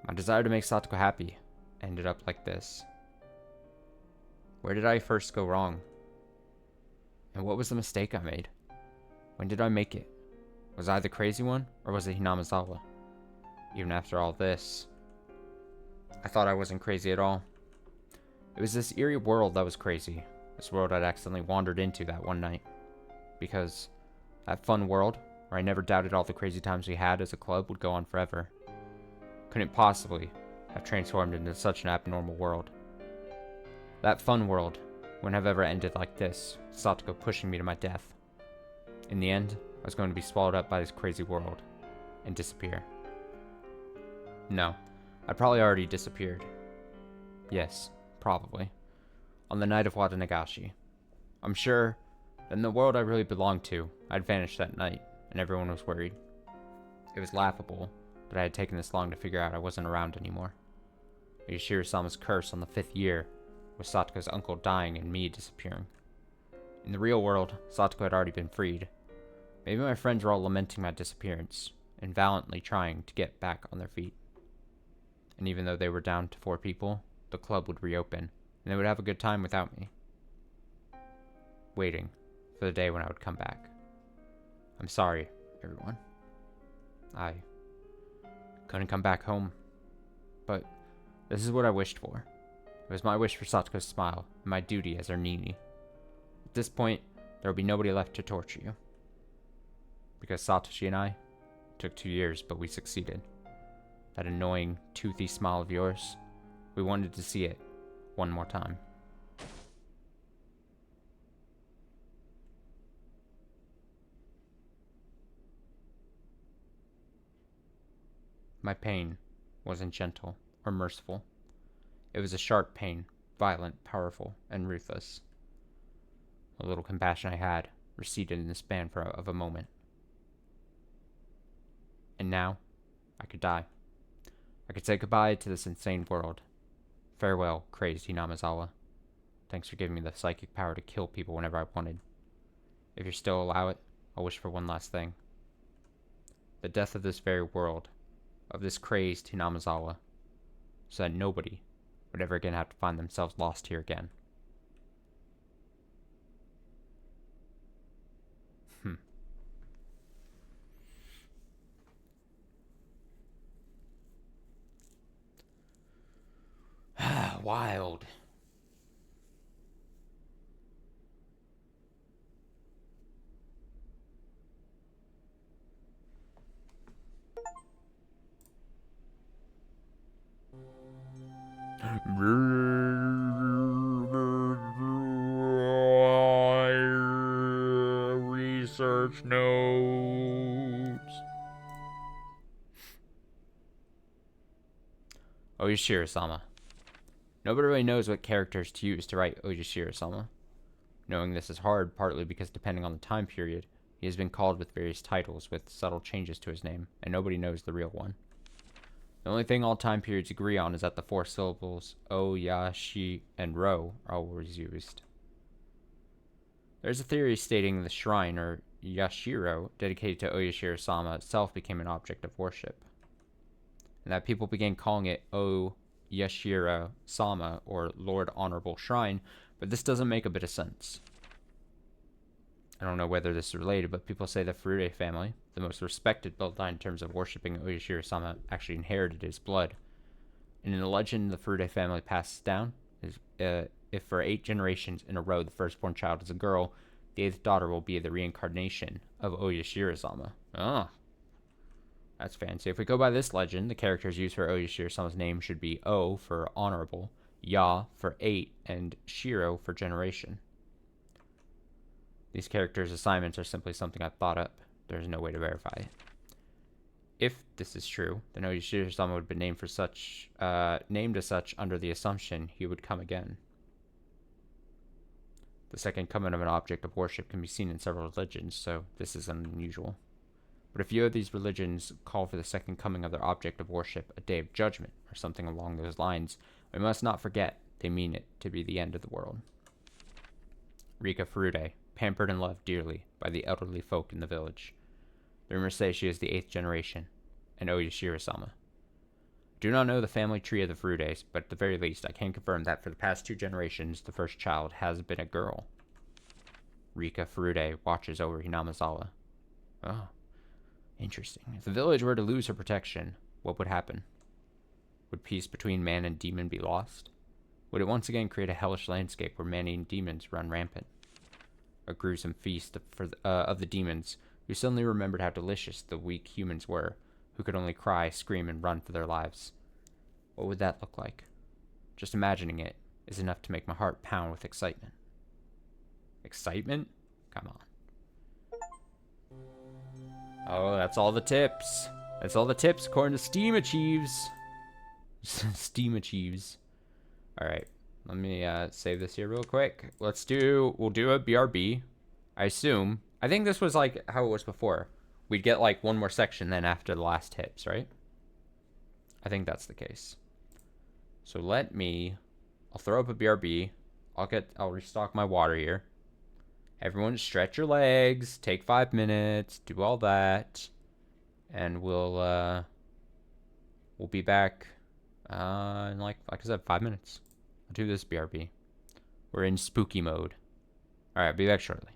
S1: My desire to make Satoko happy ended up like this. Where did I first go wrong? And what was the mistake I made? When did I make it? Was I the crazy one, or was it Hinamizawa? Even after all this, I thought I wasn't crazy at all. It was this eerie world that was crazy. This world I'd accidentally wandered into that one night. Because that fun world, where I never doubted all the crazy times we had as a club would go on forever. Couldn't possibly have transformed into such an abnormal world. That fun world wouldn't have ever ended like this, Satoko pushing me to my death. In the end, I was going to be swallowed up by this crazy world and disappear. No, I'd probably already disappeared. Yes, probably. On the night of Watanagashi. I'm sure that in the world I really belonged to, I'd vanished that night, and everyone was worried. It was laughable that I had taken this long to figure out I wasn't around anymore. Yoshiro-sama's curse on the 5th year was Satoko's uncle dying and me disappearing. In the real world, Satoko had already been freed. Maybe my friends were all lamenting my disappearance and valiantly trying to get back on their feet. And even though they were down to 4 people, the club would reopen, and they would have a good time without me. Waiting for the day when I would come back. I'm sorry, everyone. I couldn't come back home, but this is what I wished for. It was my wish for Satoko's smile, and my duty as her Nini. At this point, there will be nobody left to torture you. Because Satoshi and I took 2 years, but we succeeded. That annoying, toothy smile of yours, we wanted to see it one more time. My pain wasn't gentle or merciful. It was a sharp pain, violent, powerful, and ruthless. The little compassion I had receded in the span of a moment. And now, I could die. I could say goodbye to this insane world. Farewell, crazed Hinamizawa. Thanks for giving me the psychic power to kill people whenever I wanted. If you still allow it, I'll wish for one last thing. The death of this very world, of this crazed Hinamizawa, so that nobody would ever again have to find themselves lost here again. Wild. Research notes. Oyashiro-sama. Nobody really knows what characters to use to write Oyashiro-sama. Knowing this is hard, partly because depending on the time period, he has been called with various titles with subtle changes to his name, and nobody knows the real one. The only thing all time periods agree on is that the 4 syllables O, Ya, Shi, and Ro are always used. There's a theory stating the shrine, or Yashiro, dedicated to Oyashiro-sama itself became an object of worship, and that people began calling it O Yashiro-sama, or Lord Honorable Shrine, but this doesn't make a bit of sense. I don't know whether this is related, but people say the Furude family, the most respected bloodline in terms of worshipping Oyashiro-sama, actually inherited his blood. And in the legend the Furude family passes down, if for 8 generations in a row the firstborn child is a girl, the 8th daughter will be the reincarnation of Oyashiro-sama. Ah. That's fancy. If we go by this legend, the characters used for Oyashiro-sama's name should be O for honorable, Ya for 8, and Shiro for generation. These characters' assignments are simply something I've thought up. There's no way to verify it. If this is true, then Oyashiro-sama would have been named as such under the assumption he would come again. The second coming of an object of worship can be seen in several religions, so this is unusual. But a few of these religions call for the second coming of their object of worship a day of judgment, or something along those lines. We must not forget they mean it to be the end of the world. Rika Furude, pampered and loved dearly by the elderly folk in the village. The rumors say she is the 8th generation, and Oyashiro-sama. I do not know the family tree of the Furudes, but at the very least I can confirm that for the past 2 generations the first child has been a girl. Rika Furude watches over Hinamizawa. Oh. Interesting. If the village were to lose her protection, what would happen? Would peace between man and demon be lost? Would it once again create a hellish landscape where man and demons run rampant? A gruesome feast of the demons who suddenly remembered how delicious the weak humans were, who could only cry, scream, and run for their lives. What would that look like? Just imagining it is enough to make my heart pound with excitement. Excitement? Come on. Oh, that's all the tips. That's all the tips according to Steam Achieves. Steam Achieves. Alright. Let me save this here real quick. We'll do a BRB. I assume. I think this was like how it was before. We'd get like one more section then after the last tips, right? I think that's the case. So I'll throw up a BRB. I'll restock my water here. Everyone stretch your legs, take 5 minutes, do all that. And we'll be back in like I said, 5 minutes. I'll do this BRB. We're in spooky mode. Alright, I'll be back shortly.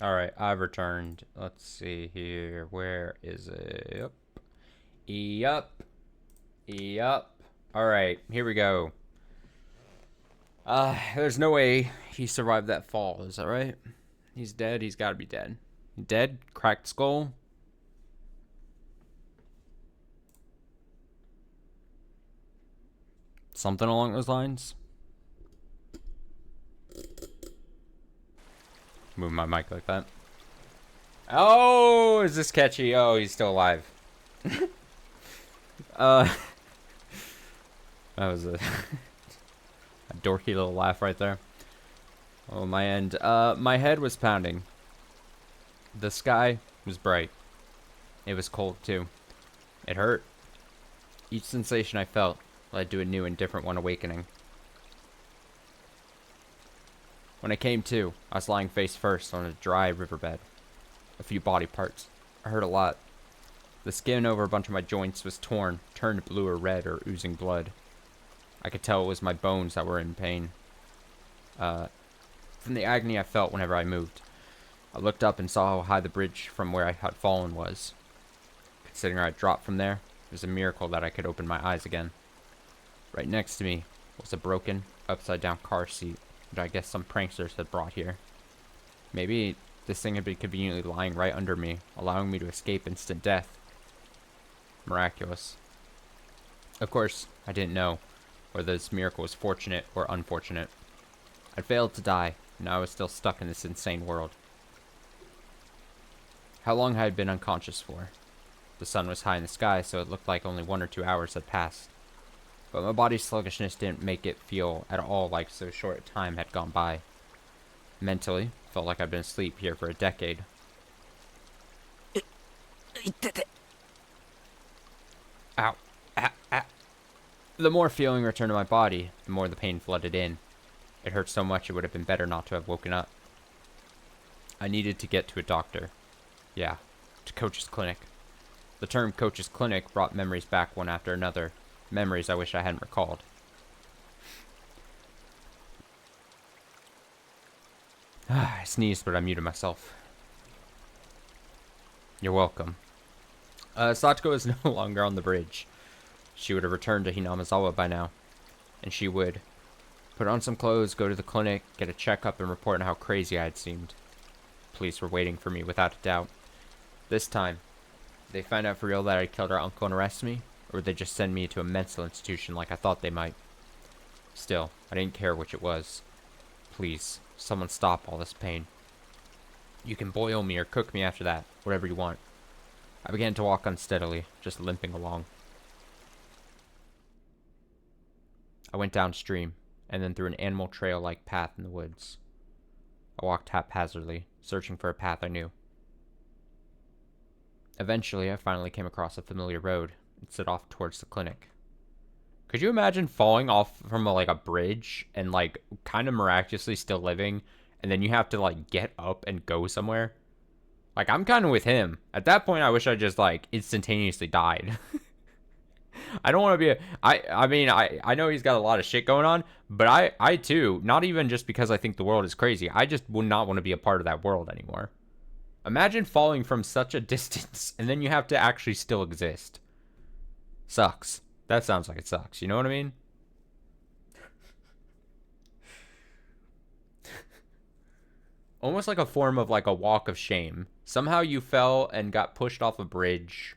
S1: Alright, I've returned. Let's see here. Where is it? Yep. Yup. Yup. Alright, here we go. There's no way he survived that fall, is that right? He's dead, he's gotta be dead. Dead? Cracked skull? Something along those lines? Move my mic like that. Oh, is this catchy? Oh, he's still alive. That was a, a dorky little laugh right there. Oh, my end. My head was pounding. The sky was bright. It was cold, too. It hurt. Each sensation I felt led to a new and different one awakening. When I came to, I was lying face first on a dry riverbed. A few body parts. I hurt a lot. The skin over a bunch of my joints was torn, turned blue or red or oozing blood. I could tell it was my bones that were in pain. From the agony I felt whenever I moved. I looked up and saw how high the bridge from where I had fallen was. Considering I had dropped from there, it was a miracle that I could open my eyes again. Right next to me was a broken, upside-down car seat that I guess some pranksters had brought here. Maybe this thing had been conveniently lying right under me, allowing me to escape instant death. Miraculous. Of course, I didn't know whether this miracle was fortunate or unfortunate. I'd failed to die, and I was still stuck in this insane world. How long had I been unconscious for? The sun was high in the sky, so it looked like only 1 or 2 hours had passed. But my body's sluggishness didn't make it feel at all like so short a time had gone by. Mentally, it felt like I'd been asleep here for a decade. Ow. Ow. Ow. The more feeling returned to my body, the more the pain flooded in. It hurt so much it would have been better not to have woken up. I needed to get to a doctor. Yeah, to Coach's clinic. The term Coach's clinic brought memories back one after another. Memories I wish I hadn't recalled. I sneezed, but I muted myself. You're welcome. Satoko is no longer on the bridge. She would have returned to Hinamizawa by now. And she would put on some clothes, go to the clinic, get a checkup, and report on how crazy I had seemed. Police were waiting for me without a doubt. This time, did they find out for real that I killed her uncle and arrest me? Or would they just send me to a mental institution like I thought they might? Still, I didn't care which it was. Please, someone stop all this pain. You can boil me or cook me after that, whatever you want. I began to walk unsteadily, just limping along. I went downstream, and then through an animal trail-like path in the woods. I walked haphazardly, searching for a path I knew. Eventually, I finally came across a familiar road and set off towards the clinic. Could you imagine falling off from a bridge and kind of miraculously still living, and then you have to get up and go somewhere? I'm kind of with him. At that point, I wish I just instantaneously died. I don't want to be I know he's got a lot of shit going on, but I too, not even just because I think the world is crazy, I just would not want to be a part of that world anymore. Imagine falling from such a distance and then you have to actually still exist. Sucks. That sounds like it sucks. You know what I mean? Almost like a form of a walk of shame. Somehow you fell and got pushed off a bridge.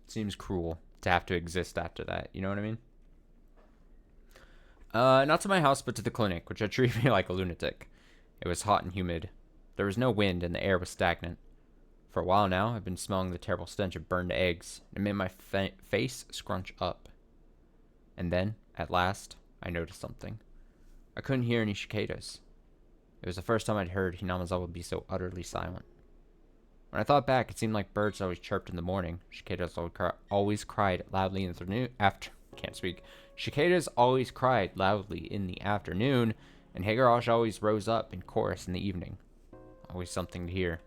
S1: Seems cruel to have to exist after that. You know what I mean? Not to my house, but to the clinic, which had treated me like a lunatic. It was hot and humid. There was no wind, and the air was stagnant. For a while now, I've been smelling the terrible stench of burned eggs. It made my face scrunch up. And then, at last, I noticed something. I couldn't hear any cicadas. It was the first time I'd heard Hinamizawa be so utterly silent. When I thought back, it seemed like birds always chirped in the morning. Cicadas always cried loudly in the Cicadas always cried loudly in the afternoon, and Higurashi always rose up in chorus in the evening. Always something to hear.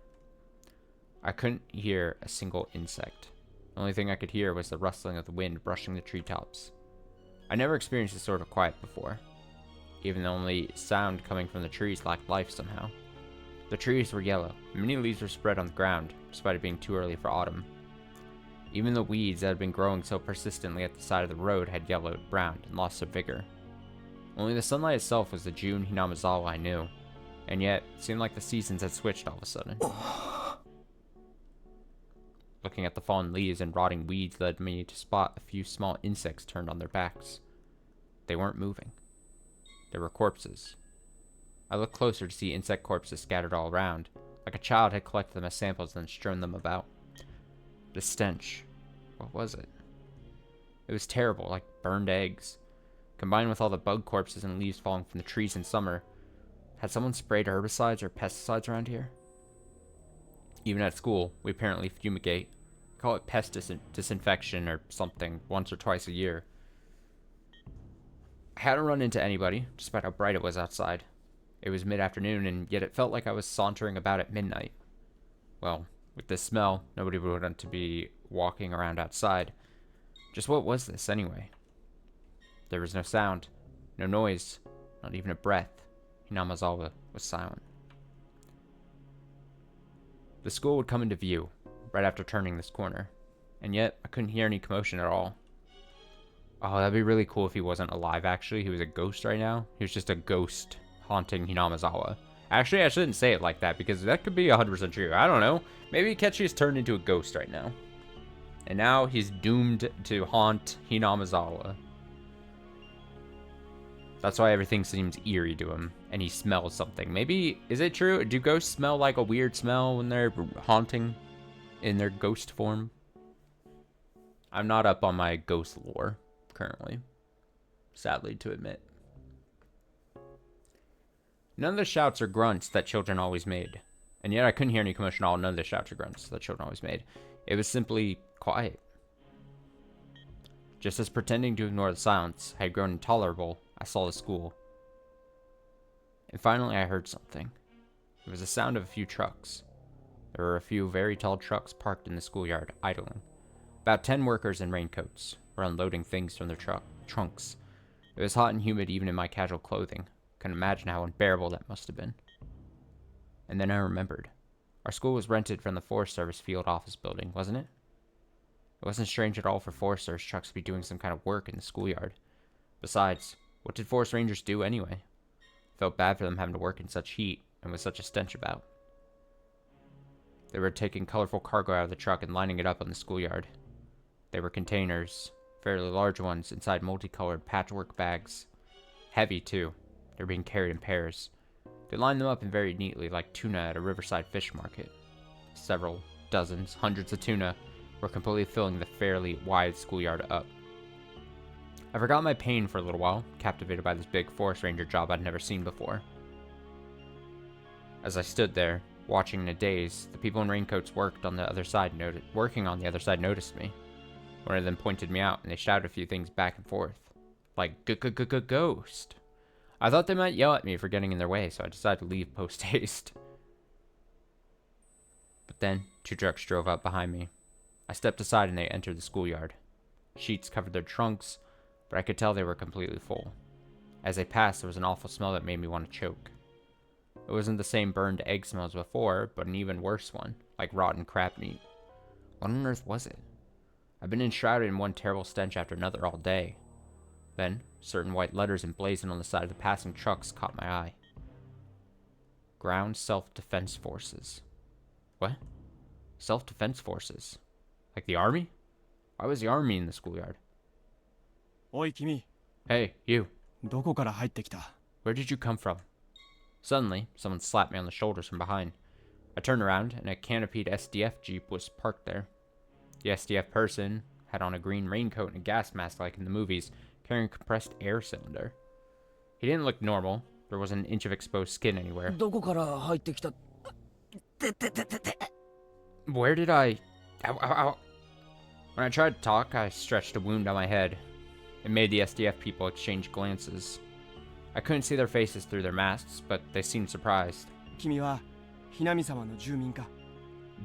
S1: I couldn't hear a single insect. The only thing I could hear was the rustling of the wind brushing the treetops. I never experienced this sort of quiet before. even the only sound coming from the trees lacked life somehow. The trees were yellow, and many leaves were spread on the ground, despite it being too early for autumn. Even the weeds that had been growing so persistently at the side of the road had yellowed, browned, and lost their vigor. Only the sunlight itself was the June Hinamizawa I knew, and yet it seemed like the seasons had switched all of a sudden. Looking at the fallen leaves and rotting weeds led me to spot a few small insects turned on their backs. They weren't moving. They were corpses. I looked closer to see insect corpses scattered all around, like a child had collected them as samples and strewn them about. The stench. What was it? It was terrible, like burned eggs. Combined with all the bug corpses and leaves falling from the trees in summer, had someone sprayed herbicides or pesticides around here? Even at school, we apparently fumigate. We call it pest disinfection or something once or twice a year. I hadn't run into anybody, despite how bright it was outside. It was mid-afternoon, and yet it felt like I was sauntering about at midnight. Well, with this smell, nobody would want to be walking around outside. Just what was this, anyway? There was no sound, no noise, not even a breath. Hinamizawa was silent. The school would come into view, right after turning this corner, and yet I couldn't hear any commotion at all. Oh, that'd be really cool if he wasn't alive, actually. He was a ghost right now. He was just a ghost haunting Hinamizawa. Actually, I shouldn't say it like that, because that could be 100% true. I don't know. Maybe Ketchy is turned into a ghost right now. And now he's doomed to haunt Hinamizawa. That's why everything seems eerie to him, and he smells something. Maybe, is it true? Do ghosts smell like a weird smell when they're haunting in their ghost form? I'm not up on my ghost lore currently, sadly to admit. None of the shouts or grunts that children always made, and yet I couldn't hear any commotion at all. None of the shouts or grunts that children always made. It was simply quiet. Just as pretending to ignore the silence had grown intolerable, I saw the school. And finally I heard something. It was the sound of a few trucks. There were a few very tall trucks parked in the schoolyard, idling. About 10 workers in raincoats were unloading things from their trunks. It was hot and humid even in my casual clothing. Couldn't imagine how unbearable that must have been. And then I remembered. Our school was rented from the Forest Service field office building, wasn't it? It wasn't strange at all for Forest Service trucks to be doing some kind of work in the schoolyard. Besides, what did Forest Rangers do anyway? Felt bad for them having to work in such heat and with such a stench about. They were taking colorful cargo out of the truck and lining it up on the schoolyard. They were containers, fairly large ones, inside multicolored patchwork bags. Heavy, too. They were being carried in pairs. They lined them up in very neatly, like tuna at a riverside fish market. Several, dozens, hundreds of tuna were completely filling the fairly wide schoolyard up. I forgot my pain for a little while, captivated by this big forest ranger job I'd never seen before. As I stood there, watching in a daze, the people in raincoats working on the other side noticed me. One of them pointed me out, and they shouted a few things back and forth, like "Ghost." I thought they might yell at me for getting in their way, so I decided to leave post-haste. But then, 2 trucks drove up behind me. I stepped aside and they entered the schoolyard. Sheets covered their trunks, but I could tell they were completely full. As they passed, there was an awful smell that made me want to choke. It wasn't the same burned egg smell as before, but an even worse one, like rotten crab meat. What on earth was it? I've been enshrouded in one terrible stench after another all day. Then, certain white letters emblazoned on the side of the passing trucks caught my eye. Ground Self-Defense Forces. What? Self-Defense Forces? Like the army? Why was the army in the schoolyard?
S6: Oi, Kimi.
S1: Hey, you.
S6: どこから入ってきた?
S1: Where did you come from? Suddenly, someone slapped me on the shoulders from behind. I turned around, and a canopied SDF Jeep was parked there. The SDF person had on a green raincoat and a gas mask like in the movies, carrying a compressed air cylinder. He didn't look normal. There wasn't an inch of exposed skin anywhere.
S2: どこから入ってきた？て。
S1: Where did I... Ow, ow, ow. When I tried to talk, I stretched a wound on my head. It made the SDF people exchange glances. I couldn't see their faces through their masks, but they seemed surprised.
S6: 君はhinami様の住民か?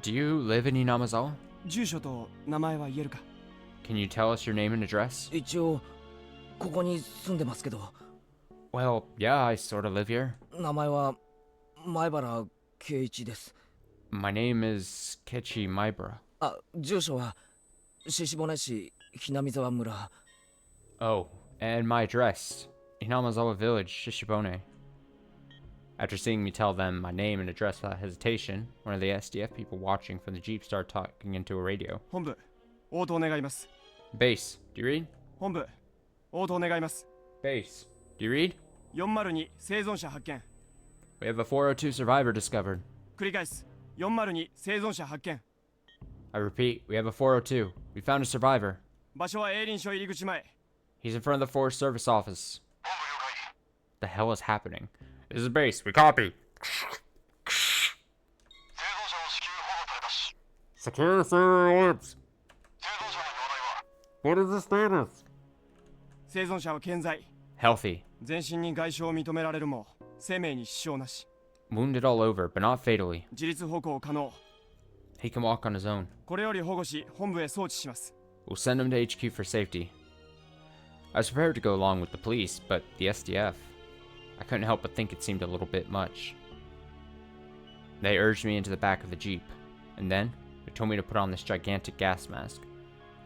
S1: Do you live in Hinamizawa?
S6: 住所と名前は言えるか?
S1: Can you tell us your name and address?
S2: 一応ここに住んでますけど。
S1: Well, yeah, I sort of live here.
S2: 名前は前原圭一です。
S1: My name is Kechi Maibara.
S2: あ、住所は獅骨市ひなみ沢村。
S1: Oh, and my address, Inamazawa Village, Shishibone. After seeing me tell them my name and address without hesitation, one of the SDF people watching from the jeep started talking into a radio.
S6: 本部、応答願います。
S1: Base, do you read?
S6: 本部、応答願います。
S1: Base, do you read?
S6: 402生存者発見。
S1: We have a 402 survivor discovered.
S6: 繰り返す。402生存者発見。
S1: I repeat, we have a 402. We found a survivor.
S6: 場所は営林署入り口前。
S1: He's in front of the Forest Service office. The hell is happening? This is base. We copy. Secure server orbs. What is the status?
S6: 生存者は健在。
S1: Healthy.
S6: 全身に外傷を認められるも生命に支障なし。
S1: Wounded all over, but not fatally.
S6: 自立歩行可能。
S1: He can walk on his own.
S6: これより保護し本部へ送致します。
S1: We'll send him to HQ for safety. I was prepared to go along with the police, but the SDF... I couldn't help but think it seemed a little bit much. They urged me into the back of the jeep, and then they told me to put on this gigantic gas mask.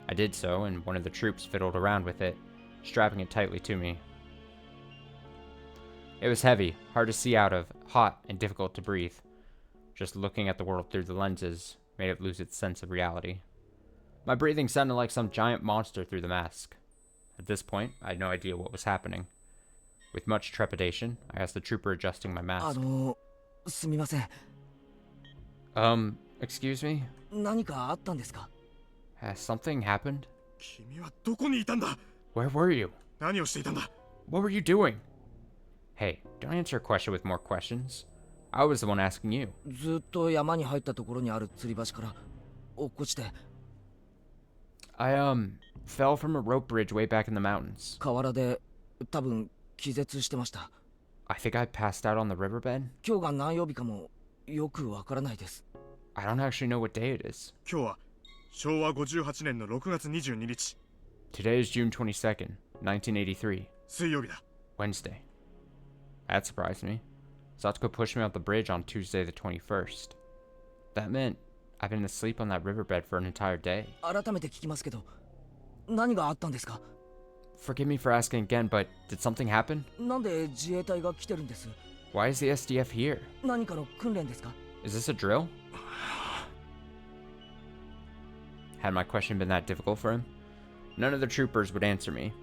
S1: I did so, and one of the troops fiddled around with it, strapping it tightly to me. It was heavy, hard to see out of, hot, and difficult to breathe. Just looking at the world through the lenses made it lose its sense of reality. My breathing sounded like some giant monster through the mask. At this point, I had no idea what was happening. With much trepidation, I asked the trooper adjusting my mask.
S2: すみません。
S1: Excuse me?
S2: 何かあったんですか？
S1: Has something happened?
S8: 君はどこにいたんだ？
S1: Where were you?
S8: 何をしていたんだ？
S1: What were you doing? Hey, don't answer a question with more questions. I was the one asking you.
S2: ずっと山に入ったところにある吊り橋から落っこちて。
S1: I, fell from a rope bridge way back in the mountains.
S2: 河原で多分気絶してました。
S1: I think I passed out on the riverbed.
S2: 今日が何曜日かもよくわからないです。
S1: I don't actually know what day it is.
S8: 今日は昭和58年の6月22日。
S1: Today is June 22nd, 1983.
S8: 水曜日だ。
S1: Wednesday. That surprised me. Satsuko pushed me off the bridge on Tuesday the 21st. That meant I've been asleep on that riverbed for an entire day.
S2: 改めて聞きますけど、何があったんですか？
S1: Forgive me for asking again, but did something happen?
S2: なんで自衛隊が来てるんです？
S1: Why is the SDF here?
S2: 何かの訓練ですか？
S1: Is this a drill? Had my question been that difficult for him? None of the troopers would answer me.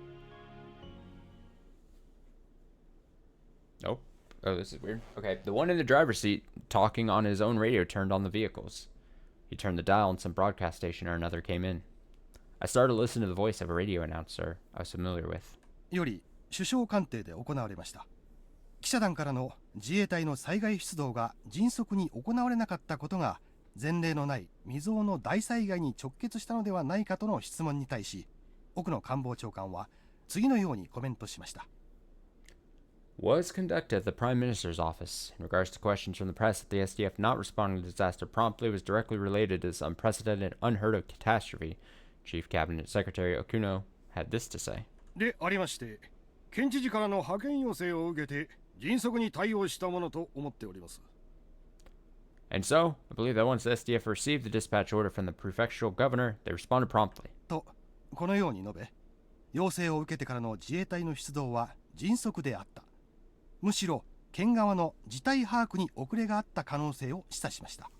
S1: Nope. Oh, this is weird. Okay, the one in the driver's seat, talking on his own radio, turned on the vehicles. He turned the dial and some broadcast station or another came in. I started to listen to the voice of a radio announcer I was familiar with.
S9: より首相官邸で行われました。記者団からの自衛隊の災害出動が迅速に行われなかったことが前例のない未曾有の大災害に直結したのではないかとの質問に対し、奥野官房長官は次のようにコメントしました。
S1: Was conducted at the Prime Minister's office. In regards to questions from the press that the SDF not responding to disaster promptly was directly related to this unprecedented, unheard of catastrophe, Chief Cabinet Secretary Okuno had this to say.
S10: でありまして、県知事からの派遣要請を受けて迅速に対応したものと思っております。
S1: And so, I believe that once the SDF received the dispatch order from the prefectural governor, they responded promptly.
S9: と、このように述べ、要請を受けてからの自衛隊の出動は迅速であった。むしろ県側の事態把握に遅れがあった可能性を示唆しました。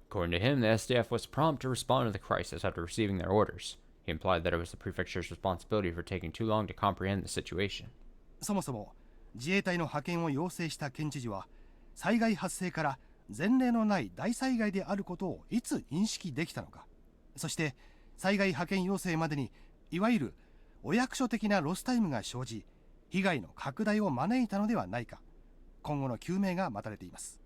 S1: According to him, the SDF was prompt to respond to the crisis after receiving their orders. He implied that it was the prefecture's responsibility for taking too long to comprehend the situation.
S9: そもそも自衛隊の派遣を要請した県知事は、災害発生から前例のない大災害であることをいつ認識できたのか、そして災害派遣要請までにいわゆるお役所的なロスタイムが生じ、被害の拡大を招いたのではないか、今後の究明が待たれています。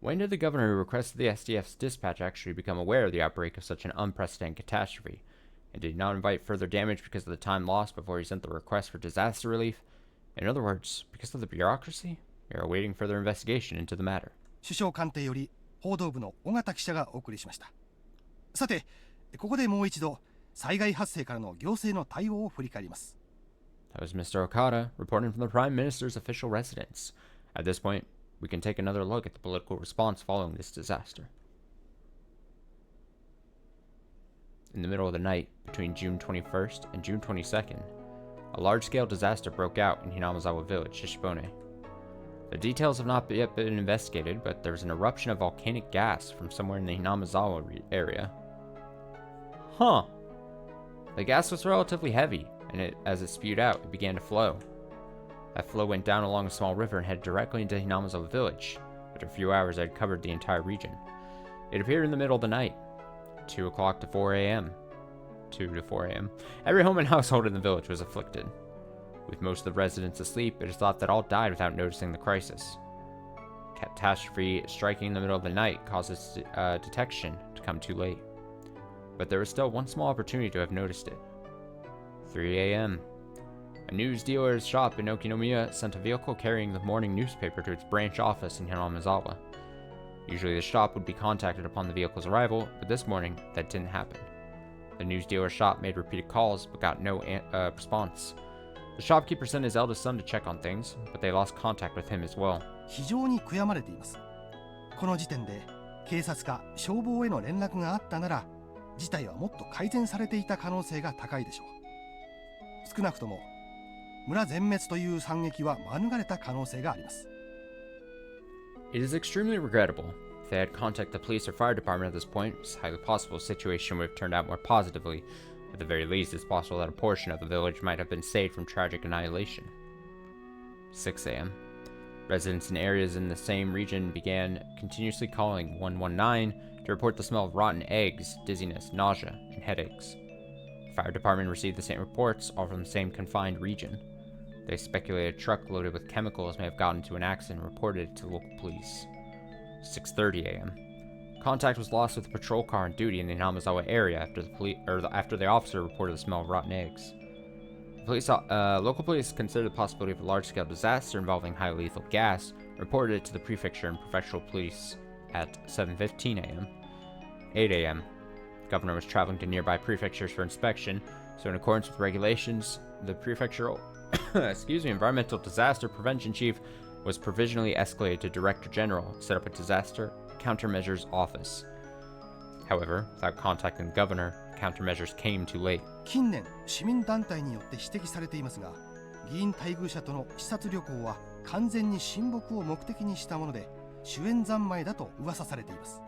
S1: When did the governor who requested the SDF's dispatch actually become aware of the outbreak of such an unprecedented catastrophe? And did he not invite further damage because of the time lost before he sent the request for disaster relief? In other words, because of the bureaucracy? We are awaiting further investigation into the matter.
S9: 首相官邸より報道部の尾形記者がお送りしました。さて、ここでもう一度災害発生からの行政の対応を振り返ります。
S1: That was Mr. Okada, reporting from the Prime Minister's official residence. At this point, we can take another look at the political response following this disaster. In the middle of the night, between June 21st and June 22nd, a large-scale disaster broke out in Hinamazawa Village, Shishibone. The details have not yet been investigated, but there was an eruption of volcanic gas from somewhere in the Hinamazawa area. Huh. The gas was relatively heavy, and as it spewed out, it began to flow. That flow went down along a small river and headed directly into Hinamazawa Village. After a few hours, it had covered the entire region. It appeared in the middle of the night, 2 o'clock to 4 a.m. 2 to 4 a.m. Every home and household in the village was afflicted. With most of the residents asleep, it is thought that all died without noticing the crisis. Catastrophe striking in the middle of the night causes detection to come too late. But there was still one small opportunity to have noticed it. 3 a.m. A news dealer's shop in Okinomiya sent a vehicle carrying the morning newspaper to its branch office in Hinamazawa. Usually the shop would be contacted upon the vehicle's arrival, but this morning that didn't happen. The news dealer's shop made repeated calls but got no response. The shopkeeper sent his eldest son to check on things, but they lost contact with him as well.
S9: 非常に悔やまれています。この時点で警察か消防への連絡があったなら、事態はもっと改善されていた可能性が高いでしょう。少なくとも村全滅という惨劇は免れた可能性があります。
S1: It is extremely regrettable. If they had contacted the police or fire department at this point, it's highly possible the situation would have turned out more positively. At the very least, it's possible that a portion of the village might have been saved from tragic annihilation. 6 a.m. Residents in areas in the same region began continuously calling 119 to report the smell of rotten eggs, dizziness, nausea, and headaches. The fire department received the same reports, all from the same confined region. They speculated a truck loaded with chemicals may have gotten into an accident and reported it to the local police. 6:30 a.m. Contact was lost with a patrol car on duty in the Hinamazawa area after the officer reported the smell of rotten eggs. Local police considered the possibility of a large-scale disaster involving highly lethal gas, reported it to the prefecture and prefectural police at 7:15 a.m. 8 a.m. The governor was traveling to nearby prefectures for inspection, so in accordance with regulations, the prefectural environmental disaster prevention chief was provisionally escalated to Director General to set up a disaster countermeasures office. However, without contacting the governor, countermeasures came too late.
S9: 近年、市民団体によって指摘されていますが、議員待遇者との視察旅行は完全に親睦を目的にしたもので、主演三昧だと噂されています。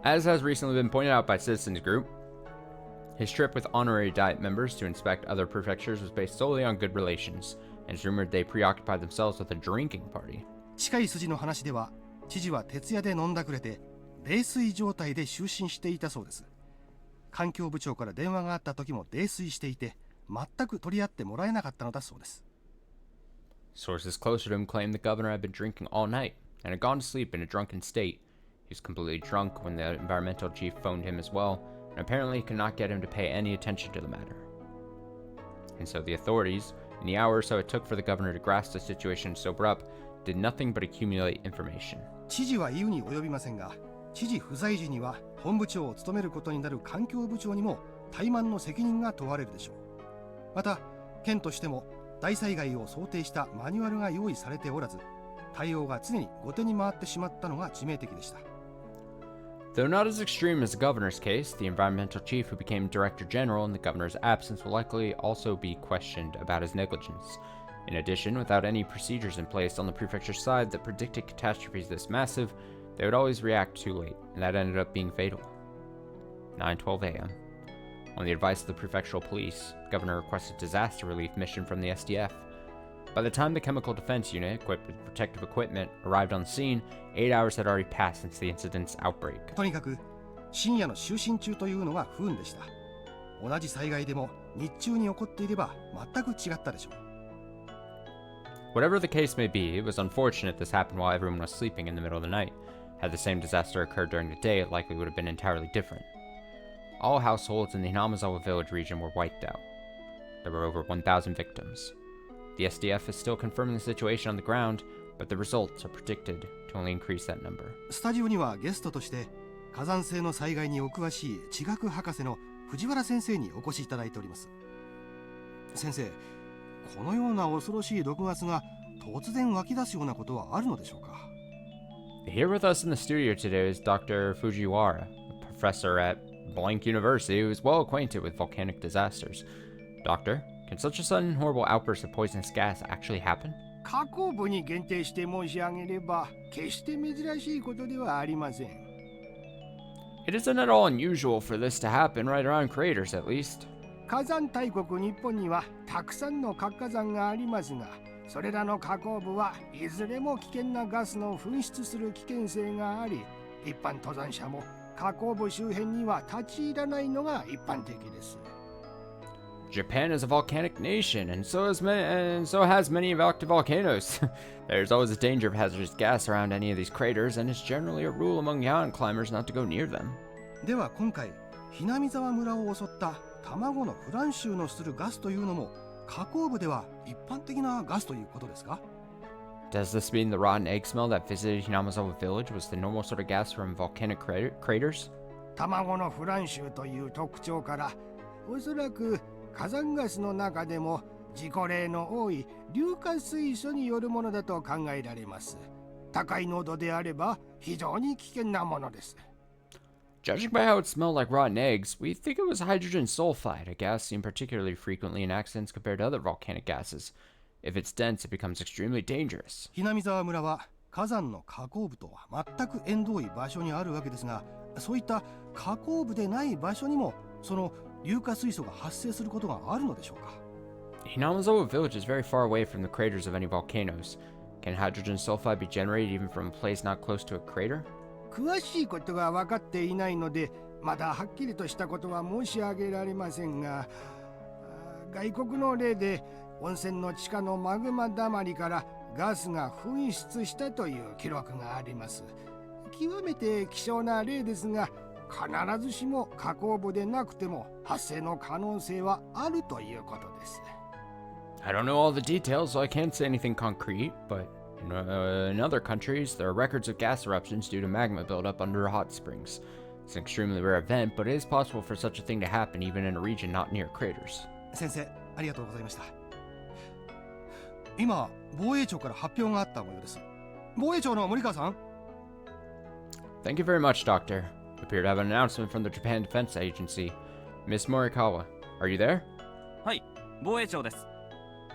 S1: As has recently been pointed out by Citizens Group, his trip with honorary diet members to inspect other prefectures was based solely on good relations, and it's rumored they preoccupied themselves with a drinking party.
S9: 近い筋の話では、知事は徹夜で飲んだくれて、泥酔状態で就寝していたそうです。環境部長から電話があった時も泥酔していて、全く取り合ってもらえなかったのだそうです。
S1: Sources closer to him claimed the governor had been drinking all night and had gone to sleep in a drunken state. He was completely drunk when the environmental chief phoned him as well, and apparently could not get him to pay any attention to the matter. And so the authorities, in the hour or so it took for the governor to grasp the situation and sober up, did nothing but accumulate information.
S9: 知事は言うに及びませんが、知事不在時には本部長を務めることになる環境部長にも怠慢の責任が問われるでしょう。また、県としても大災害を想定したマニュアルが用意されておらず、対応が常に後手に回ってしまったのが致命的でした。
S1: Though not as extreme as the governor's case, the environmental chief who became director general in the governor's absence will likely also be questioned about his negligence. In addition, without any procedures in place on the prefecture's side that predicted catastrophes this massive, they would always react too late, and that ended up being fatal. 9:12 a.m. On the advice of the prefectural police, the governor requested a disaster relief mission from the SDF. By the time the chemical defense unit, equipped with protective equipment, arrived on the scene, 8 hours had already passed since the incident's outbreak.
S9: とにかく深夜の就寝中というのは不運でした。同じ災害でも日中に起こっていれば全く違ったでしょう。
S1: Whatever the case may be, it was unfortunate this happened while everyone was sleeping in the middle of the night. Had the same disaster occurred during the day, it likely would have been entirely different. All households in the Hinamazawa village region were wiped out. There were over 1,000 victims. The SDF is still confirming the situation on the ground, but the results are predicted to only increase that number.
S9: スタジオにはゲストとして火山性の災害にお詳しい地学博士の藤原先生にお越しいただいております。先生、このような恐ろしい6月が突然湧き出すようなことはあるのでしょうか？
S1: Here with us in the studio today is Dr. Fujiwara, a professor at Blank University who is well acquainted with volcanic disasters. Doctor, can such a sudden horrible outburst of poisonous gas actually happen?
S10: 火口部に限定して申し上げれば決して珍しいことではありません。
S1: It isn't at all unusual for this to happen right around craters, at least.
S10: 火山大国日本にはたくさんの活火山がありますが、それらの火口部はいずれも危険なガスの噴出する危険性があり、一般登山者も火口部周辺には立ち入らないのが一般的です。
S1: Japan is a volcanic nation, and so has many active volcanoes. There's always a danger of hazardous gas around any of these craters, and it's generally a rule among mountain climbers not to go near them.
S9: では今回、ひなみ沢村を襲った卵のフラン臭のするガスというのも火口部では一般的なガスということですか？
S1: Does this mean the rotten egg smell that visited Hinamizawa village was the normal sort of gas from volcanic craters?
S10: 卵のフラン臭という特徴から、おそらく火山ガスの中でも事故例の多い硫化水素によるものだと考えられます。高い濃度であれば非常に危険なものです。
S1: Judging by how it smelled like rotten eggs, we think it was hydrogen sulfide, a gas seen particularly frequently in accidents compared to other volcanic gases. If it's dense, it becomes extremely dangerous.
S9: ひなみ沢村は火山の火口部とは全く縁遠い場所にあるわけですが、そういった火口部でない場所にもその硫化水素が発生することがあるのでしょうか？
S1: Hinamizawa village is very far away from the craters of any volcanoes. Can hydrogen sulfide be generated even from a place not close to a crater?
S10: 詳しいことが分かっていないので、まだはっきりとしたことは申し上げられませんが、外国の例で温泉の地下のマグマだまりからガスが噴出したという記録があります。極めて希少な例ですが、必ずしも火口部でなくても発生の可能性はあるということです。
S1: I don't know all the details, so I can't say anything concrete, but in other countries, there are records of gas eruptions due to magma buildup under hot springs. It's an extremely rare event, but it is possible for such a thing to happen even in a region not near craters.
S9: 先生、ありがとうございました。今、防衛庁から発表があった模様です。防衛庁の森川さん。
S1: Thank you very much, Doctor. We appear to have an announcement from the Japan Defense Agency. Miss Morikawa, are you there?
S11: はい、防衛庁です。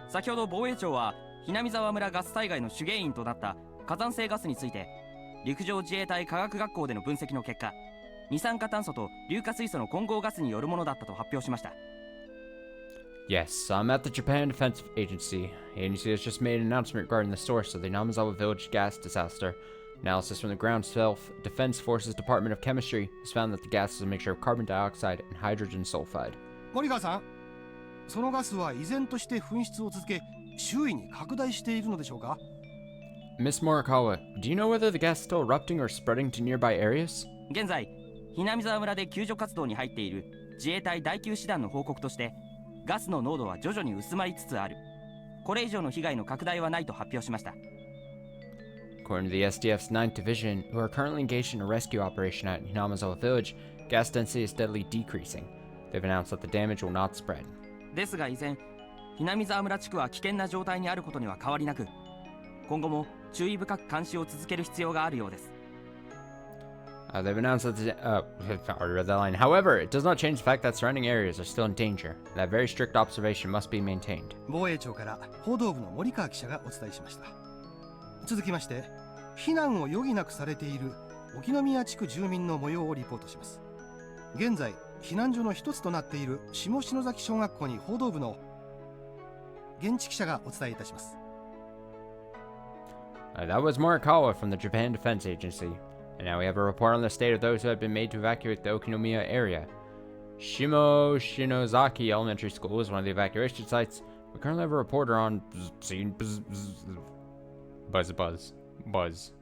S11: 先ほど防衛庁はひなみ沢村ガス災害の主原因となった火山性ガスについて、陸上自衛隊科学学校での分析の結果、二酸化炭素と硫化水素の混合ガスによるものだったと発表しました。
S1: Yes, I'm at the Japan Defense Agency. The agency has just made an announcement regarding the source of the Hinamizawa village gas disaster. Analysis from the Ground Self-Defense Forces Department of Chemistry has found that the gas is a mixture of carbon dioxide and hydrogen sulfide.
S9: 森川さん、そのガスは依然として噴出を続け、周囲に拡大しているのでしょうか？
S1: Miss Morikawa, do you know whether the gas is still erupting or spreading to nearby areas?
S11: 現在、ひなみ沢村で救助活動に入っている自衛隊第9師団の報告として、ガスの濃度は徐々に薄まりつつある。これ以上の被害の拡大はないと発表しました。
S1: According to the SDF's 9th Division, who are currently engaged in a rescue operation at Hinamizawa village, gas density is steadily decreasing. They've announced that the damage will not spread.
S11: ですが依然、ひなみ沢村地区は危険な状態にあることには変わりなく、今後も注意深く監視を続ける必要があるようです。
S1: They've announced that I read that line. However, it does not change the fact that surrounding areas are still in danger. That very strict observation must be maintained.
S9: 防衛庁から報道部の森川記者がお伝えしました。続きまして、避難を余儀なくされている沖宮地区住民の模様をリポートします。現在、避難所の一つとなっている下篠崎小学校に報道部の現地記者がお伝えいたします。
S1: That was Morikawa from the Japan Defense Agency. And now we have a report on the state of those who have been made to evacuate the Okinomiya area. Shimo Shinozaki Elementary School is one of the evacuation sites. We currently have a reporter on scene. Buzz.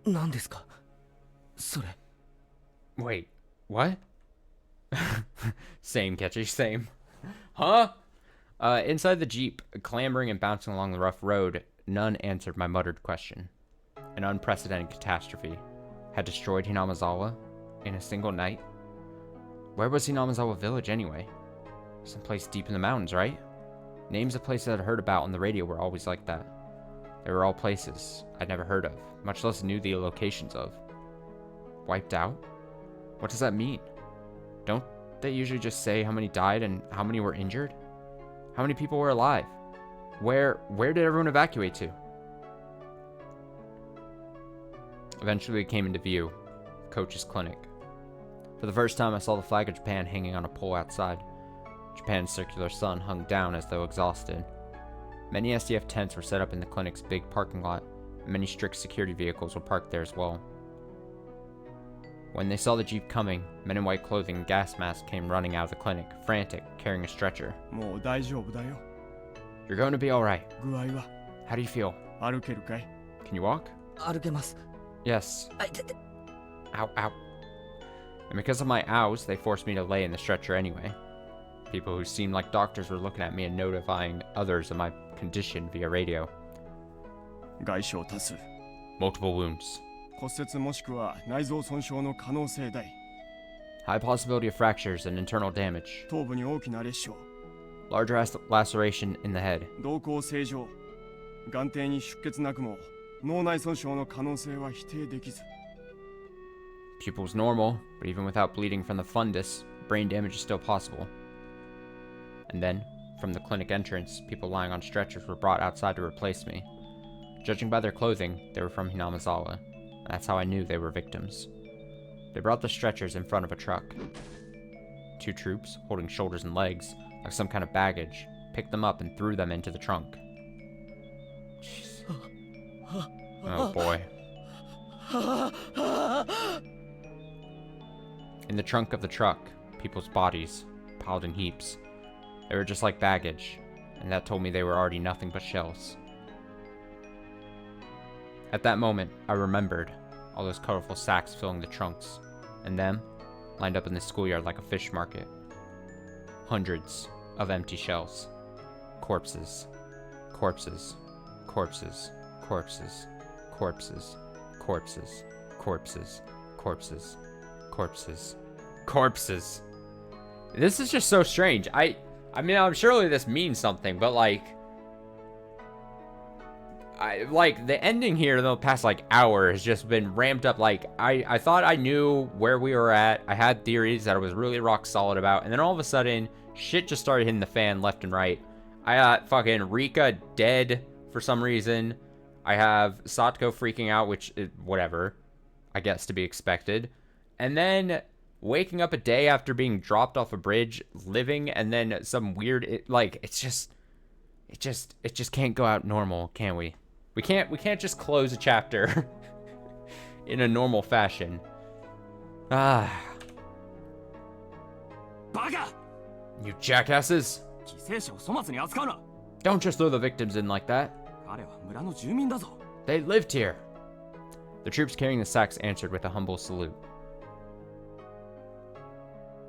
S2: 何ですかそれ。
S1: Wait, what? Same, Ketchy, same. Huh? Inside the Jeep, clambering and bouncing along the rough road, none answered my muttered question. An unprecedented catastrophe had destroyed Hinamizawa in a single night. Where was Hinamizawa Village anyway? Someplace deep in the mountains, right? Names of places I'd heard about on the radio were always like that. They were all places I'd never heard of, much less knew the locations of. Wiped out? What does that mean? Don't they usually just say how many died and how many were injured? How many people were alive? Where did everyone evacuate to? Eventually we came into view. Coach's clinic. For the first time I saw the flag of Japan hanging on a pole outside. Japan's circular sun hung down as though exhausted. Many SDF tents were set up in the clinic's big parking lot, and many strict security vehicles were parked there as well. When they saw the jeep coming, men in white clothing and gas masks came running out of the clinic, frantic, carrying a stretcher. You're going to be alright. How do you feel? Can you walk?
S2: 歩けます。
S1: Yes.
S2: あ、痛い痛い。
S1: Ow, ow. And because of my ows, they forced me to lay in the stretcher anyway. People who seemed like doctors were looking at me and notifying others of my condition via radio. Multiple wounds. High possibility of fractures and internal damage. Larger laceration in the head. Pupils normal, but even without bleeding from the fundus, brain damage is still possible. And then, from the clinic entrance, people lying on stretchers were brought outside to replace me. Judging by their clothing, they were from Hinamizawa. That's how I knew they were victims. They brought the stretchers in front of a truck. Two troops, holding shoulders and legs, like some kind of baggage, picked them up and threw them into the trunk. Jeez. Oh boy. In the trunk of the truck, people's bodies, piled in heaps. They were just like baggage, and that told me they were already nothing but shells. At that moment, I remembered all those colorful sacks filling the trunks, and them lined up in the schoolyard like a fish market. Hundreds of empty shells. Corpses. Corpses. Corpses. Corpses. Corpses. Corpses. Corpses. Corpses. Corpses. Corpses. This is just so strange. I mean, I'm surely this means something, but like the ending here in the past like hour has just been ramped up. Like I thought I knew where we were at. I had theories that I was really rock solid about, and then all of a sudden shit just started hitting the fan left and right. I got fucking Rika dead for some reason. I have Satoko freaking out, which is whatever, I guess to be expected. And then waking up a day after being dropped off a bridge, living, and then some weird it just can't go out normal, can we? We can't just close a chapter in a normal fashion. Ah. You jackasses! Don't just throw the victims in like that. They lived here. The troops carrying the sacks answered with a humble salute.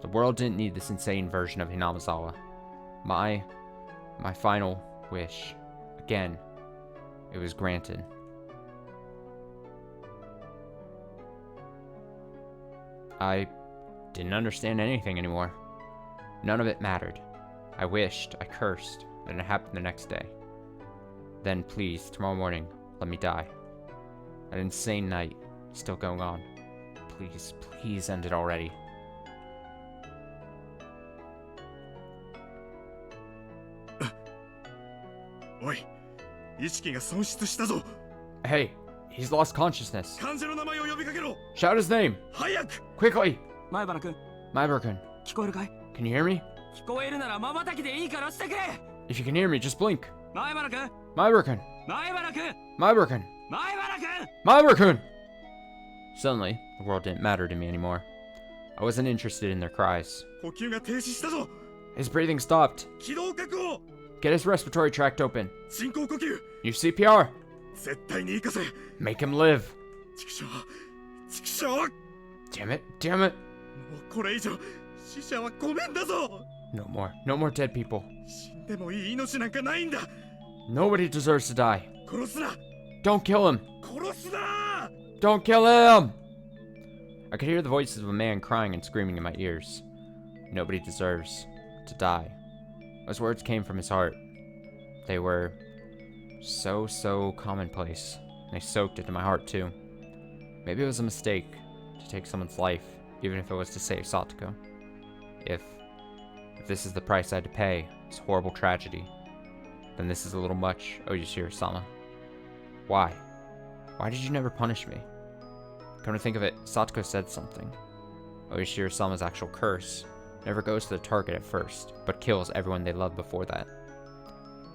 S1: The world didn't need this insane version of Hinamizawa. My final wish. Again, it was granted. I didn't understand anything anymore. None of it mattered. I wished, I cursed, and it happened the next day. Then please, tomorrow morning, let me die. An insane night, still going on. Please, please end it already. Hey, he's lost consciousness. Shout his name. Quickly. Maibara-kun. Can you hear me? If you can hear me, just blink. Maibara-kun. Maibara-kun. Maibara-kun. Suddenly, the world didn't matter to me anymore. I wasn't interested in their cries. His breathing stopped. Get his respiratory tract open. Use CPR. Make him live. Damn it, damn it. No more dead people. Nobody deserves to die. Don't kill him. Don't kill him. I could hear the voices of a man crying and screaming in my ears. Nobody deserves to die. Those words came from his heart. They were so commonplace. And they soaked into my heart too. Maybe it was a mistake to take someone's life, even if it was to save Satoko. If this is the price I had to pay, this horrible tragedy, then this is a little much, Oyashiro-sama. Why? Why did you never punish me? Come to think of it, Satoko said something. Oyashiro-sama's actual curse never goes to the target at first, but kills everyone they love before that.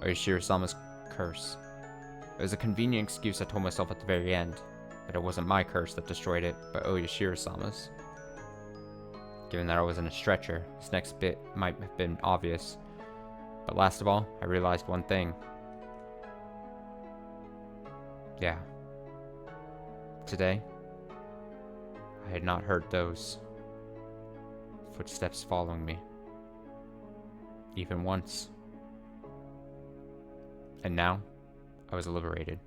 S1: Oyashiro-sama's curse. It was a convenient excuse I told myself at the very end, that it wasn't my curse that destroyed it, but Oyashiro-sama's. Given that I was in a stretcher, this next bit might have been obvious. But last of all, I realized one thing. Yeah. Today, I had not heard those footsteps following me. Even once. And now, I was liberated.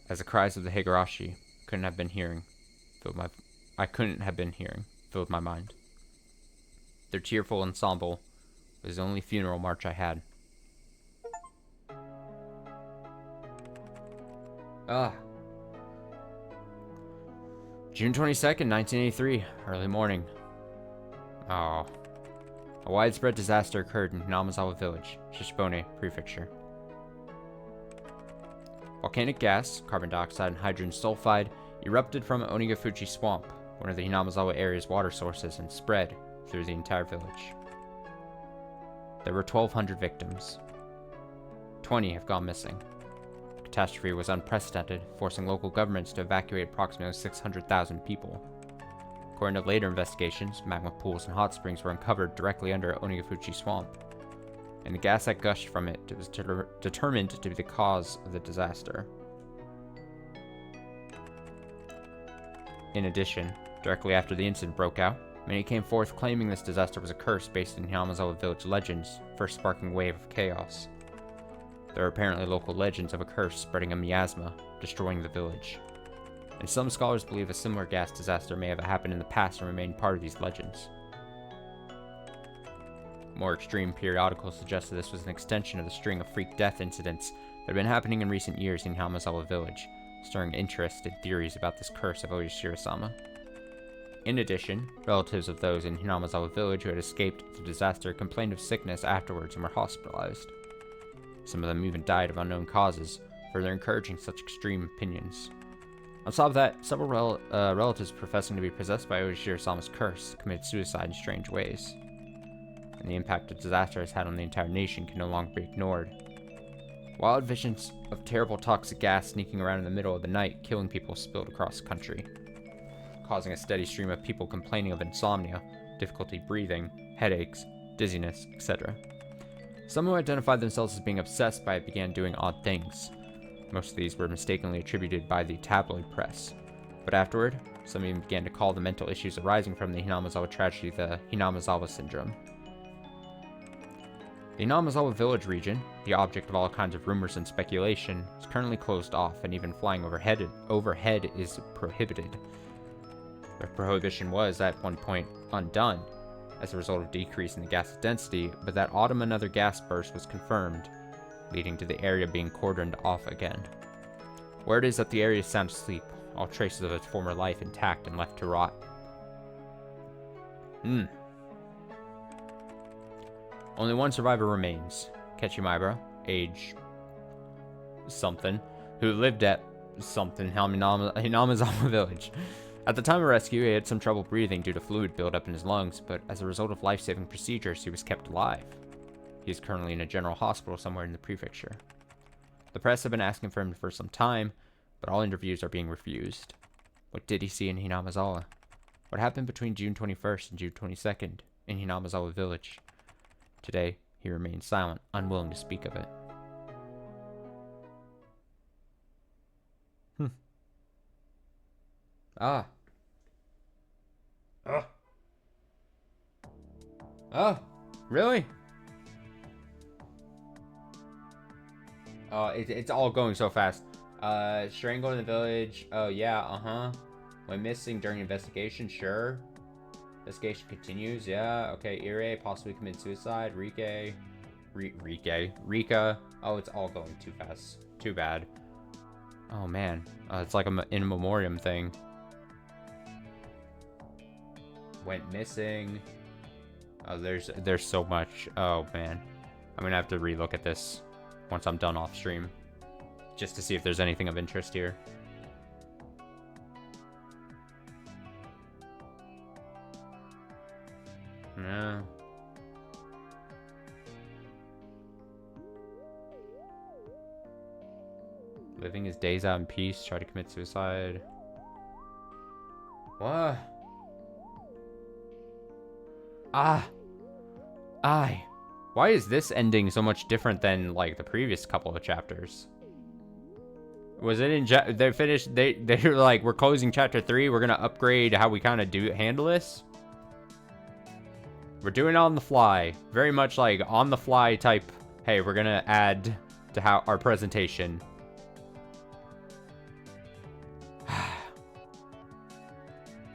S1: As the cries of the Higurashi I couldn't have been hearing filled my mind. Their tearful ensemble was the only funeral march I had. June 22nd, 1983, early morning. Oh. A widespread disaster occurred in Hinamazawa Village, Shishibone Prefecture. Volcanic gas, carbon dioxide, and hydrogen sulfide erupted from Onigafuchi Swamp, one of the Hinamazawa area's water sources, and spread through the entire village. There were 1,200 victims. 20 have gone missing. The catastrophe was unprecedented, forcing local governments to evacuate approximately 600,000 people. According to later investigations, magma pools and hot springs were uncovered directly under Onigafuchi Swamp, and the gas that gushed from it was determined to be the cause of the disaster. In addition, directly after the incident broke out, many came forth claiming this disaster was a curse based in Hinamazawa village legends, first sparking a wave of chaos. There are apparently local legends of a curse spreading a miasma, destroying the village. And some scholars believe a similar gas disaster may have happened in the past and remained part of these legends. More extreme periodicals suggested this was an extension of the string of freak death incidents that had been happening in recent years in Hinamazawa village, stirring interest in theories about this curse of Oyashiro-sama. In addition, relatives of those in Hinamazawa village who had escaped the disaster complained of sickness afterwards and were hospitalized. Some of them even died of unknown causes, further encouraging such extreme opinions. On top of that, several relatives professing to be possessed by Oyashiro-sama's curse committed suicide in strange ways. And the impact the disaster has had on the entire nation can no longer be ignored. Wild visions of terrible toxic gas sneaking around in the middle of the night, killing people spilled across the country, causing a steady stream of people complaining of insomnia, difficulty breathing, headaches, dizziness, etc. Some who identified themselves as being obsessed by it began doing odd things. Most of these were mistakenly attributed by the tabloid press, but afterward, some even began to call the mental issues arising from the Hinamazawa tragedy the Hinamazawa syndrome. The Hinamazawa village region, the object of all kinds of rumors and speculation, is currently closed off, and even flying overhead is prohibited. The prohibition was, at one point, undone, as a result of decrease in the gas density, but that autumn another gas burst was confirmed, leading to the area being cordoned off again. Word is that the area is sound asleep, all traces of its former life intact and left to rot. Only one survivor remains, Kechimibara, age something, who lived at something Hinamazawa village. At the time of rescue, he had some trouble breathing due to fluid buildup in his lungs, but as a result of life-saving procedures, he was kept alive. He is currently in a general hospital somewhere in the prefecture. The press have been asking for him for some time, but all interviews are being refused. What did he see in Hinamazawa? What happened between June 21st and June 22nd in Hinamazawa village? Today, he remains silent, unwilling to speak of it. Really? It's all going so fast. Strangled in the village. Oh, yeah, went missing during investigation, sure. Investigation continues. Yeah. Okay. Ire possibly committed suicide. Rika. Oh, it's all going too fast. Too bad. Oh man. It's like an in memoriam thing. Went missing. Oh, there's so much. Oh man. I'm gonna have to relook at this once I'm done off stream, just to see if there's anything of interest here. No. Living his days out in peace, try to commit suicide. What? Why is this ending so much different than like the previous couple of chapters? Was it in they finished they're like, we're closing chapter 3, we're gonna upgrade how we kind of handle this? We're doing it on the fly. Very much like on the fly type, hey, we're gonna add to how our presentation.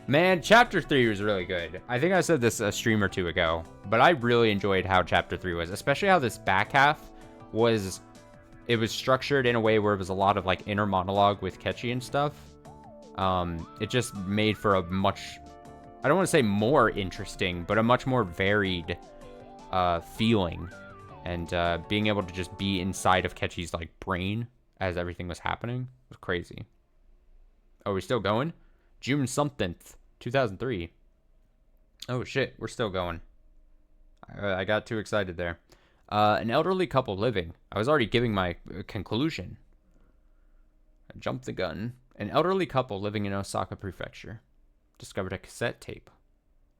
S1: Man, chapter 3 was really good. I think I said this a stream or two ago, but I really enjoyed how chapter 3 was, especially how this back half was. It was structured in a way where it was a lot of like inner monologue with Ketchy and stuff. It just made for a much, I don't want to say more interesting, but a much more varied feeling, and being able to just be inside of Ketchy's like brain as everything was happening was crazy. Oh, we're still going? June something, 2003. Oh shit, we're still going. I got too excited there. An elderly couple living. I was already giving my conclusion. I jumped the gun. An elderly couple living in Osaka Prefecture discovered a cassette tape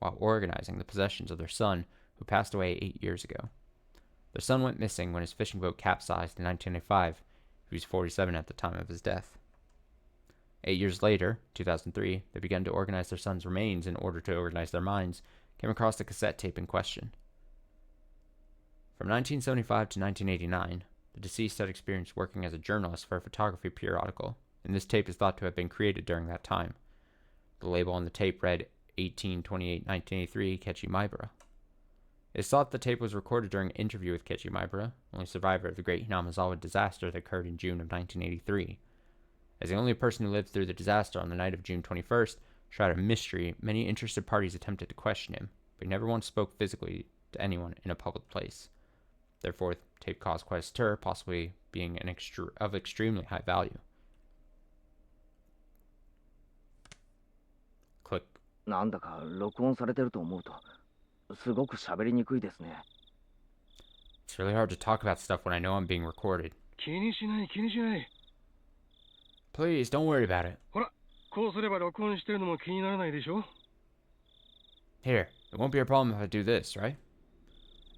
S1: while organizing the possessions of their son, who passed away 8 years ago. Their son went missing when his fishing boat capsized in 1985. He was 47 at the time of his death. 8 years later, 2003, they began to organize their son's remains in order to organize their minds, came across the cassette tape in question. From 1975 to 1989, the deceased had experience working as a journalist for a photography periodical, and this tape is thought to have been created during that time. The label on the tape read 18/28/1983 Ketchy Maibara. It is thought the tape was recorded during an interview with Ketchy Maibara, only survivor of the Great Hinamizawa disaster that occurred in June of 1983. As the only person who lived through the disaster on the night of June 21st, shrouded in mystery, many interested parties attempted to question him, but he never once spoke physically to anyone in a public place. Therefore, the tape caused quite a stir, possibly being of extremely high value. Click.
S2: なんだか録音されてると思うとすごく喋りにくいですね。
S1: It's really hard to talk about stuff when I know I'm being recorded.
S10: 気にしない気にしない。
S1: Please, don't worry about it.
S10: ほら、こうすれば録音してるのも気にならないでしょ?
S1: Here, it won't be a problem if I do this, right?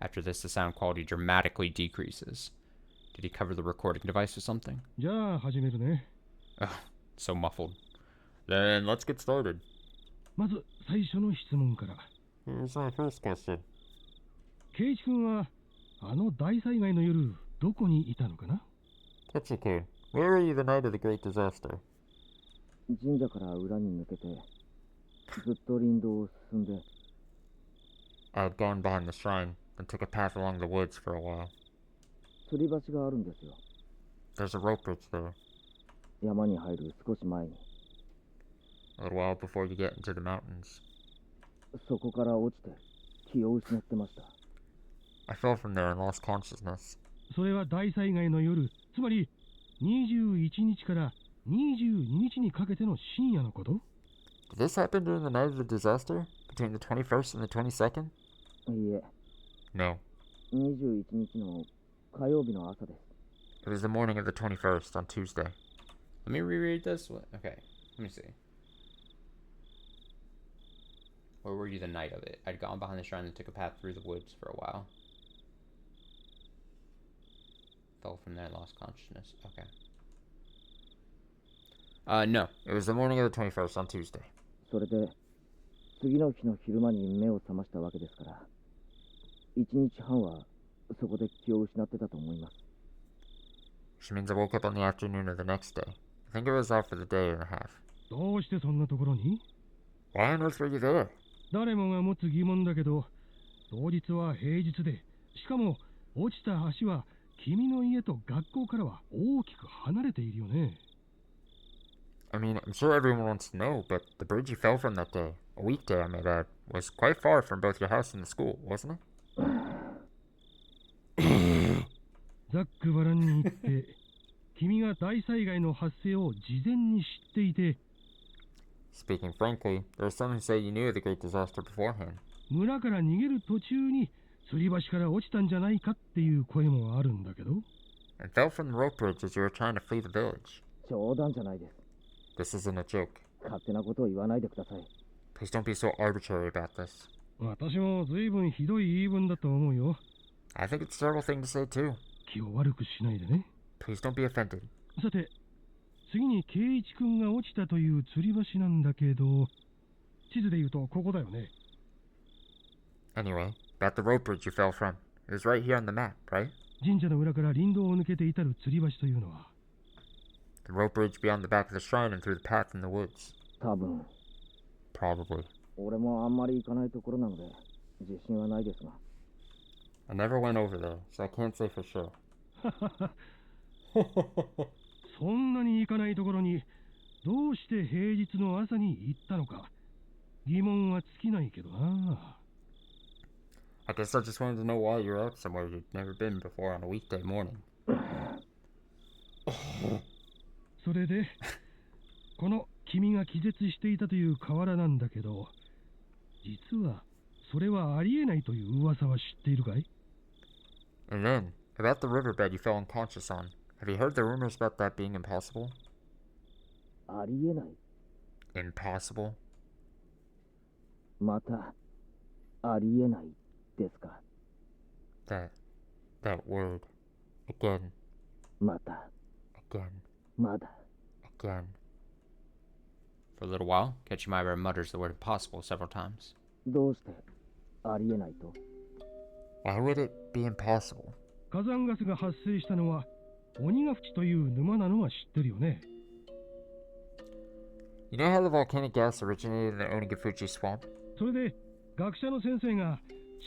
S1: After this, the sound quality dramatically decreases. Did he cover the recording device with something?
S10: じゃあ始めるね。
S1: Ugh, so muffled. Then let's get started.
S10: まず最初の質問から。
S1: Here's my first question.
S10: ケイチ君はあの大災害の夜どこにいたのかな?
S1: Ketchy-kun, where were you the night of the great disaster?
S2: 神社から裏に抜けてずっと林道を進んで
S1: I had gone behind the shrine and took a path along the woods for a while.
S2: 吊り橋があるんですよ。
S1: There's a rope bridge there.
S2: 山に入る少し前に
S1: A little while before you get into the mountains.
S2: そこから落ちて気を失ってました。
S1: I fell from there and lost consciousness.
S10: それは大災害の夜、つまり21日から22日にかけての深夜のこと?
S1: Did this happen during the night of the disaster? Between the 21st and the 22nd?
S2: いえ。
S1: No.
S2: 21日の火曜日の朝です。
S1: It was the morning of the 21st on Tuesday. Let me reread this. Okay, let me see. Where were you the night of it? I'd gone behind the shrine and took a path through the woods for a while. Fell from there and lost consciousness. Okay. No. It was the morning of the 21st on Tuesday.
S2: それで次の日の昼間に目を覚ましたわけですから、1日半はそこで気を失ってたと思います。
S1: Which means I woke up on the afternoon of the next day. I think it was out for the day and a half.
S10: どうしてそんなところに?
S1: Why on earth were you there?
S12: 誰もが持つ疑問だけど、当日は平日で、しかも落ちた橋は君の家と学校からは大きく離れているよね。
S1: I mean, I'm sure everyone wants to know, but the bridge you fell from that day, a weekday I may add, was quite far from both your house and the school, wasn't it?
S12: ザックバランに行って、君が大災害の発生を事前に知っていて、
S1: Speaking frankly, there are some who say you knew of the great disaster beforehand.
S12: 村から逃げる途中に吊り橋から落ちたんじゃないかっていう声もあるんだけど。
S1: And fell from the rope bridge as you were trying to flee the village.
S2: 冗談じゃないです。
S1: This isn't a joke.
S2: 勝手なことを言わないでください。
S1: Please don't be so arbitrary about this.
S12: 私も随分ひどい言い分だと思うよ。
S1: I think it's a terrible thing to say too.
S12: 気を悪くしないでね。
S1: Please don't be offended.
S12: さて、次に圭一君が落ちたという吊り橋なんだけど、地図で言うとここだよね。
S1: Anyway, about the rope bridge you fell from. It was right here on the map, right?
S12: 神社の裏から林道を抜けて至る吊り橋というのは、
S1: The rope bridge beyond the back of the shrine and through the path in the woods.
S2: 多分。
S1: Probably.
S2: 俺もあんまり行かないところなので、自信はないですが。
S1: I never went over there, so I can't say for sure.
S12: そんなに行かないところにどうして平日の朝に行ったのか疑問は尽きないけどな。
S1: I guess I just wanted to know why you're out somewhere you'd never been before on a weekday morning.
S12: それでこの君が気絶していたという河原なんだけど、実はそれはありえないという噂は知っているかい？
S1: And then, about the riverbed you fell unconscious on. Have you heard the rumors about that being impossible?
S2: ありえない。
S1: Impossible?
S2: また、ありえないですか。
S1: That word. Again.
S2: また。
S1: Again.
S2: まだ。
S1: Again. For a little while, Ketchumaiba mutters the word impossible several times.
S2: どうしてありえないと？
S1: Why would it be impossible?
S12: 火山ガスが発生したのは鬼ヶ淵という沼なのは知ってるよね。
S1: You know how the volcanic gas originated in the Onigashima swamp?
S12: それで学者の先生が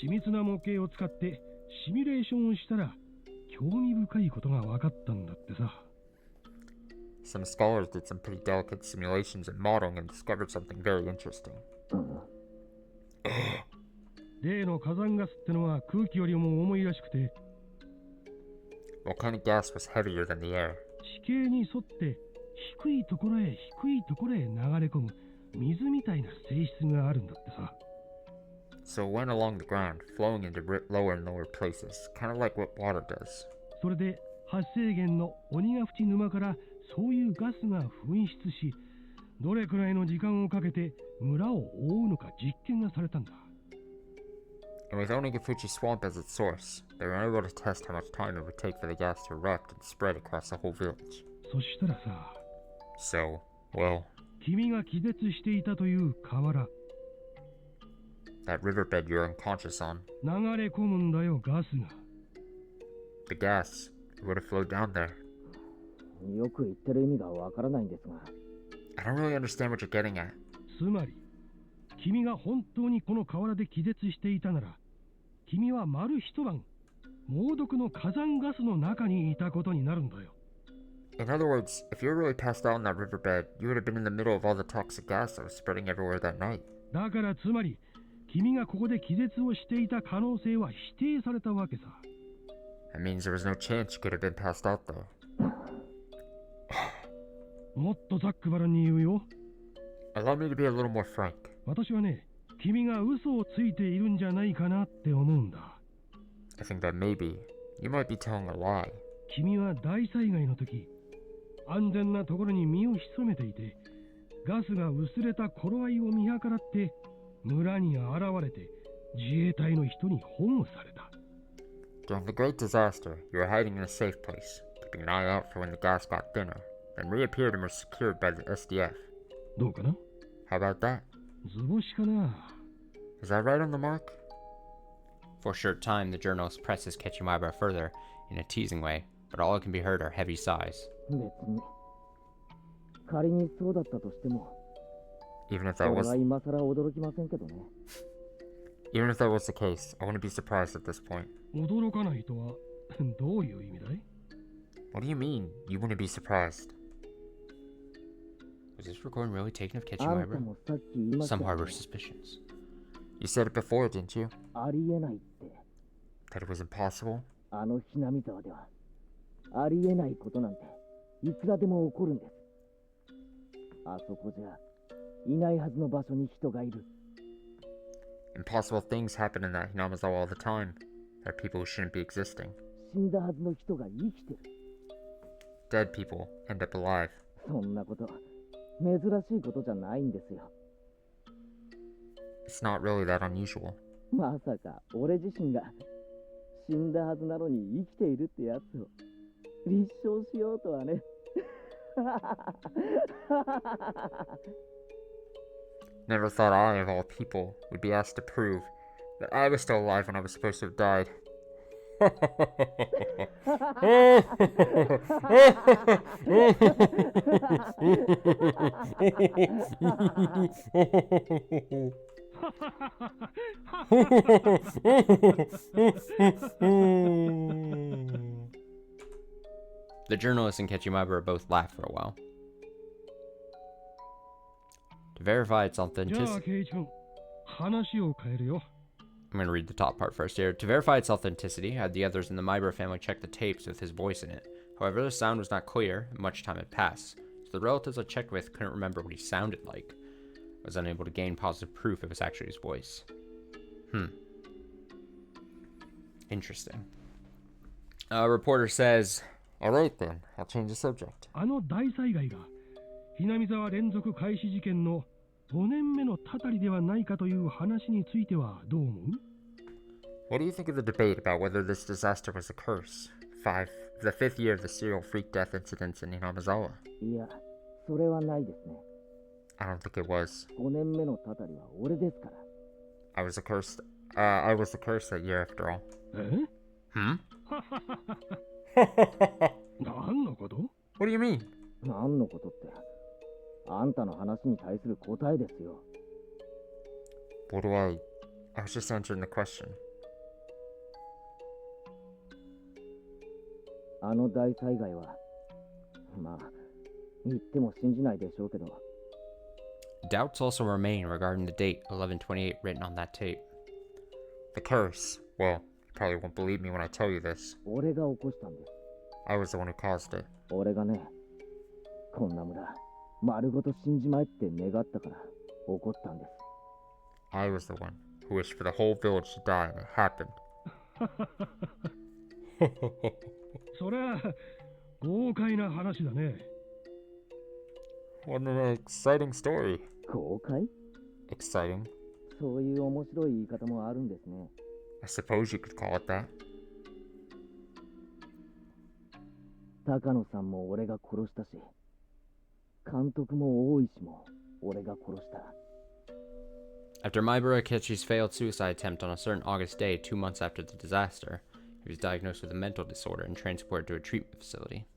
S12: 緻密な模型を使ってシミュレーションをしたら興味深いことが分かったんだってさ。
S1: Some scholars did some pretty delicate simulations and modeling and discovered something very interesting.
S12: 例の火山ガスってのは空気よりも重いらしくて、
S1: Volcanic gas was heavier than the air.
S12: 地形に沿って低いところへ低いところへ流れ込む水みたいな性質があるんだってさ。
S1: So it went along the ground, flowing into lower and lower places, kind of like what water does.
S12: それで発生源の鬼ヶ淵沼からそういうガスが噴出し、どれくらいの時間をかけて村を覆うのか実験がされたんだ。
S1: And with Onigashima swamp as its source, they were able to test how much time it would take for the gas to erupt and spread across the whole village.
S12: そしたらさ、
S1: So, well,
S12: 君が気絶していたという河原、
S1: that riverbed you're unconscious on,
S12: 流れ込むんだよガスが。
S1: the gas, it would have flowed down there.
S2: よく言ってる意味がわからないんですが。
S1: I don't really understand what you're getting at.
S12: つまり、君が本当にこの河原で気絶していたなら、君は丸一晩、猛毒の火山ガスの中にいたことになるんだよ。
S1: In other words, if you were really passed out on that riverbed, you would have been in the middle of all the toxic gas that was spreading everywhere that night.
S12: だからつまり、君がここで気絶をしていた可能性は否定されたわけさ。
S1: That means there was no chance you could have been passed out there.
S12: もっとざっくばらんに言うよ。
S1: Allow me to be a little more frank.
S12: 私はね、君が嘘をついているんじゃないかなって思うんだ。
S1: I think that maybe you might be telling a lie.
S12: 君は大災害の時、安全なところに身を潜めていて、ガスが薄れた頃合いを見計らって村に現れて自衛隊の人に保護された。
S1: During the great disaster, you were hiding in a safe place, keeping an eye out for when the gas got thinner, then reappeared and were secured by the SDF.
S12: どうかな？
S1: How about that?
S12: 図星かな？
S1: Is that right on the mark?
S13: For a short time, the journalist presses Ketchumaiba further in a teasing way, but all that can be heard are heavy sighs.
S2: 別に仮にそうだったとしても、
S13: Even if
S2: そ
S13: that
S2: れ
S13: was
S2: は今更驚きませんけどね。
S13: even if that was the case, I wouldn't be surprised at this point.
S12: 驚かないとはどういう意味だい？
S13: What do you mean, you wouldn't be surprised?
S1: Was this recording really taken of
S2: あ
S1: catching
S2: んた
S1: Myra?
S2: もさっき言いました
S1: Some
S2: よ
S1: harbor
S2: ね。
S1: suspicions.
S13: You said it before, didn't you?
S2: ありえないって。
S13: That it was impossible?
S2: あのひなみ沢ではありえないことなんていくらでも起こるんです。あそこじゃいないはずの場所に人がいる。
S13: Impossible things happen in that Hinamizawa all the time. There are people who shouldn't be existing.
S2: 死んだはずの人が生きてる。
S13: Dead people end up alive.
S2: そんなこと珍しいことじゃないんですよ。
S13: It's not really that unusual.
S2: まさか俺自身が死んだはずなのに生きているってやつを立証しようとはね。
S13: Never thought I, of all people, would be asked to prove that I was still alive when I was supposed to have died.
S1: The journalist and Ketchumaiba both laughed for a while. To verify its
S12: じゃあ
S1: authenticity,
S12: ケイチ君、話を変えるよ。
S1: I'm going to read the top part first here. To verify its authenticity, had the others in the Myra family check the tapes with his voice in it. However, the sound was not clear, and much time had passed, so the relatives I checked with couldn't remember what he sounded like. I was unable to gain positive proof it was actually his voice. Interesting. A reporter says,
S13: Alright then, I'll change the subject.
S12: あの大災害がひなみ沢連続開始事件の5年目のたたりではないかという話についてはどう思う？
S13: What do you think of the debate about whether this disaster was a curse? The fifth year of the serial freak death incidents in Hinamizawa.
S2: いや、それはないですね。
S13: I don't think it was.
S2: 5年目のたたりは俺ですから。
S13: I was the curse that year after all.
S12: え？
S13: Hmm?
S12: 何のこと？
S13: What do you mean?
S2: 何のことって、あんたの話に対する答えですよ。
S13: What do I was just answering the question.
S2: あの大災害は、まあ、言っても信じないでしょうけど。
S1: doubts also remain regarding the date 11/28 written on that tape.
S13: The curse. Well, you probably won't believe me when I tell you this.
S2: 俺が起こしたんです。
S13: I was the one who caused it.
S2: 俺がね、こんな村、丸ごと死んじまえって願ったから起こったんです。
S13: I was the one who wished for the whole village to die, and it happened.
S12: そりゃ豪快な話だね。
S13: What an exciting story.
S2: 公開？
S13: Exciting?
S2: そういう面白い言い方もあるんですね。
S13: I suppose you could call it that.
S2: 高野さんも俺が殺したし、監督も大石も俺が殺した。
S1: After Maibara Akechi's failed suicide attempt on a certain August day 2 months after the disaster, he was diagnosed with a mental disorder and transported to a treatment facility.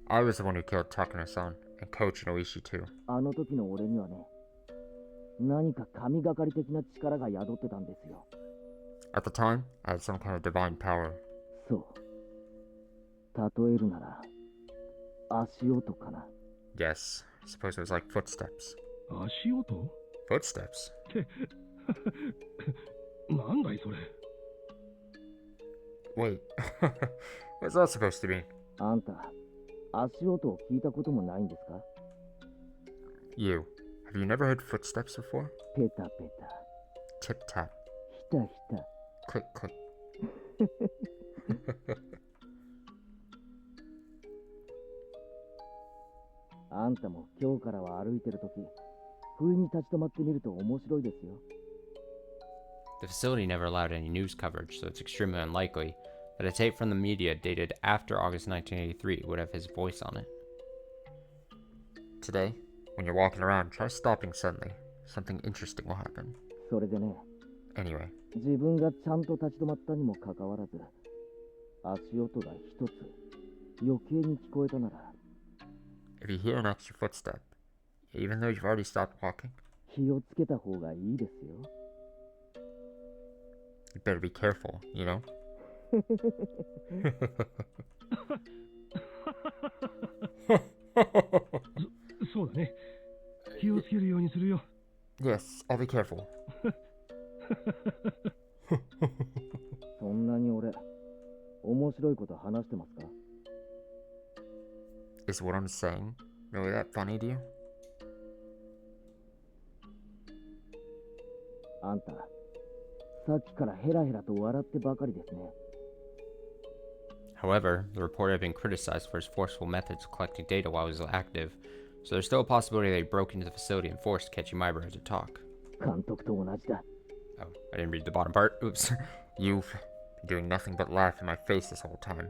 S13: I was the one who killed Takano-san, and Coach Noishi too.
S2: あの時の俺にはね、何か神がかり的な力が宿ってたんですよ。
S13: At the time, I had some kind of divine power.
S2: そう。例えるなら、足音かな。
S13: Yes, I suppose it was like footsteps.
S12: 足音？
S13: Footsteps?
S12: ってなんだいそれ。
S13: Wait, what's that supposed to mean?
S2: あんた、足音を聞いたこともないんですか？
S13: You, have you never heard footsteps before?
S2: ペタペタ。
S13: Tip tap.
S2: ひたひた。
S13: Click click.
S2: あんたも今日からは歩いてるとき、不意に立ち止まってみると面白いですよ。
S1: The facility never allowed any news coverage, so it's extremely unlikely that a tape from the media dated after August 1983 would have his voice on it.
S13: Today, when you're walking around, try stopping suddenly. Something interesting will happen.
S2: それでね、
S13: Anyway,
S2: 自分がちゃんと立ち止まったにもかかわらず、足音が一つ余計に聞こえたなら、
S13: if you hear an extra footstep, Even though you've already stopped walking?
S2: 気をつけた方がいいですよ。
S13: You better be careful, you know?
S12: そうだね。気をつけるようにするよ。
S13: Yes, I'll be careful.
S2: そんなに俺、面白いこと話してますか？
S13: Is what I'm saying really that funny to you?
S2: あんた、さっきからヘラヘラと笑ってばかりですね。
S1: However, the reporter had been criticized for his forceful methods of collecting data while he was active, so there's still a possibility that he broke into the facility and forced Ketchimibara to talk.
S2: 監督と同じだ。
S1: Oh, I didn't read the bottom part. Oops.
S13: You've been doing nothing but laugh in my face this whole time.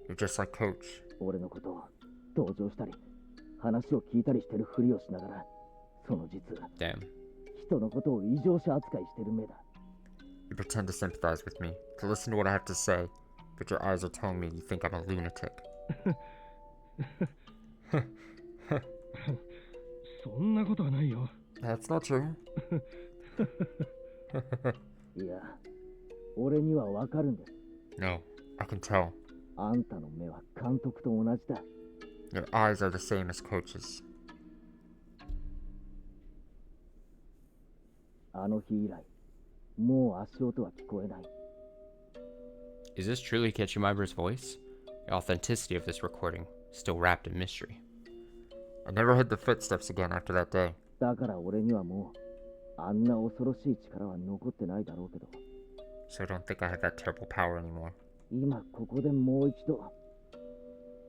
S13: You're just like Coach.
S2: 俺のことを同情したり、話を聞いたりしてるふりをしながら、その実、
S1: Damn.
S2: 人のことを異常者扱いしてる目だ。
S13: You pretend to sympathize with me, to listen to what I have to say, but your eyes are telling me you think I'm a lunatic.
S12: そんなことはないよ。
S13: That's not true.
S2: いや、俺にはわかるんです。
S13: No, I can tell.
S2: あんたの目は監督と同じだ。
S13: Your eyes are the same as Coach's.
S2: あの日以来、もう足音は聞こえない。
S1: Is this truly Ketchimibara's voice? The authenticity of this recording, still wrapped in mystery.
S13: I never heard the footsteps again after that day.
S2: だから俺にはもう、あんな恐ろしい力は残ってないだろうけど。
S13: So I don't think I have that terrible power anymore.
S2: 今ここでもう一度、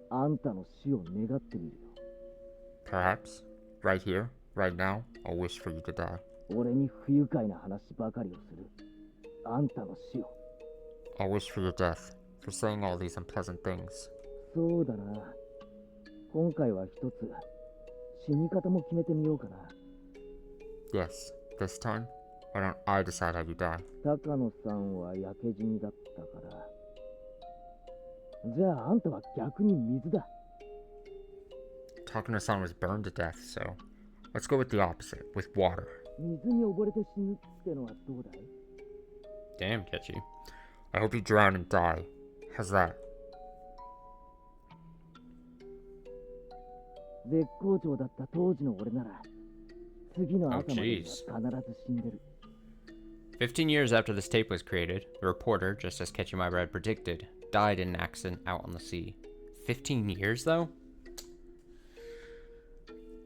S2: あんたの死を願ってみるよ。
S13: Perhaps, right here, right now, I'll wish for you to die.
S2: 俺に不愉快な話ばかりをする。あんたの死を。
S13: I'll wish for your death, for saying all these unpleasant things.
S2: そうだな。今回は一つ、死に方も決めてみようかな。
S13: Yes, this time, why don't I decide how you die?
S2: 高野さんは焼け死にだったから。じゃああんたは逆に水だ。
S13: Takano-san was burned to death, so let's go with the opposite, with water.
S2: 水に溺れて死ぬってのはどうだい？
S1: Damn, Ketchy.
S13: I hope you drown and die. How's that?
S2: 絶好調だった当時の俺なら、次の朝までには
S1: jeez.
S2: 必ず死んでる。
S1: 15 years after this tape was created, the reporter, just as Ketchimibara had predicted, died in an accident out on the sea. 15 years, though?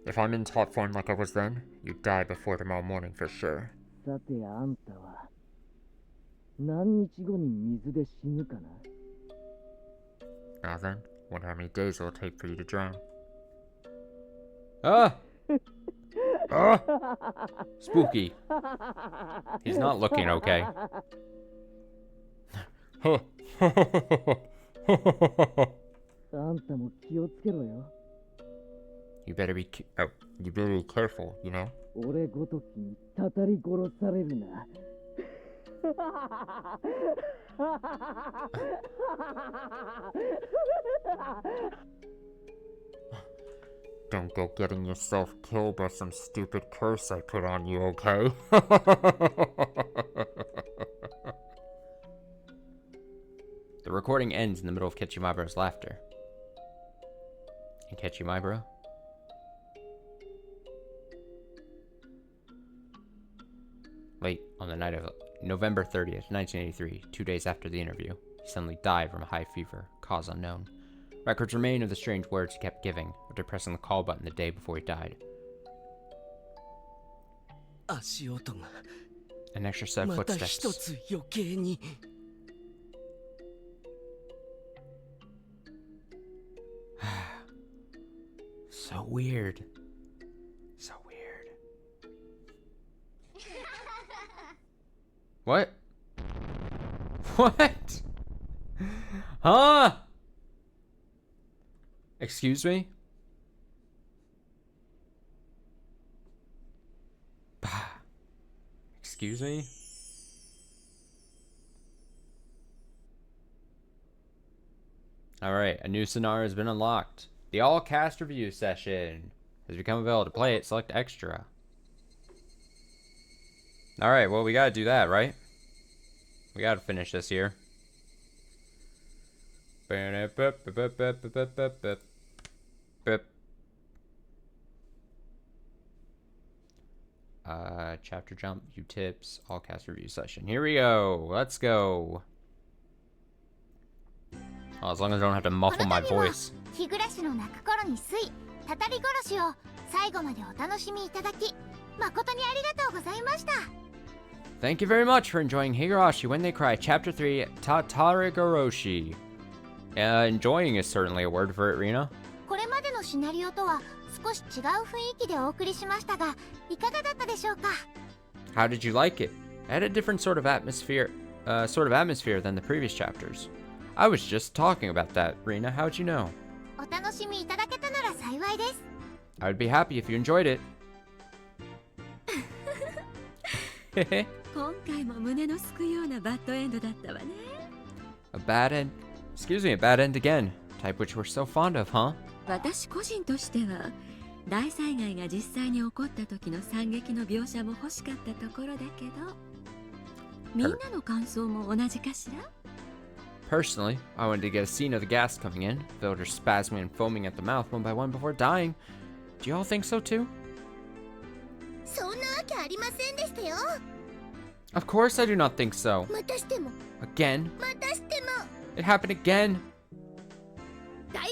S13: If I'm in top form like I was then, you'd die before tomorrow morning for sure.
S2: さてあんたは、何日後に水で死ぬかな？
S13: Now then, wonder how many days it'll take for you to drown.
S1: Ah! Ah! Spooky. He's not looking okay.
S2: あんたも気をつけろよ。
S13: You better be careful, you know?
S2: 俺ごときにたたり殺されるな。
S13: Don't go getting yourself killed by some stupid curse I put on you, okay?
S1: The recording ends in the middle of Ketchimibara's laughter. And Ketchimibara? Late on the night of November 30th, 1983, 2 days after the interview, he suddenly died from a high fever, cause unknown. Records remain of the strange words he kept giving after pressing the call button the day before he died.
S2: 足音が
S1: An extra set of
S2: また一
S1: footsteps.
S2: つ余計に。
S1: So weird. So weird. What? What? Huh? Excuse me? Excuse me? Alright, a new scenario has been unlocked. The all-cast review session. has become available. To play it, select extra. Alright, well, we gotta do that, right? We gotta finish this here. Chapter jump, view tips, all cast review session. Here we go. Let's go. Oh, as long as I don't have to muffle my voice.
S4: Higurashiの泣く頃に推移、たたり殺しを最後までお楽しみいただき、誠にありがとうございました。
S1: Thank you very much for enjoying Higurashi When They Cry, Chapter 3, Tatarigoroshi. Enjoying is certainly a word for it, Rina.
S4: これまでのシナリオとは少し違う雰囲気でお送りしましたが、いかがだったでしょうか?
S1: How did you like it? It had a different sort of atmosphere than the previous chapters. I was just talking about that, Rina. How'd you know?
S4: お楽しみいただけたなら幸いです。
S1: I would be happy if you enjoyed it.
S14: 今回も胸のすくようなバッドエンドだったわね。
S1: A bad end? Excuse me, a bad end again. Type which we're so fond of, huh?
S14: 私個人としては大災害が実際に起こった時の惨劇の描写も欲しかったところだけど、みんなの感想も同じかしら?
S1: Personally, I wanted to get a scene of the gas coming in, villagers spasming and foaming at the mouth one by one before dying. Do you all think so too?
S4: そんなわけありませんでしたよ。
S1: Of course I do not think so.
S4: またしても。
S1: Again?
S4: またしても。
S1: It happened again.
S4: 大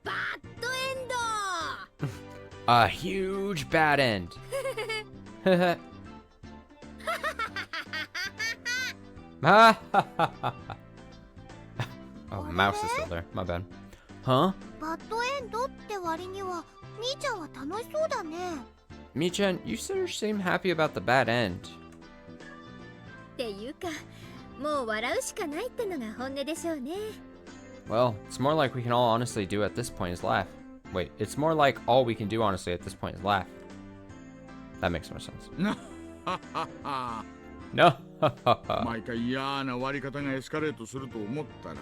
S4: バッドエンド。
S1: A huge bad end. Oh, mouse is still there. My bad. Huh?
S4: バッドエンドって割には、みーちゃんは楽しそうだね。
S1: Mi-chan, you sort of seem happy about the bad end.
S14: っていうか、もう笑うしかないってのが本音でしょうね。
S1: Well, it's more like we can all honestly do at this point is laugh. Wait, it's more like all we can do honestly at this point is laugh. That makes more sense. No.
S15: 毎回嫌な割り方がエスカレートすると思ったら、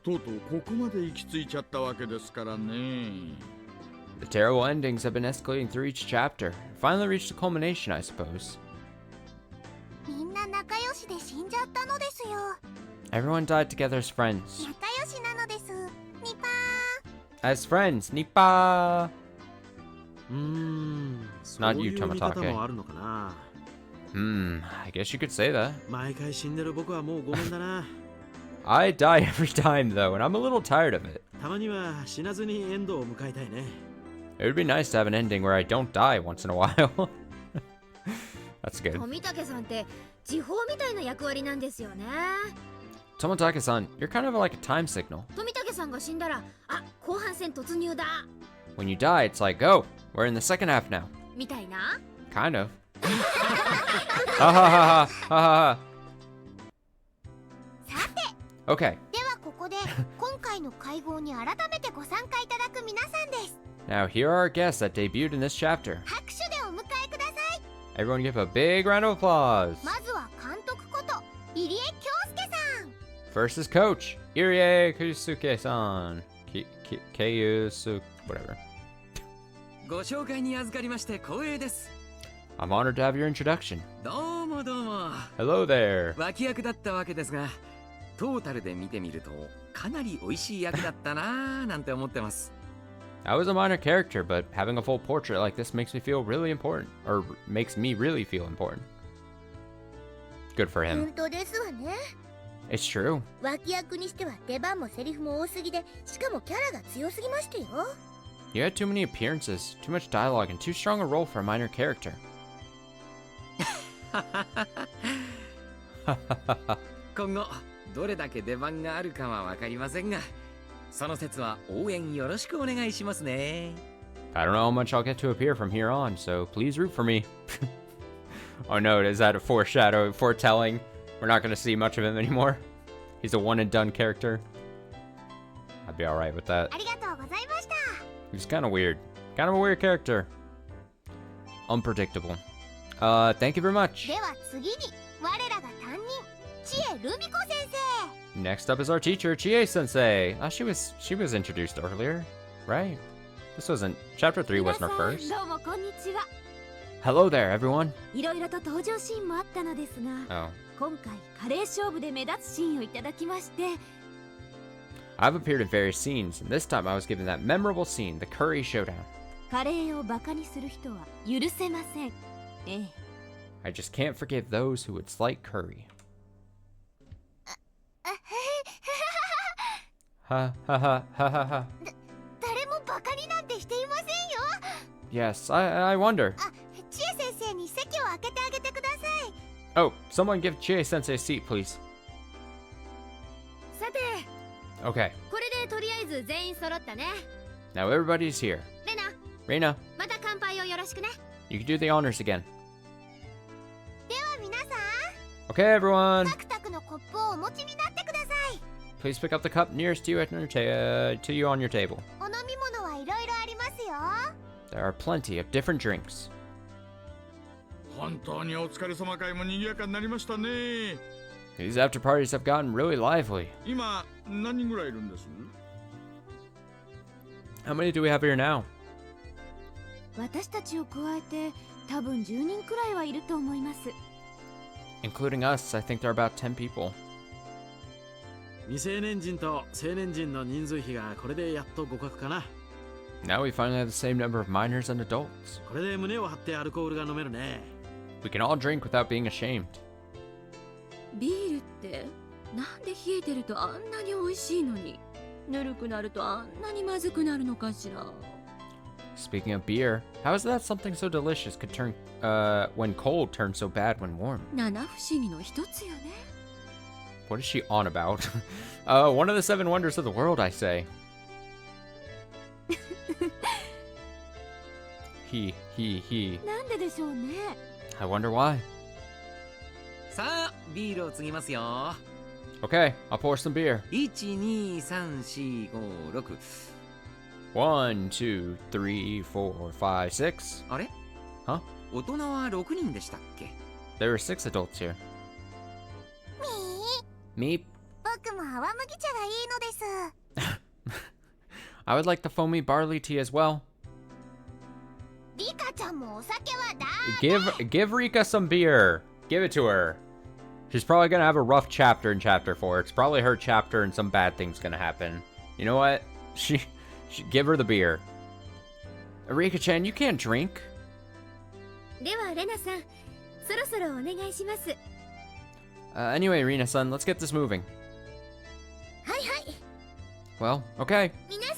S15: とうとうここまで行き着いちゃったわけですからね。
S1: The terrible endings have been escalating through each chapter. Finally reached a culmination, I suppose.
S4: みんな仲良しで死んじゃったのですよ。
S1: Everyone died together as friends.
S4: 仲良しなのです。ニパ
S1: ー。As friends, Nippa. Not you, Tomatake. I guess you could say that. I die every time though, and I'm a little tired of it. It would be nice to have an ending where I don't die once in a while. That's good.
S4: 富武さんって時報みたいな役割なんですよね。
S1: Tomatake-san, you're kind of like a time signal.
S4: 富武さんが死んだら、あ、後半戦突入だ。
S1: When you die, it's like, go, we're in the second half now.
S4: みたいな
S1: Kind of. Ha ha ha ha ha ha.
S4: さて、
S1: Okay.
S4: ではここで今回の会合に改めてご参加いただく皆さんです。
S1: Now here are our guests that debuted in this chapter.
S4: 拍手でお迎えください。
S1: Everyone give a big round of applause.
S4: まずは監督こと入江京介さん。
S1: First is Coach Irie Kusuke-san. Keiusu, whatever.
S16: ご紹介に預かりまして光栄です。
S1: I'm honored to have your introduction.
S16: どうもどうも。
S1: Hello there.
S16: 脇役だったわけですが、トータルで見てみるとかなり美味しい役だったなぁなんて思ってます。
S1: I was a minor character, but having a full portrait like this makes me feel really important, or makes me really feel important. Good for him.
S4: 本当ですわね。
S1: It's true.
S4: 脇役にしては出番もセリフも多すぎで、しかもキャラが強すぎましたよ。
S1: You had too many appearances, too much dialogue, and too strong a role for a minor character.
S16: 今後どれだけ出番があるかはわかりませんが、その説は応援よろしくお願いしますね。
S1: I don't know how much I'll get to appear from here on, so please root for me. Oh no, is that a foretelling? We're not going to see much of him anymore. He's a one and done character. I'd be alright with that.
S4: ありがとうございました。
S1: He's kind of weird. Kind of a weird character. Unpredictable. Thank you very much.
S4: では次に我らが担任、千恵留美子先生。
S1: Next up is our teacher, Chie Sensei. She was introduced earlier, right? This wasn't... Chapter 3 wasn't our first.
S4: どうもこんにちは。
S1: Hello there, everyone.
S4: いろいろと登場シーンもあったのですが、
S1: Oh.
S4: 今回カレー勝負で目立つシーンをいただきまして、
S1: I've appeared in various scenes, and this time I was given that memorable scene, the curry showdown.
S4: カレーをバカにする人は許せません。ええ。
S1: I just can't forgive those who would slight curry. Ha ha ha ha ha ha.
S4: 誰もバカになんてしていませんよ。
S1: Yes, I wonder.
S4: あ、千恵先生に席を空けてあげてください。
S1: Oh, someone give Chie-sensei a seat, please.
S4: さて、
S1: Okay,
S4: これでとりあえず全員揃ったね。
S1: now everybody's here.
S4: レナ、
S1: Reina,
S4: また乾杯をよろしくね。
S1: you can do the honors again.
S4: では皆さん、
S1: Okay, everyone.
S4: タクタクのコップをお持ちになってください。
S1: Please pick up the cup nearest to you to you on your table.
S4: お飲み物はいろいろありますよ。
S1: There are plenty of different drinks.
S15: 本当にお疲れ様会も賑やかになりましたね。
S1: These after parties have gotten really lively.
S15: 今何人ぐらいいるんです？
S1: How many do we have here now?
S4: 私たちを加えて多分10人くらいはいると思います。
S1: Including us, I think there are about 10 people.
S17: 未成年人と成年人の人数比がこれでやっと互角かな。
S1: Now we finally have the same number of minors and adults.
S17: これで胸を張ってアルコールが飲めるね。
S1: We can all drink without being ashamed.
S14: ビールってなんで冷えてるとあんなに美味しいのに、ぬるくなるとあんなにまずくなるのかしら。
S1: Speaking of beer, how is that something so delicious could turn, when cold, turn so bad when warm?
S14: 七不思議の一つよね。
S1: What is she on about? One of the 7 wonders of the world, I say. He.
S4: なんででしょうね。
S1: I wonder why.
S16: さあビールを継ぎますよ。
S1: Okay, I'll pour some beer.
S16: 1,2,3,4,5,6
S1: 1, 2, 3, 4, 5, 6.
S16: あれ
S1: Huh?
S16: 大人は6人でしたっけ？
S1: There were 6 adults here.
S4: みー、
S1: Meep.
S4: 僕も泡麦茶がいいのです。
S1: I would like the foamy barley tea as well.
S4: リカちゃんもお酒はだ。
S1: Give Rika some beer. Give it to her. She's probably gonna have a rough chapter in chapter 4. It's probably her chapter and some bad things gonna happen. You know what? She give her the beer. Rika-chan, you can't drink.
S4: ではレナさん、そろそろお願いします。
S1: Anyway, Rina-san, let's get this moving.
S4: はいはい。
S1: Well, okay.
S4: 皆さん、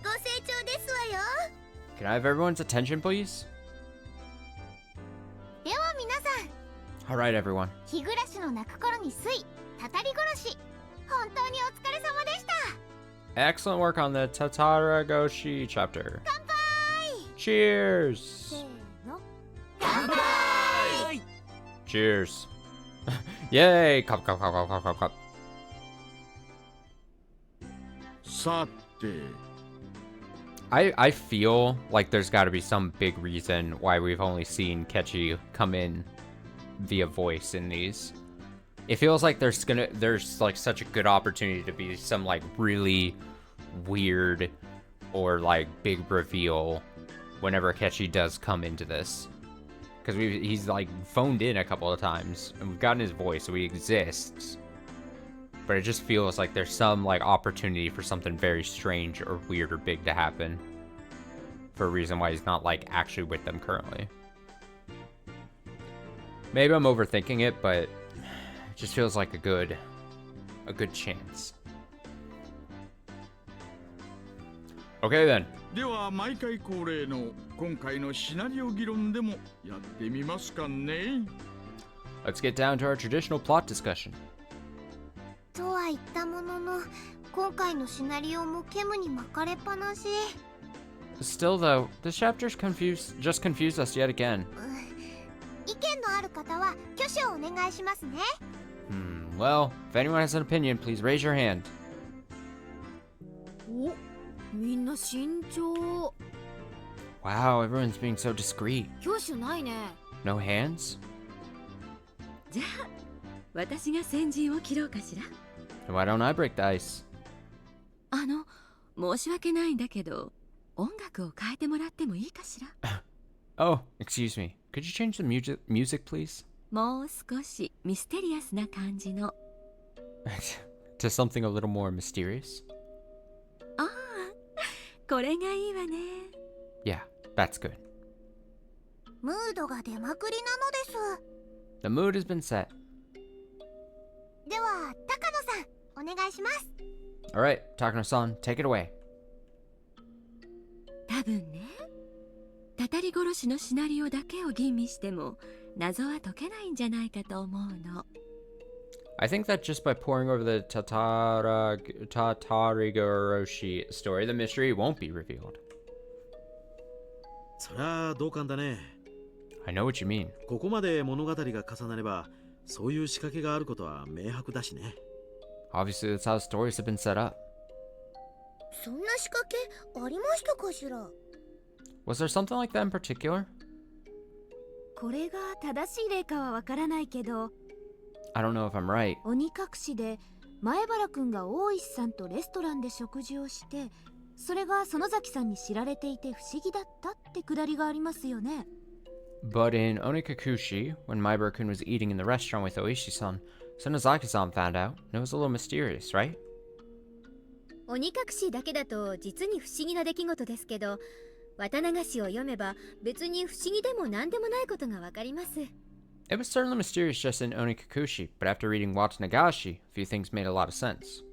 S4: ご清聴ですわよ。
S1: Can I have everyone's attention, please?
S4: では皆さん、
S1: Alright, everyone.
S4: 日暮らしの泣く頃に水、たたり殺し、本当にお疲れ様でした。
S1: Excellent work on the Tataragoshi chapter.
S4: 乾杯
S1: Cheers!
S4: せーの。乾杯
S1: Cheers. Yay! Cup.
S15: さて
S1: I feel like there's got to be some big reason why we've only seen Kechi come in via voice in these. It feels like there's like such a good opportunity to be some like really weird or like big reveal whenever Kechi does come into this. Because he's like phoned in a couple of times and we've gotten his voice, so he exists. But it just feels like there's some like opportunity for something very strange or weird or big to happen. For a reason why he's not like actually with them currently. Maybe I'm overthinking it, but it just feels like a good chance. Okay then.
S15: では毎回恒例の今回のシナリオ議論でもやってみますかね。
S1: Let's get down to our traditional plot discussion.
S4: とは言ったものの、今回のシナリオもケムに巻かれっぱなし。
S1: Still though, this chapter's just confused us yet again.
S4: 意見のある方は挙手をお願いしますね。
S1: Well, if anyone has an opinion, please raise your hand.
S4: お、みんな慎重。
S1: Wow, everyone's being so discreet.
S4: 挙手ないね。
S1: No hands?
S14: じゃあ私が先陣を切ろうかしら。
S1: Why don't I break the ice?
S14: 申し訳ないんだけど、音楽を変えてもらってもいいかしら。
S1: Oh, excuse me. Could you change the music, please?
S14: もう少しミステリアスな感じの。
S1: To something a little more mysterious?
S14: ああ、これがいいわね。
S1: Yeah, that's good.
S4: ムードが出まくりなのです。
S1: The mood has been set.
S4: では高野さんお願いします。
S1: Alright, Takano-san, take it away.
S14: 多分ね、たたり殺しのシナリオだけを吟味しても謎は解けないんじゃないかと思うの。
S1: I think that just by poring over the Tatarigoroshi story, the mystery won't be revealed.
S17: そりゃ同感だね。
S1: I know what you mean.
S17: ここまで物語が重なれば、そういう仕掛けがあることは明白だしね。
S1: Obviously, that's how stories have been set up.
S4: そんな仕掛けありましたかしら。
S1: Was there something like that in particular?
S18: これが正しい例かはわからないけど、
S1: I don't know if I'm right.
S18: 鬼隠しで前原くんが大石さんとレストランで食事をして、それが園崎さんに知られていて不思議だったってくだりがありますよね。
S1: But in Onikakushi, when Maibara-kun was eating in the restaurant with Oishi-san, Sonozaki-san found out, and it was a little mysterious, right?
S18: 鬼隠しだけだと実に不思議な出来事ですけど、綿流しを読めば別に不思議でも何でもないことがわかります。
S1: It was certainly mysterious just in Onikakushi, but after reading Watanagashi, a few things made a lot of sense.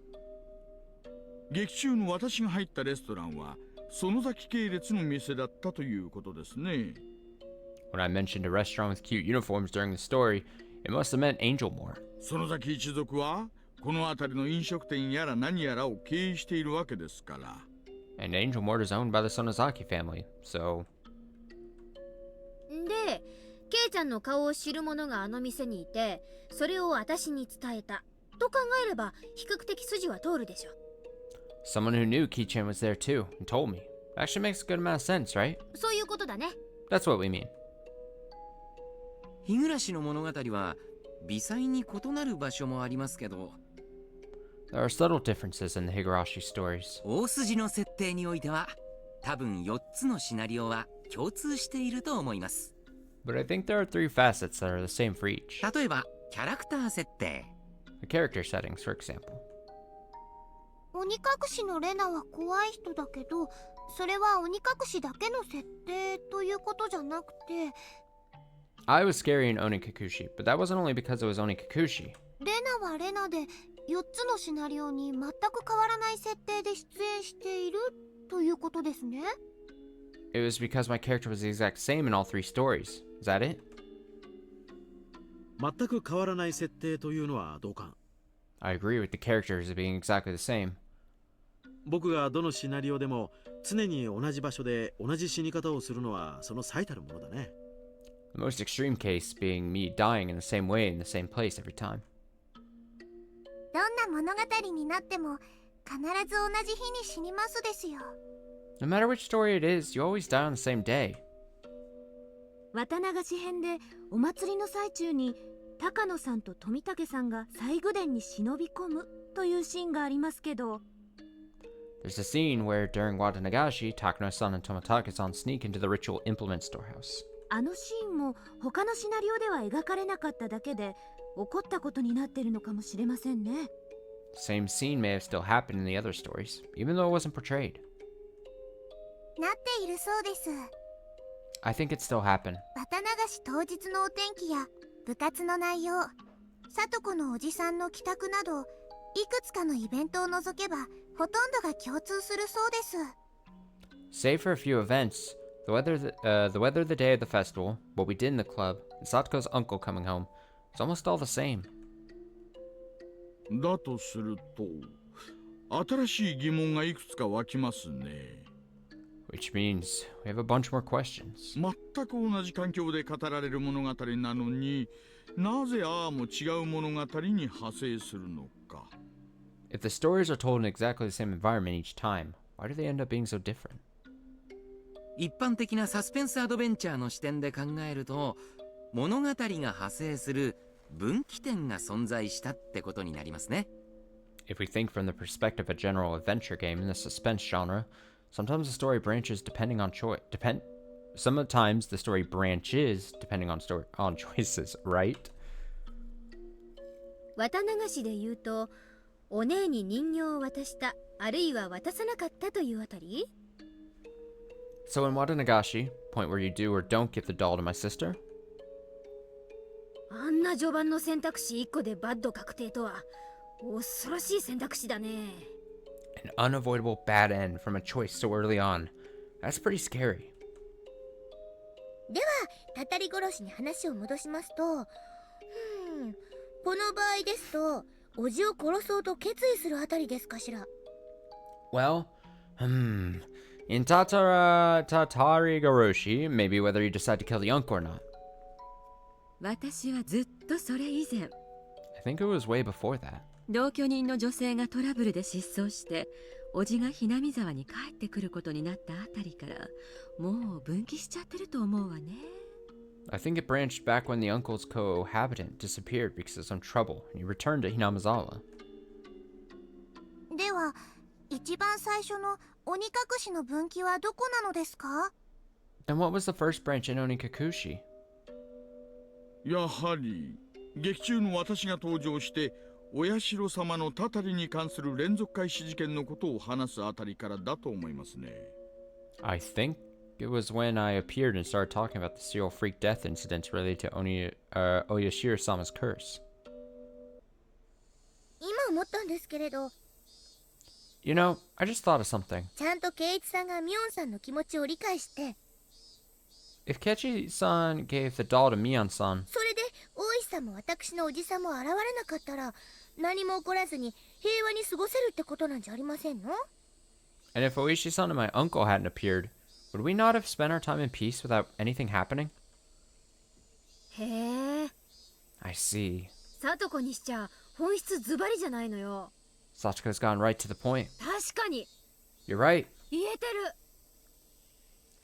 S15: 劇中の私が入ったレストランは園崎系列の店だったということですね。
S1: When I mentioned a restaurant with cute uniforms during the story, it must have meant Angelmore.
S15: 園崎一族はこの辺りの飲食店やら何やらを経営しているわけですから。
S1: And Angelmore is owned by the Sonozaki family, so...
S18: で、ケイちゃんの顔を知る者があの店にいて、それを私に伝えたと考えれば比較的筋は通るでしょ。
S1: Someone who knew Ki-chan was there too, and told me. Actually makes a good amount of sense, right?
S18: そういうことだね。
S1: That's what we mean.
S16: 日暮の物語は微細に異なる場所もありますけど、
S1: There are subtle differences in the Higurashi stories.
S16: 大筋の設定においては多分4つのシナリオは共通していると思います。
S1: But I think there are three facets that are the same for each.
S16: 例えばキャラクター設定、
S1: The character settings, for example.
S4: 鬼隠しのレナは怖い人だけど、それは鬼隠しだけの設定ということじゃなくて、
S1: I was scary in Onikakushi, but that wasn't only because it was Onikakushi.
S4: レナはレナで4つのシナリオに全く変わらない設定で出演しているということですね。
S1: It was because my character was the exact same in all three stories. Is that it?
S17: 全く変わらない設定というのは同感。
S1: I agree with the characters being exactly the same.
S17: 僕がどのシナリオでも常に同じ場所で同じ死に方をするのはその最たるものだね。
S1: The most extreme case being me dying in the same way in the same place every time.
S4: どんな物語になっても必ず同じ日に死にますですよ。
S1: No matter which story it is, you always die on the same day.
S18: 綿流し編でお祭りの最中に高野さんと富武さんが西宮殿に忍び込むというシーンがありますけど、
S1: There's a scene where during Watanagashi, Takano-san and Toмотake-san sneak into the ritual implement storehouse.
S18: あのシーンも他のシナリオでは描かれなかっただけで起こったことになってるのかもしれませんね。
S1: The same scene may have still happened in the other stories, even though it wasn't portrayed.
S4: なっているそうです。
S1: I think it still happened.
S4: 綿流し当日のお天気や部活の内容、聡子のおじさんの帰宅など、いくつかのイベントを除けばほとんどが共通するそうです。
S1: Save for a few events, the weather the day of the festival, what we did in the club, and Satoko's uncle coming home, it's almost all the same.
S15: だとすると新しい疑問がいくつか湧きますね。
S1: Which means we have a bunch more questions.
S15: 全く同じ環境で語られる物語なのに、なぜああも違う物語に派生するのか。
S1: If the stories are told in exactly the same environment each time, why do they end up being so different?
S16: 一般的なサスペンスアドベンチャーの視点で考えると、物語が派生する分岐点が存在したってことになりますね。
S1: If we think from the perspective of a general adventure game in the suspense genre, Sometimes the story branches depending on Sometimes the story branches depending on choices, right?
S18: 綿流しで言うと、お姉に人形を渡した、あるいは渡さなかったというあたり？
S1: So in Watanagashi, point where you do or don't give the doll to my sister?
S18: あんな序盤の選択肢1個でバッド確定とは、恐ろしい選択肢だね。
S1: An unavoidable bad end from a choice so early on. That's pretty scary.
S4: では、たたり殺しに話を戻しますと、この場合ですと、おじを殺そうと決意するあたりですかしら。
S1: Well, in Tatari-goroshi, maybe whether you decide to kill the uncle or not.
S14: 私はずっとそれ以前、
S1: I think it was way before that.
S14: 同居人の女性がトラブルで失踪して、おじがひなみ沢に帰ってくることになったあたりから、もう分岐しちゃってると思うわね。
S1: I think it branched back when the uncle's cohabitant disappeared because of some trouble, and he returned to Hinamizawa.
S4: では、一番最初の鬼隠しの分岐はどこなのですか？
S1: And what was the first branch in Onikakushi?
S15: やはり劇中の私が登場してお社様のたたりに関する連続開始事件のことを話すあたりからだと思いますね。
S1: I think it was when I appeared and started talking about the serial freak death incidents related to Oyashiro-sama's curse.
S4: 今思ったんですけれど、
S1: You know, I just thought of something.
S4: ちゃんと圭一さんがミオンさんの気持ちを理解して、
S1: If Kechi-san gave the doll to Mion-san,
S4: それで大石さんも私のおじさんも現れなかったら、何も起こらずに平和に過ごせるってことなんじゃありませんの？
S1: and if Oishi-san and my uncle hadn't appeared, would we not have spent our time in peace without anything happening?
S18: へえ。
S1: I see.
S18: さとこにしちゃ本質ズバリじゃないのよ。
S1: Sachiko's gone right to the point.
S18: 確かに。
S1: You're right.
S18: 言えて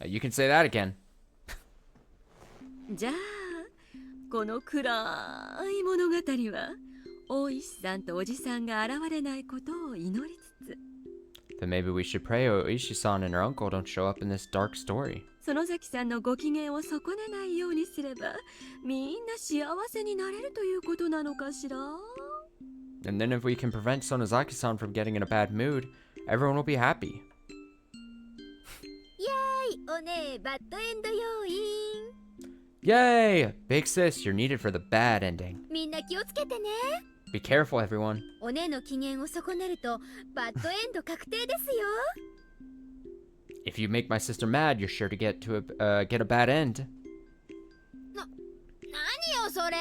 S18: る。
S1: You can say that again.
S14: じゃあ、この暗い物語は、大石さんとおじさんが現れないことを祈りつつ、
S1: Then maybe we should pray Oishi-san and her uncle don't show up in this dark story.
S14: 園崎さんのご機嫌を損ねないようにすれば、みんな幸せになれるということなのかしら。
S1: And then if we can prevent Sonozaki-san from getting in a bad mood, everyone will be happy.
S18: イエーイ、おねえバッドエンド要員。
S1: Yay! Big sis, you're needed for the bad ending.
S18: みんな気をつけてね。
S1: Be careful, everyone.
S18: おねえの機嫌を損ねるとバッドエンド確定ですよ。
S1: If you make my sister mad, you're sure to get a bad end.
S18: 何よそれ。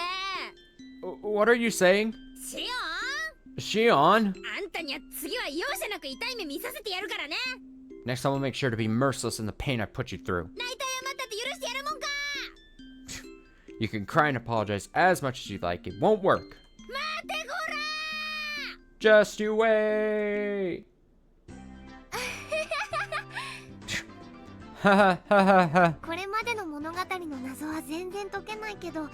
S1: What are you saying?
S18: シオン。
S1: Shion?
S18: あんたには次は容赦なく痛い目見させてやるからね。
S1: Next time we'll make sure to be merciless in the pain I put you through.
S18: 泣いた謝ったって許してやるもんか。
S1: You can cry and apologize as much as you'd like. It won't work.
S18: 待てこら。
S1: Just you wait.
S4: これまでの物語の謎は全然解けないけど、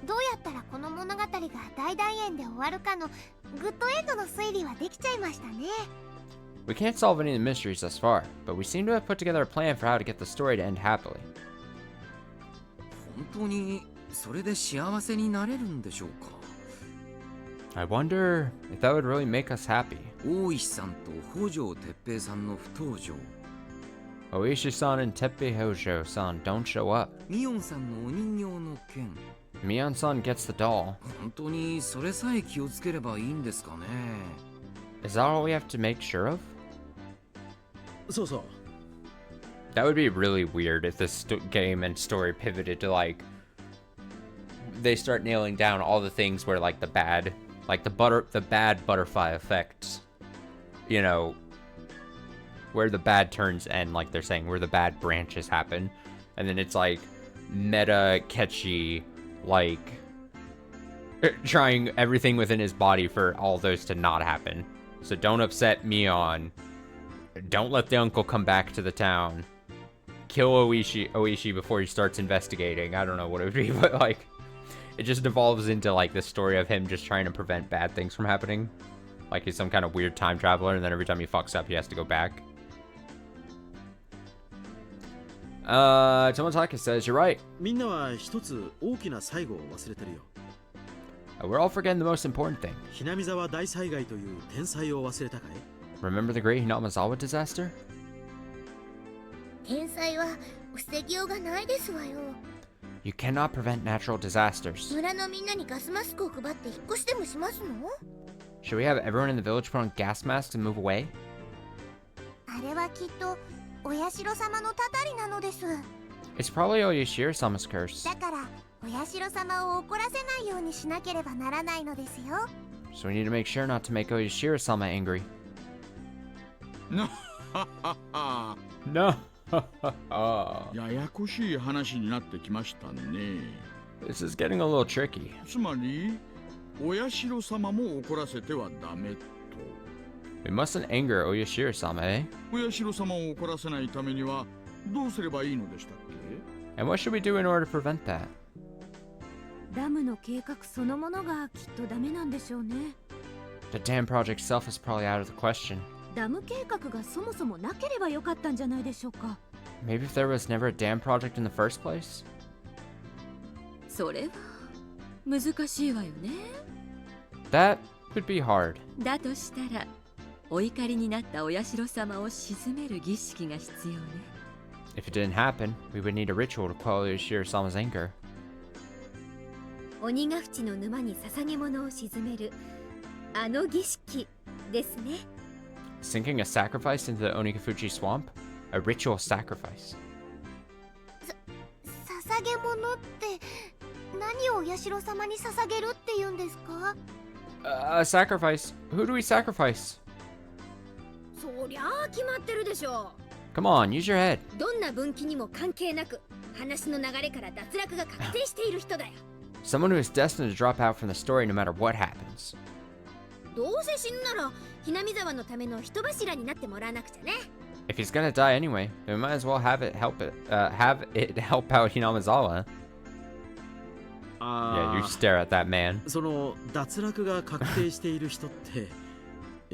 S4: どうやったらこの物語が大団円で終わるかのグッドエンドの推理はできちゃいましたね。
S1: We can't solve any of the mysteries thus far, but we seem to have put together a plan for how to get the story to end happily.
S16: 本当にそれで幸せになれるんでしょうか。
S1: I wonder if that would really make us happy.
S16: 大石さんと北条哲平さんの不登場。
S1: Oishi-san and Teppei Hojo-san don't show up.
S16: ミオンさんのお人形の件。
S1: Mion-san gets the doll.
S16: 本当にそれさえ気をつければいいんですかね。
S1: Is that all we have to make sure of?
S17: そうそう。
S1: That would be really weird if this game and story pivoted to like they start nailing down all the things where like the bad butterfly effects, you know, where the bad turns end, like they're saying, where the bad branches happen, and then it's like meta catchy, like trying everything within his body for all those to not happen. So don't upset Mion. Don't let the uncle come back to the town. Kill Oishi before he starts investigating. I don't know what it would be, but like it just devolves into like the story of him just trying to prevent bad things from happening. Like he's some kind of weird time traveler, and then every time he fucks up, he has to go back. Tomotaki says you're right.
S17: みんなは一つ大きな最後を忘れてるよ。
S1: We're all forgetting the most important thing.
S17: ひなみ沢大災害という天災を忘れたかい？
S1: Remember the Great Hinamizawa disaster?
S4: 天災は防ぎようがないですわよ。
S1: You cannot prevent natural disasters.
S4: 村のみんなにガスマスクを配って引っ越しでもしますの？
S1: Should we have everyone in the village put on gas masks and move away?
S4: あれはきっとお社様のたたりなのです。
S1: It's probably Oyashiro-sama's curse.
S4: だからお社様を怒らせないようにしなければならないのですよ。
S1: So we need to make sure not to make Oyashiro-sama angry.
S15: No.
S1: No.
S15: ややこしい話になってきましたね。
S1: This is getting a little tricky.
S15: つまり、お社様も怒らせてはダメと。
S1: We mustn't anger Oyashiro-sama, eh?
S15: お社様を怒らせないためにはどうすればいいのでしたっけ？
S1: And what should we do in order to prevent that?
S18: ダムの計画そのものがきっとダメなんでしょうね。
S1: The dam project itself is probably out of the question.
S18: ダム計画がそもそもなければよかったんじゃないでしょうか。
S1: Maybe if there was never a dam project in the first place?
S14: それは難しいわよね。
S1: That would be hard.
S14: だとしたらお怒りになったお社様を鎮める儀式が必要ね。
S1: If it didn't happen, we would need a ritual to quell Oyashiro-sama's anger.
S18: 鬼ヶ淵の沼に捧げ物を鎮めるあの儀式ですね。
S1: Sinking a sacrifice into the Onikafuchi swamp? A ritual sacrifice.
S4: 捧げ物って何をお社様に捧げるって言うんですか？
S1: A sacrifice? Who do we sacrifice?
S18: そりゃあ決まってるでしょ
S1: Come on, use your head.
S18: う。どんな分岐にも関係なく話の流れから脱落が確定している人だよ。
S1: Someone who is destined to drop out from the story no matter what happens.
S18: どうせ死ぬならひなみ沢のための人柱になってもらわなくちゃね。
S1: If he's gonna die anyway, then we might as well have it help out Hinamizawa. Yeah, you stare at that man.
S17: その脱落が確定している人って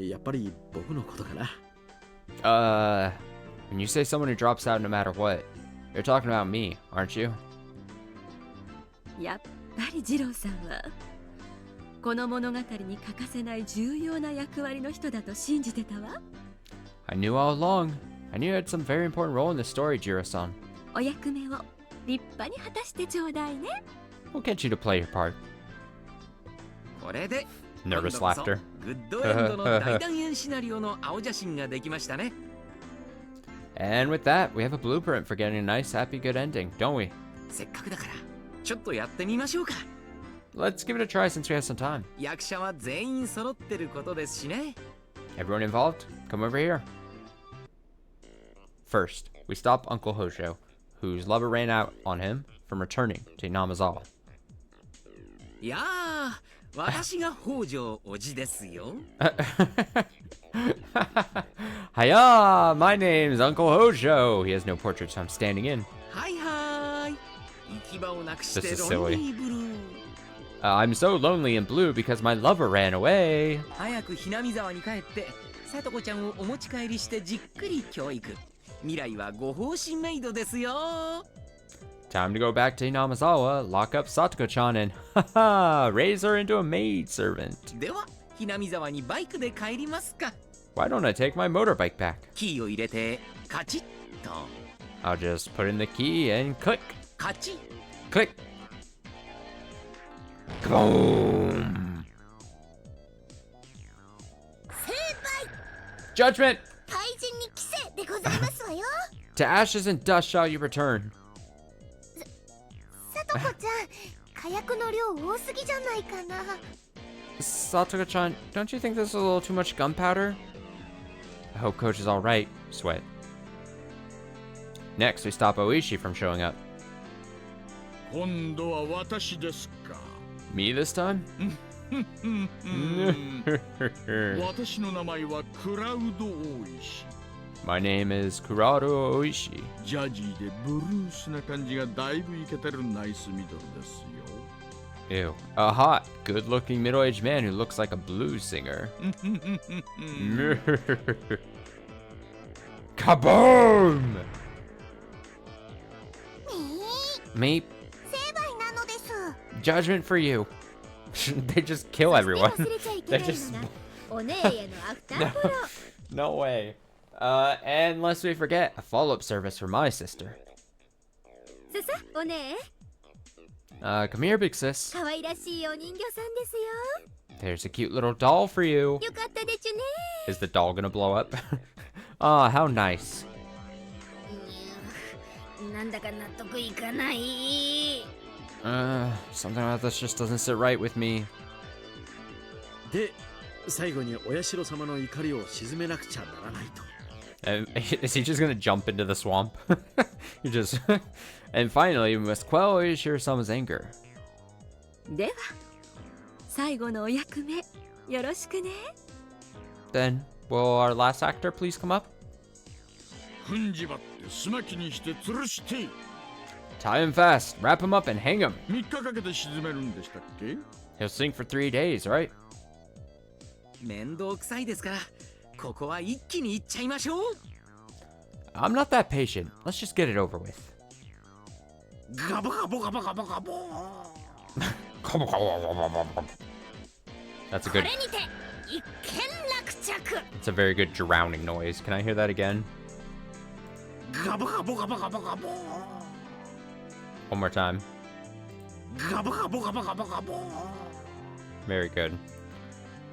S17: やっぱり僕のことかな。
S1: When you say someone who drops out no matter what, you're talking about me, aren't you?
S14: やっぱり二郎さんはこの物語に欠かせない重要な役割の人だと信じてたわ。
S1: I knew all along. I knew you had some very important role in the story, Jiro-san.
S14: お役目を立派に果たしてちょうだいね。
S1: We'll get you to play your part.
S16: これで
S1: Nervous laughter.
S16: グッドエンドの大団円シナリオの青写真ができましたね。
S1: And with that, we have a blueprint for getting a nice, happy, good ending, don't we?
S16: せっかくだからちょっとやってみましょうか。
S1: Let's give it a try since we have some time.
S16: 役者は全員揃ってることですしね。
S1: Everyone involved, come over here. First, we stop Uncle Hojo, whose lover ran out on him from returning to Hinamizawa.
S16: いやー、私が北条おじですよ。
S1: Hiya, my name's Uncle Hojo. He has no portrait, so I'm standing in.
S16: はいはーい。行き場をなくして
S1: This is
S16: ロン
S1: silly.
S16: リーブルー。
S1: I'm so lonely and blue because my lover ran away.
S16: 早くひなみ沢に帰ってさとこちゃんをお持ち帰りしてじっくり教育。未来はご奉仕メイドですよ。
S1: Time to go back to Hinamizawa, lock up Satoko-chan, and haha, raise her into a maidservant.
S16: ではひなみ沢にバイクで帰りますか。
S1: Why don't I take my motorbike back?
S16: キーを入れてカチッと。
S1: I'll just put in the key and click.
S16: カチッ。
S1: Click. Boom.
S4: 成敗。
S1: Judgment!
S4: 大人に着せでございますわよ。
S1: To ashes and dust shall you return.
S4: さとこちゃん、火薬の量多すぎじゃないかな。
S1: Satoko-chan, don't you think this is a little too much gunpowder? I hope Coach is alright. Sweat. Next, we stop Oishi from showing up.
S15: 今度は私ですか。
S1: Me this time?
S15: 私の名前はクラウド大石。
S1: My name is Kurado Oishi.
S15: ジャジーでブルースな感じがだいぶイケてるナイスミドルですよ。
S1: Ew. A hot, good-looking middle-aged man who looks like a blues singer. Kaboom! Me?
S4: 成敗なのです。
S1: Judgment for you. They just kill everyone. They just...
S18: お姉へのアフターフォロー。
S1: No way. And lest we forget, a follow-up service for my sister.
S18: ささ、お姉。
S1: Come here, big sis.
S18: 可愛らしいお人形さんですよ。
S1: There's a cute little doll for you.
S18: よかったでちゅね。
S1: Is the doll gonna blow up? Ah, how nice.
S18: なんだか納得いかない。
S1: Something about this just doesn't sit right with me.
S17: で、最後にお社様の怒りを鎮めなくちゃならないと。
S1: Is he just gonna jump into the swamp? You just... And finally, we must quell Oishiro-sama's anger.
S14: では、最後のお役目、よろしくね。
S1: Then, will our last actor please come up?
S15: 踏んじばってすまきにして吊るして。
S1: Tie him fast, wrap him up and hang him.
S15: 3日かけて沈めるんでしたっけ？
S1: He'll sink for 3 days, right?
S16: 面倒くさいですから、ここは一気にいっちゃいましょう。
S1: I'm not that patient. Let's just get it over with.
S15: ガボガボガボガボガボ。
S1: That's a
S18: こ
S1: good...
S18: れにて一件落着。
S1: It's a very good drowning noise. Can I hear that again?
S15: ガボガボガボガボガボ。
S1: One more time.
S15: ガボガボガボガボガボ。
S1: Very good.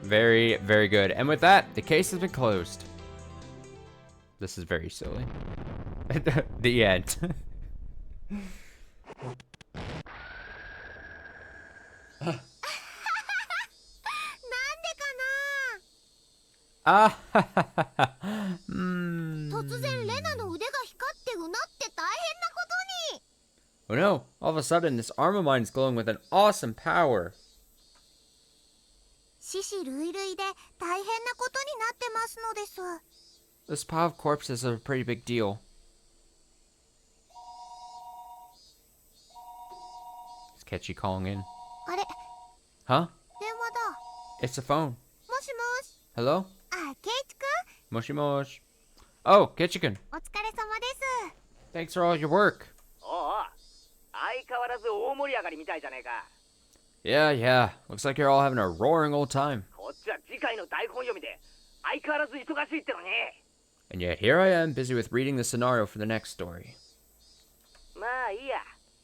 S1: Very, very good. And with that, the case has been closed. This is very silly. The end. Ah.
S4: 突然レナの腕が光ってうなって大変なことに。
S1: Oh no, all of a sudden this arm of mine is glowing with an awesome power.
S4: 死死類類で大変なことになってますのです。
S1: This pile of corpses is a pretty big deal. Is Ketchy calling in?
S4: あれ、
S1: Huh?
S4: 電話だ。
S1: It's the phone.
S4: もしもし。
S1: Hello?
S4: あ、ケイチくん。
S1: Moshi mosh. Oh, Ketchy-kun.
S4: お疲れ様です。
S1: Thanks for all your work.
S19: おう、相変わらず大盛り上がりみたいじゃねえか。
S1: Yeah, yeah. Looks like you're all having a roaring old time.
S19: こっちは次回の台本読みで相変わらず忙しいってのに。
S1: And yet here I am, busy with reading the scenario for the next story.
S19: まあいいや。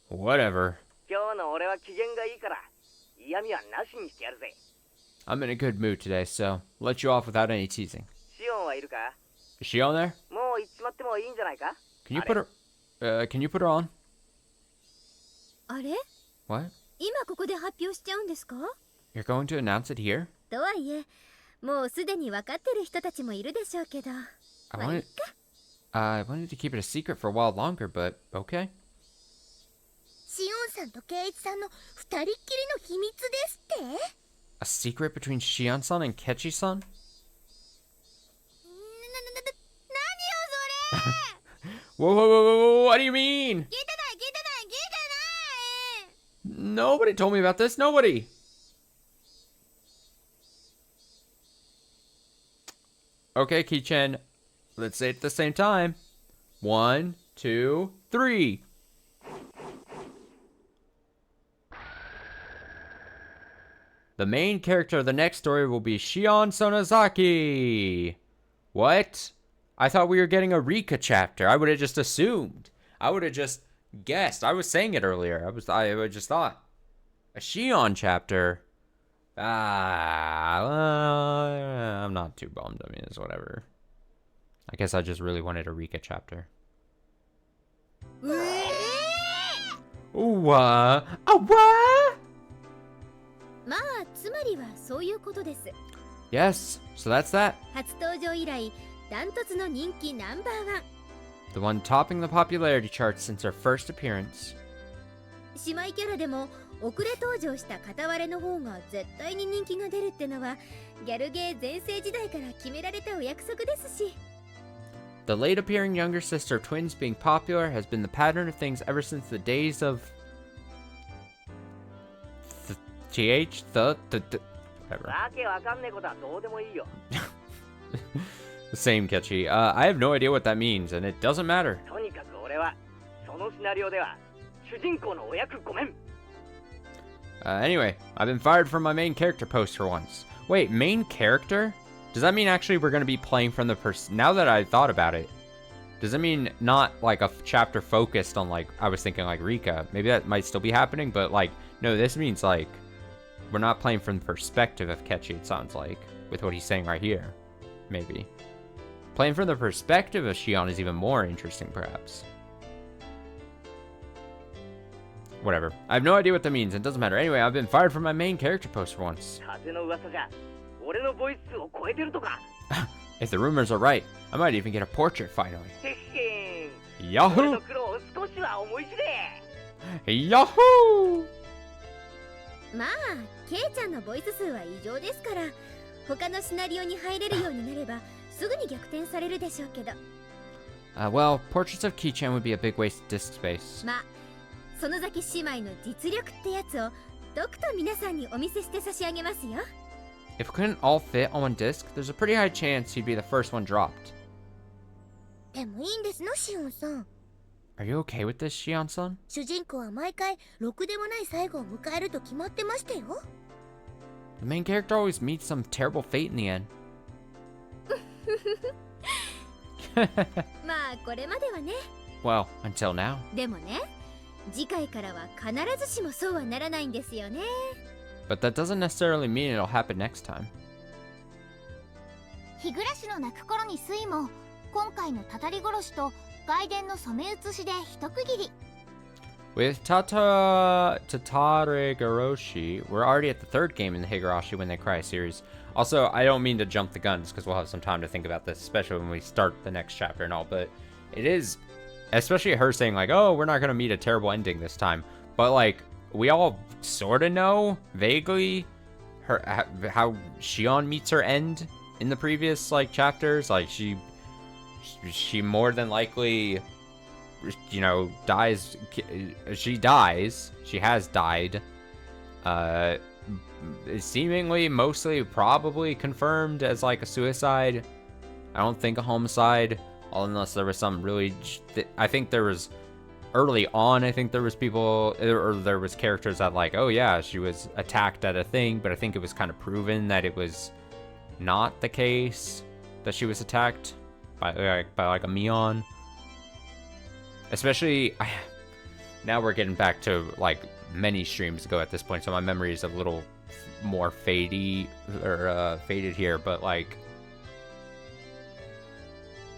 S1: Whatever.
S19: 今日の俺は機嫌がいいから嫌味はなしにしてやるぜ。
S1: I'm in a good mood today, so I'll let you off without any teasing.
S19: シオンはいるか？
S1: Is she on there?
S19: もう行っちまってもいいんじゃないか？
S1: Can you put her... can you put her on?
S18: あれ？
S1: What?
S18: 今ここで発表しちゃうんですか？
S1: You're going to announce it here?
S18: とはいえ、もうすでに分かってる人たちもいるでしょうけど。
S1: I wanted to keep it a secret for a while longer, but okay.
S4: シオンさんとケイチさんの二人っきりの秘密ですって？
S1: A secret between Shion-san and Ketchy-san?
S4: 何よそれ。
S1: Whoa, whoa, whoa, whoa, what do you mean?
S4: 聞いてない聞いてない聞いてない。
S1: Nobody told me about this, nobody. Okay, Ki-chen, let's say it at the same time. 1, 2, 3. The main character of the next story will be Shion Sonozaki. What? I thought we were getting a Rika chapter. I would have just assumed. I would have just guessed. I was saying it earlier. I just thought. A Shion chapter. I'm not too bummed. I mean, it's whatever. I guess I just really wanted a Rika chapter. What? What?
S18: まあ、つまりはそういうことです。
S1: Yes, so that's that.
S18: 初登場以来、ダントツの人気ナンバーワン。
S1: The one topping the popularity charts since her first appearance.
S18: 姉妹キャラでも遅れ登場した片割れの方が絶対に人気が出るってのはギャルゲー全盛時代から決められたお約束ですし。
S1: The late appearing younger sister of twins being popular has been the pattern of things ever since the days of whatever.
S19: わけわかんねえことはどうでもいいよ。
S1: Same, Ketchy. I have no idea what that means, and it doesn't matter.
S19: とにかく俺はそのシナリオでは主人公のお役ごめん。
S1: Anyway, I've been fired from my main character post for once. Wait, main character? Does that mean actually we're going to be playing from the now that I thought about it, does it mean not like a chapter focused on like, I was thinking like Rika. Maybe that might still be happening, but like, no, this means like, we're not playing from the perspective of Ketchy, it sounds like, with what he's saying right here. Maybe. Playing from the perspective of Shion is even more interesting, perhaps. Whatever. I have no idea what that means. It doesn't matter. Anyway, I've been fired from my main character post for once.
S19: 風の噂じゃ俺のボイスを超えてるとか。
S1: If the rumors are right, I might even get a portrait finally.
S19: へっへん。
S1: Yahoo!
S19: 俺の苦労を少しは思い知れ。
S1: Yahoo!
S18: まあケイちゃんのボイス数は異常ですから、他のシナリオに入れるようになればすぐに逆転されるでしょうけど。
S1: Well, portraits of Ki-chan would be a big waste of disk space.
S18: まあ園崎姉妹の実力ってやつをとくと皆さんにお見せして差し上げますよ。
S1: If we couldn't all fit on one disc, there's a pretty high chance he'd be the first one dropped.
S4: でもいいんですの、シオンさん。
S1: Are you okay with this, Shion-san?
S4: 主人公は毎回ろくでもない最後を迎えると決まってましたよ。
S1: The main character always meets some terrible fate in the end.
S18: まあこれまではね。
S1: Well, until now.
S18: でもね、次回からは必ずしもそうはならないんですよね。
S1: But that doesn't necessarily mean it'll happen next time.
S4: 日暮の泣く頃に睡も今回のたたり殺しと外伝の染め写しで一区切り。
S1: With Tatare Garoshi, we're already at the third game in the Higurashi When They Cry series. Also, I don't mean to jump the guns because we'll have some time to think about this, especially when we start the next chapter and all, but it is, especially her saying like, oh, we're not going to meet a terrible ending this time. But like, we all sort of know, vaguely, how Shion meets her end in the previous like chapters. Like, she more than likely, you know, dies. She dies. She has died. Seemingly, mostly, probably confirmed as like a suicide. I don't think a homicide, unless there was some really. I think there was early on. I think there was people, or there was characters that like, oh yeah, she was attacked at a thing, but I think it was kind of proven that it was not the case that she was attacked by like a Mion. Especially, now we're getting back to like many streams ago at this point, so my memory is a little more faded here, but like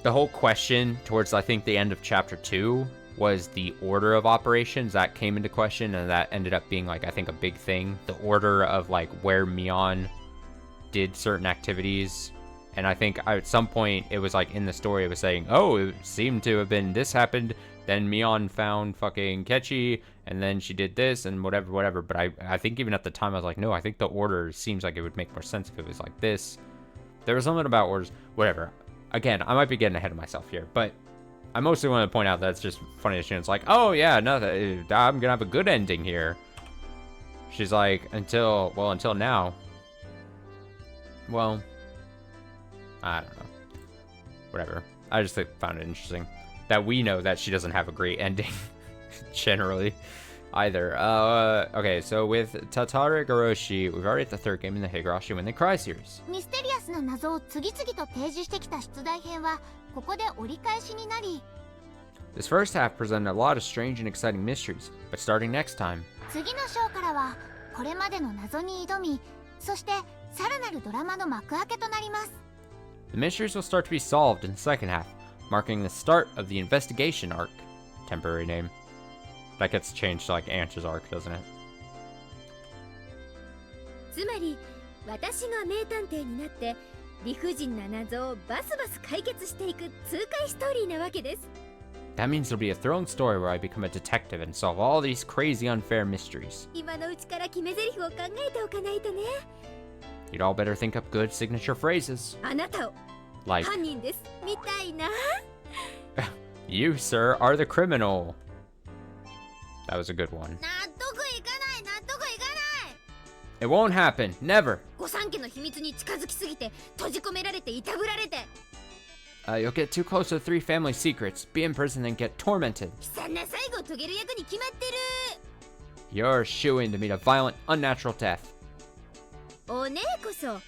S1: the whole question towards I think the end of chapter 2 was the order of operations that came into question, and that ended up being like I think a big thing, the order of like where Mion did certain activities. And I think at some point it was like in the story it was saying, oh, it seemed to have been this happened, then Mion found fucking Ketchy, and then she did this and whatever. But I think even at the time I was like, no, I think the order seems like it would make more sense if it was like this. There was something about orders, whatever. Again, I might be getting ahead of myself here, but I mostly want to point out that it's just funny that Shion's like, oh yeah, no, I'm gonna have a good ending here. She's like, until now. Well, I don't know. Whatever. I just found it interesting that we know that she doesn't have a great ending, generally, either. Okay, so with Tatare Garoshi, we've already at the third game in the Higurashi When They Cry series.
S4: ミステリアスな謎を次々と提示してきた出題編はここで折り返しになり、
S1: This first half presented a lot of strange and exciting mysteries, but starting next time,
S4: 次の章からはこれまでの謎に挑み、そしてさらなるドラマの幕開けとなります。
S1: the mysteries will start to be solved in the second half, marking the start of the investigation arc. Temporary name. That gets changed to like Answers arc, doesn't it?
S18: つまり私が名探偵になって理不尽な謎をバスバス解決していく痛快ストーリーなわけです。
S1: That means there'll be a thrilling story where I become a detective and solve all these crazy unfair mysteries.
S18: 今のうちから決め台詞を考えておかないとね。
S1: You'd all better think up good signature phrases.
S18: あなたを
S1: Like,
S18: 犯人ですみたいな。
S1: you, sir, are the criminal. That was a good one.
S18: 納得いかない納得いかない。
S1: It won't happen. Never.
S18: 御三家の秘密に近づきすぎて閉じ込められていたぶられて。
S1: You'll get too close to the three family secrets, be imprisoned, and get tormented.
S18: 悲惨な最後を遂げる役に決まってる。
S1: You're shoo-in to meet a violent, unnatural death.
S18: お姉こそ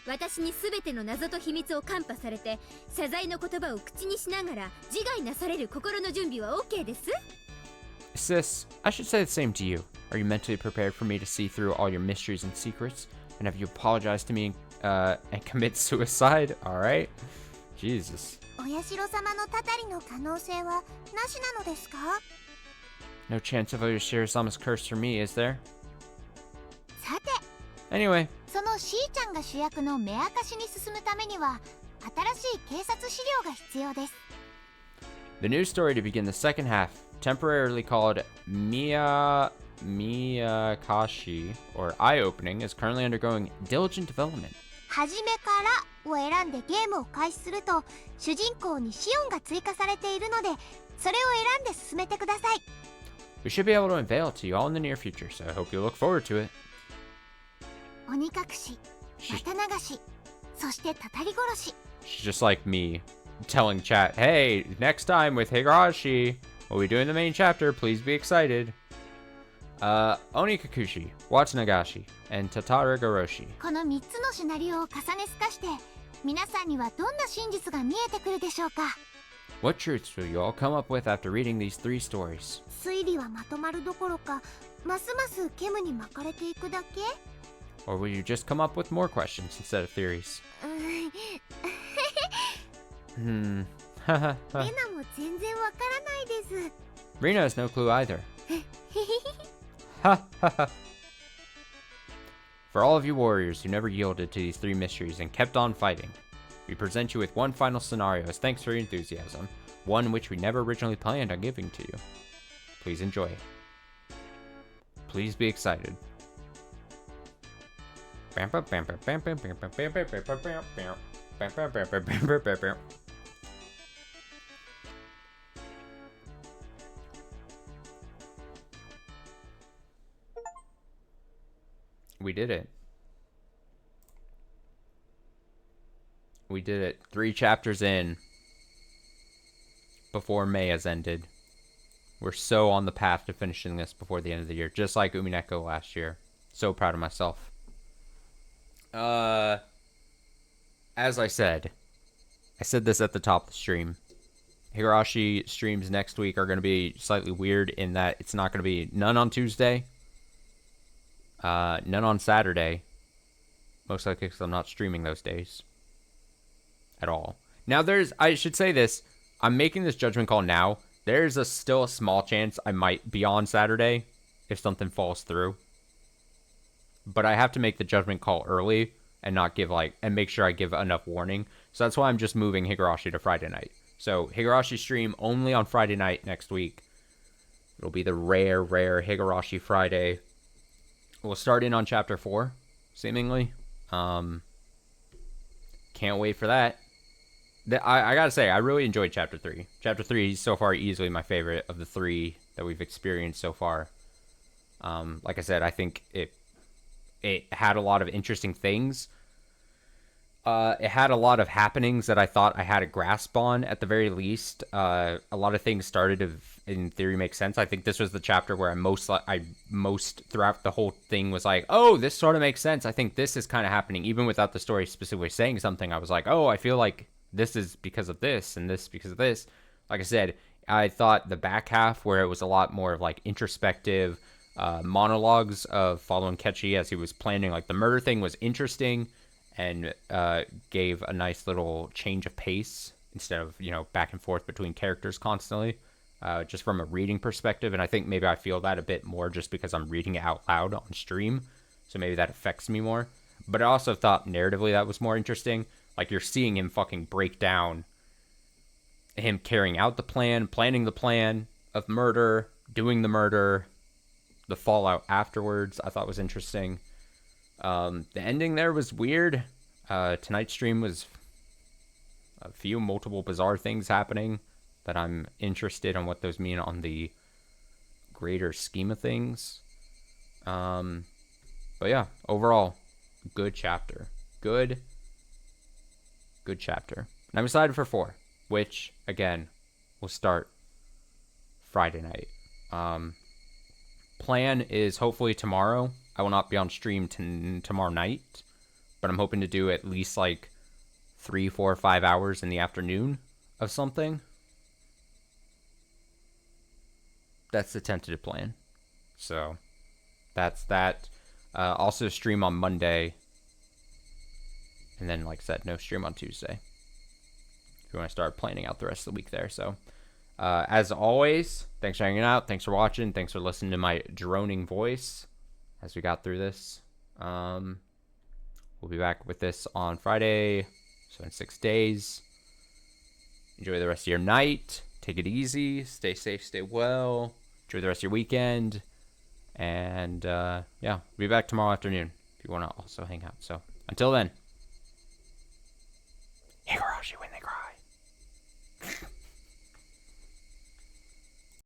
S18: 私に全ての謎と秘密をカンパされて謝罪の言葉を口にしながら自害なされる心の準備は OK です。
S1: Sis, I should say the same to you. Are you mentally prepared for me to see through all your mysteries and secrets? And have you apologized to me and commit suicide? Alright. Jesus.
S4: お社様のたたりの可能性はなしなのですか？
S1: No chance of Oyashiro-sama's curse for me, is there?
S4: さて、
S1: Anyway.
S4: そのしーちゃんが主役の目明かしに進むためには新しい警察資料が必要です。
S1: The new story to begin the second half, temporarily called Miyakashi, or Eye-Opening, is currently undergoing diligent development.
S4: はじめからを選んでゲームを開始すると主人公にシオンが追加されているのでそれを選んで進めてください。
S1: We should be able to unveil it to you all in the near future, so I hope you look forward to it.
S4: 鬼隠し、股流し、そしてたたり殺し。
S1: She's just like me, telling chat, hey, next time with Higurashi, we'll be doing the main chapter, please be excited. Onikakushi, Watsunagashi, and Tataragoroshi.
S4: この3つのシナリオを重ね透かして皆さんにはどんな真実が見えてくるでしょうか。
S1: What truths will you all come up with after reading these 3 stories?
S4: 推理はまとまるどころかますます煙に巻かれていくだけ。
S1: Or will you just come up with more questions instead of theories?
S4: レナも全然わからないです。
S1: Rina has no clue either. For all of you warriors who never yielded to these 3 mysteries and kept on fighting, we present you with one final scenario as thanks for your enthusiasm, one which we never originally planned on giving to you. Please enjoy. Please be excited. We did it. We did it. 3 chapters in before May has ended. We're so on the path to finishing this before the end of the year, just like Umineko last year. So proud of myself. As I said this at the top of the stream. Higurashi streams next week are going to be slightly weird in that it's not going to be none on Tuesday, none on Saturday. Most likely because I'm not streaming those days at all. Now I should say this, I'm making this judgment call now. There's still a small chance I might be on Saturday if something falls through. But I have to make the judgment call early and not give and make sure I give enough warning. So that's why I'm just moving Higurashi to Friday night. So Higurashi stream only on Friday night next week. It'll be the rare Higurashi Friday. We'll start in on chapter 4, seemingly. Can't wait for that. I gotta say, I really enjoyed chapter 3. Chapter 3 is so far easily my favorite of the 3 that we've experienced so far. Like I said, I think it had a lot of interesting things. It had a lot of happenings that I thought I had a grasp on at the very least. A lot of things started to, in theory, make sense. I think this was the chapter where I most throughout the whole thing was like, oh, this sort of makes sense. I think this is kind of happening. Even without the story specifically saying something, I was like, oh, I feel like this is because of this and this because of this. Like I said, I thought the back half where it was a lot more of introspective monologues of following Kechi as he was planning the murder thing was interesting and gave a nice little change of pace instead of back and forth between characters constantly, just from a reading perspective. And I think maybe I feel that a bit more just because I'm reading it out loud on stream, so maybe that affects me more. But I also thought narratively that was more interesting. You're seeing him fucking break down him carrying out the plan, planning the plan of murder, doing the murder, the fallout afterwards. I thought was interesting. The ending there was weird. Tonight's stream was a few multiple bizarre things happening that I'm interested in what those mean on the greater scheme of things. But yeah, overall, good chapter. Good chapter. And I'm excited for 4. which, again, will start Friday night. Plan is hopefully tomorrow. I will not be on stream tomorrow night, but I'm hoping to do at least like 3, 4, 5 hours in the afternoon of something. That's the tentative plan. So that's that. Also stream on Monday. And then, like I said, no stream on Tuesday. If you want to start planning out the rest of the week there. So, as always, thanks for hanging out. Thanks for watching. Thanks for listening to my droning voice as we got through this. We'll be back with this on Friday. So in 6 days. Enjoy the rest of your night. Take it easy. Stay safe. Stay well. Enjoy the rest of your weekend. And, yeah, we'll be back tomorrow afternoon if you want to also hang out. So, until then. Higurashi when they cry.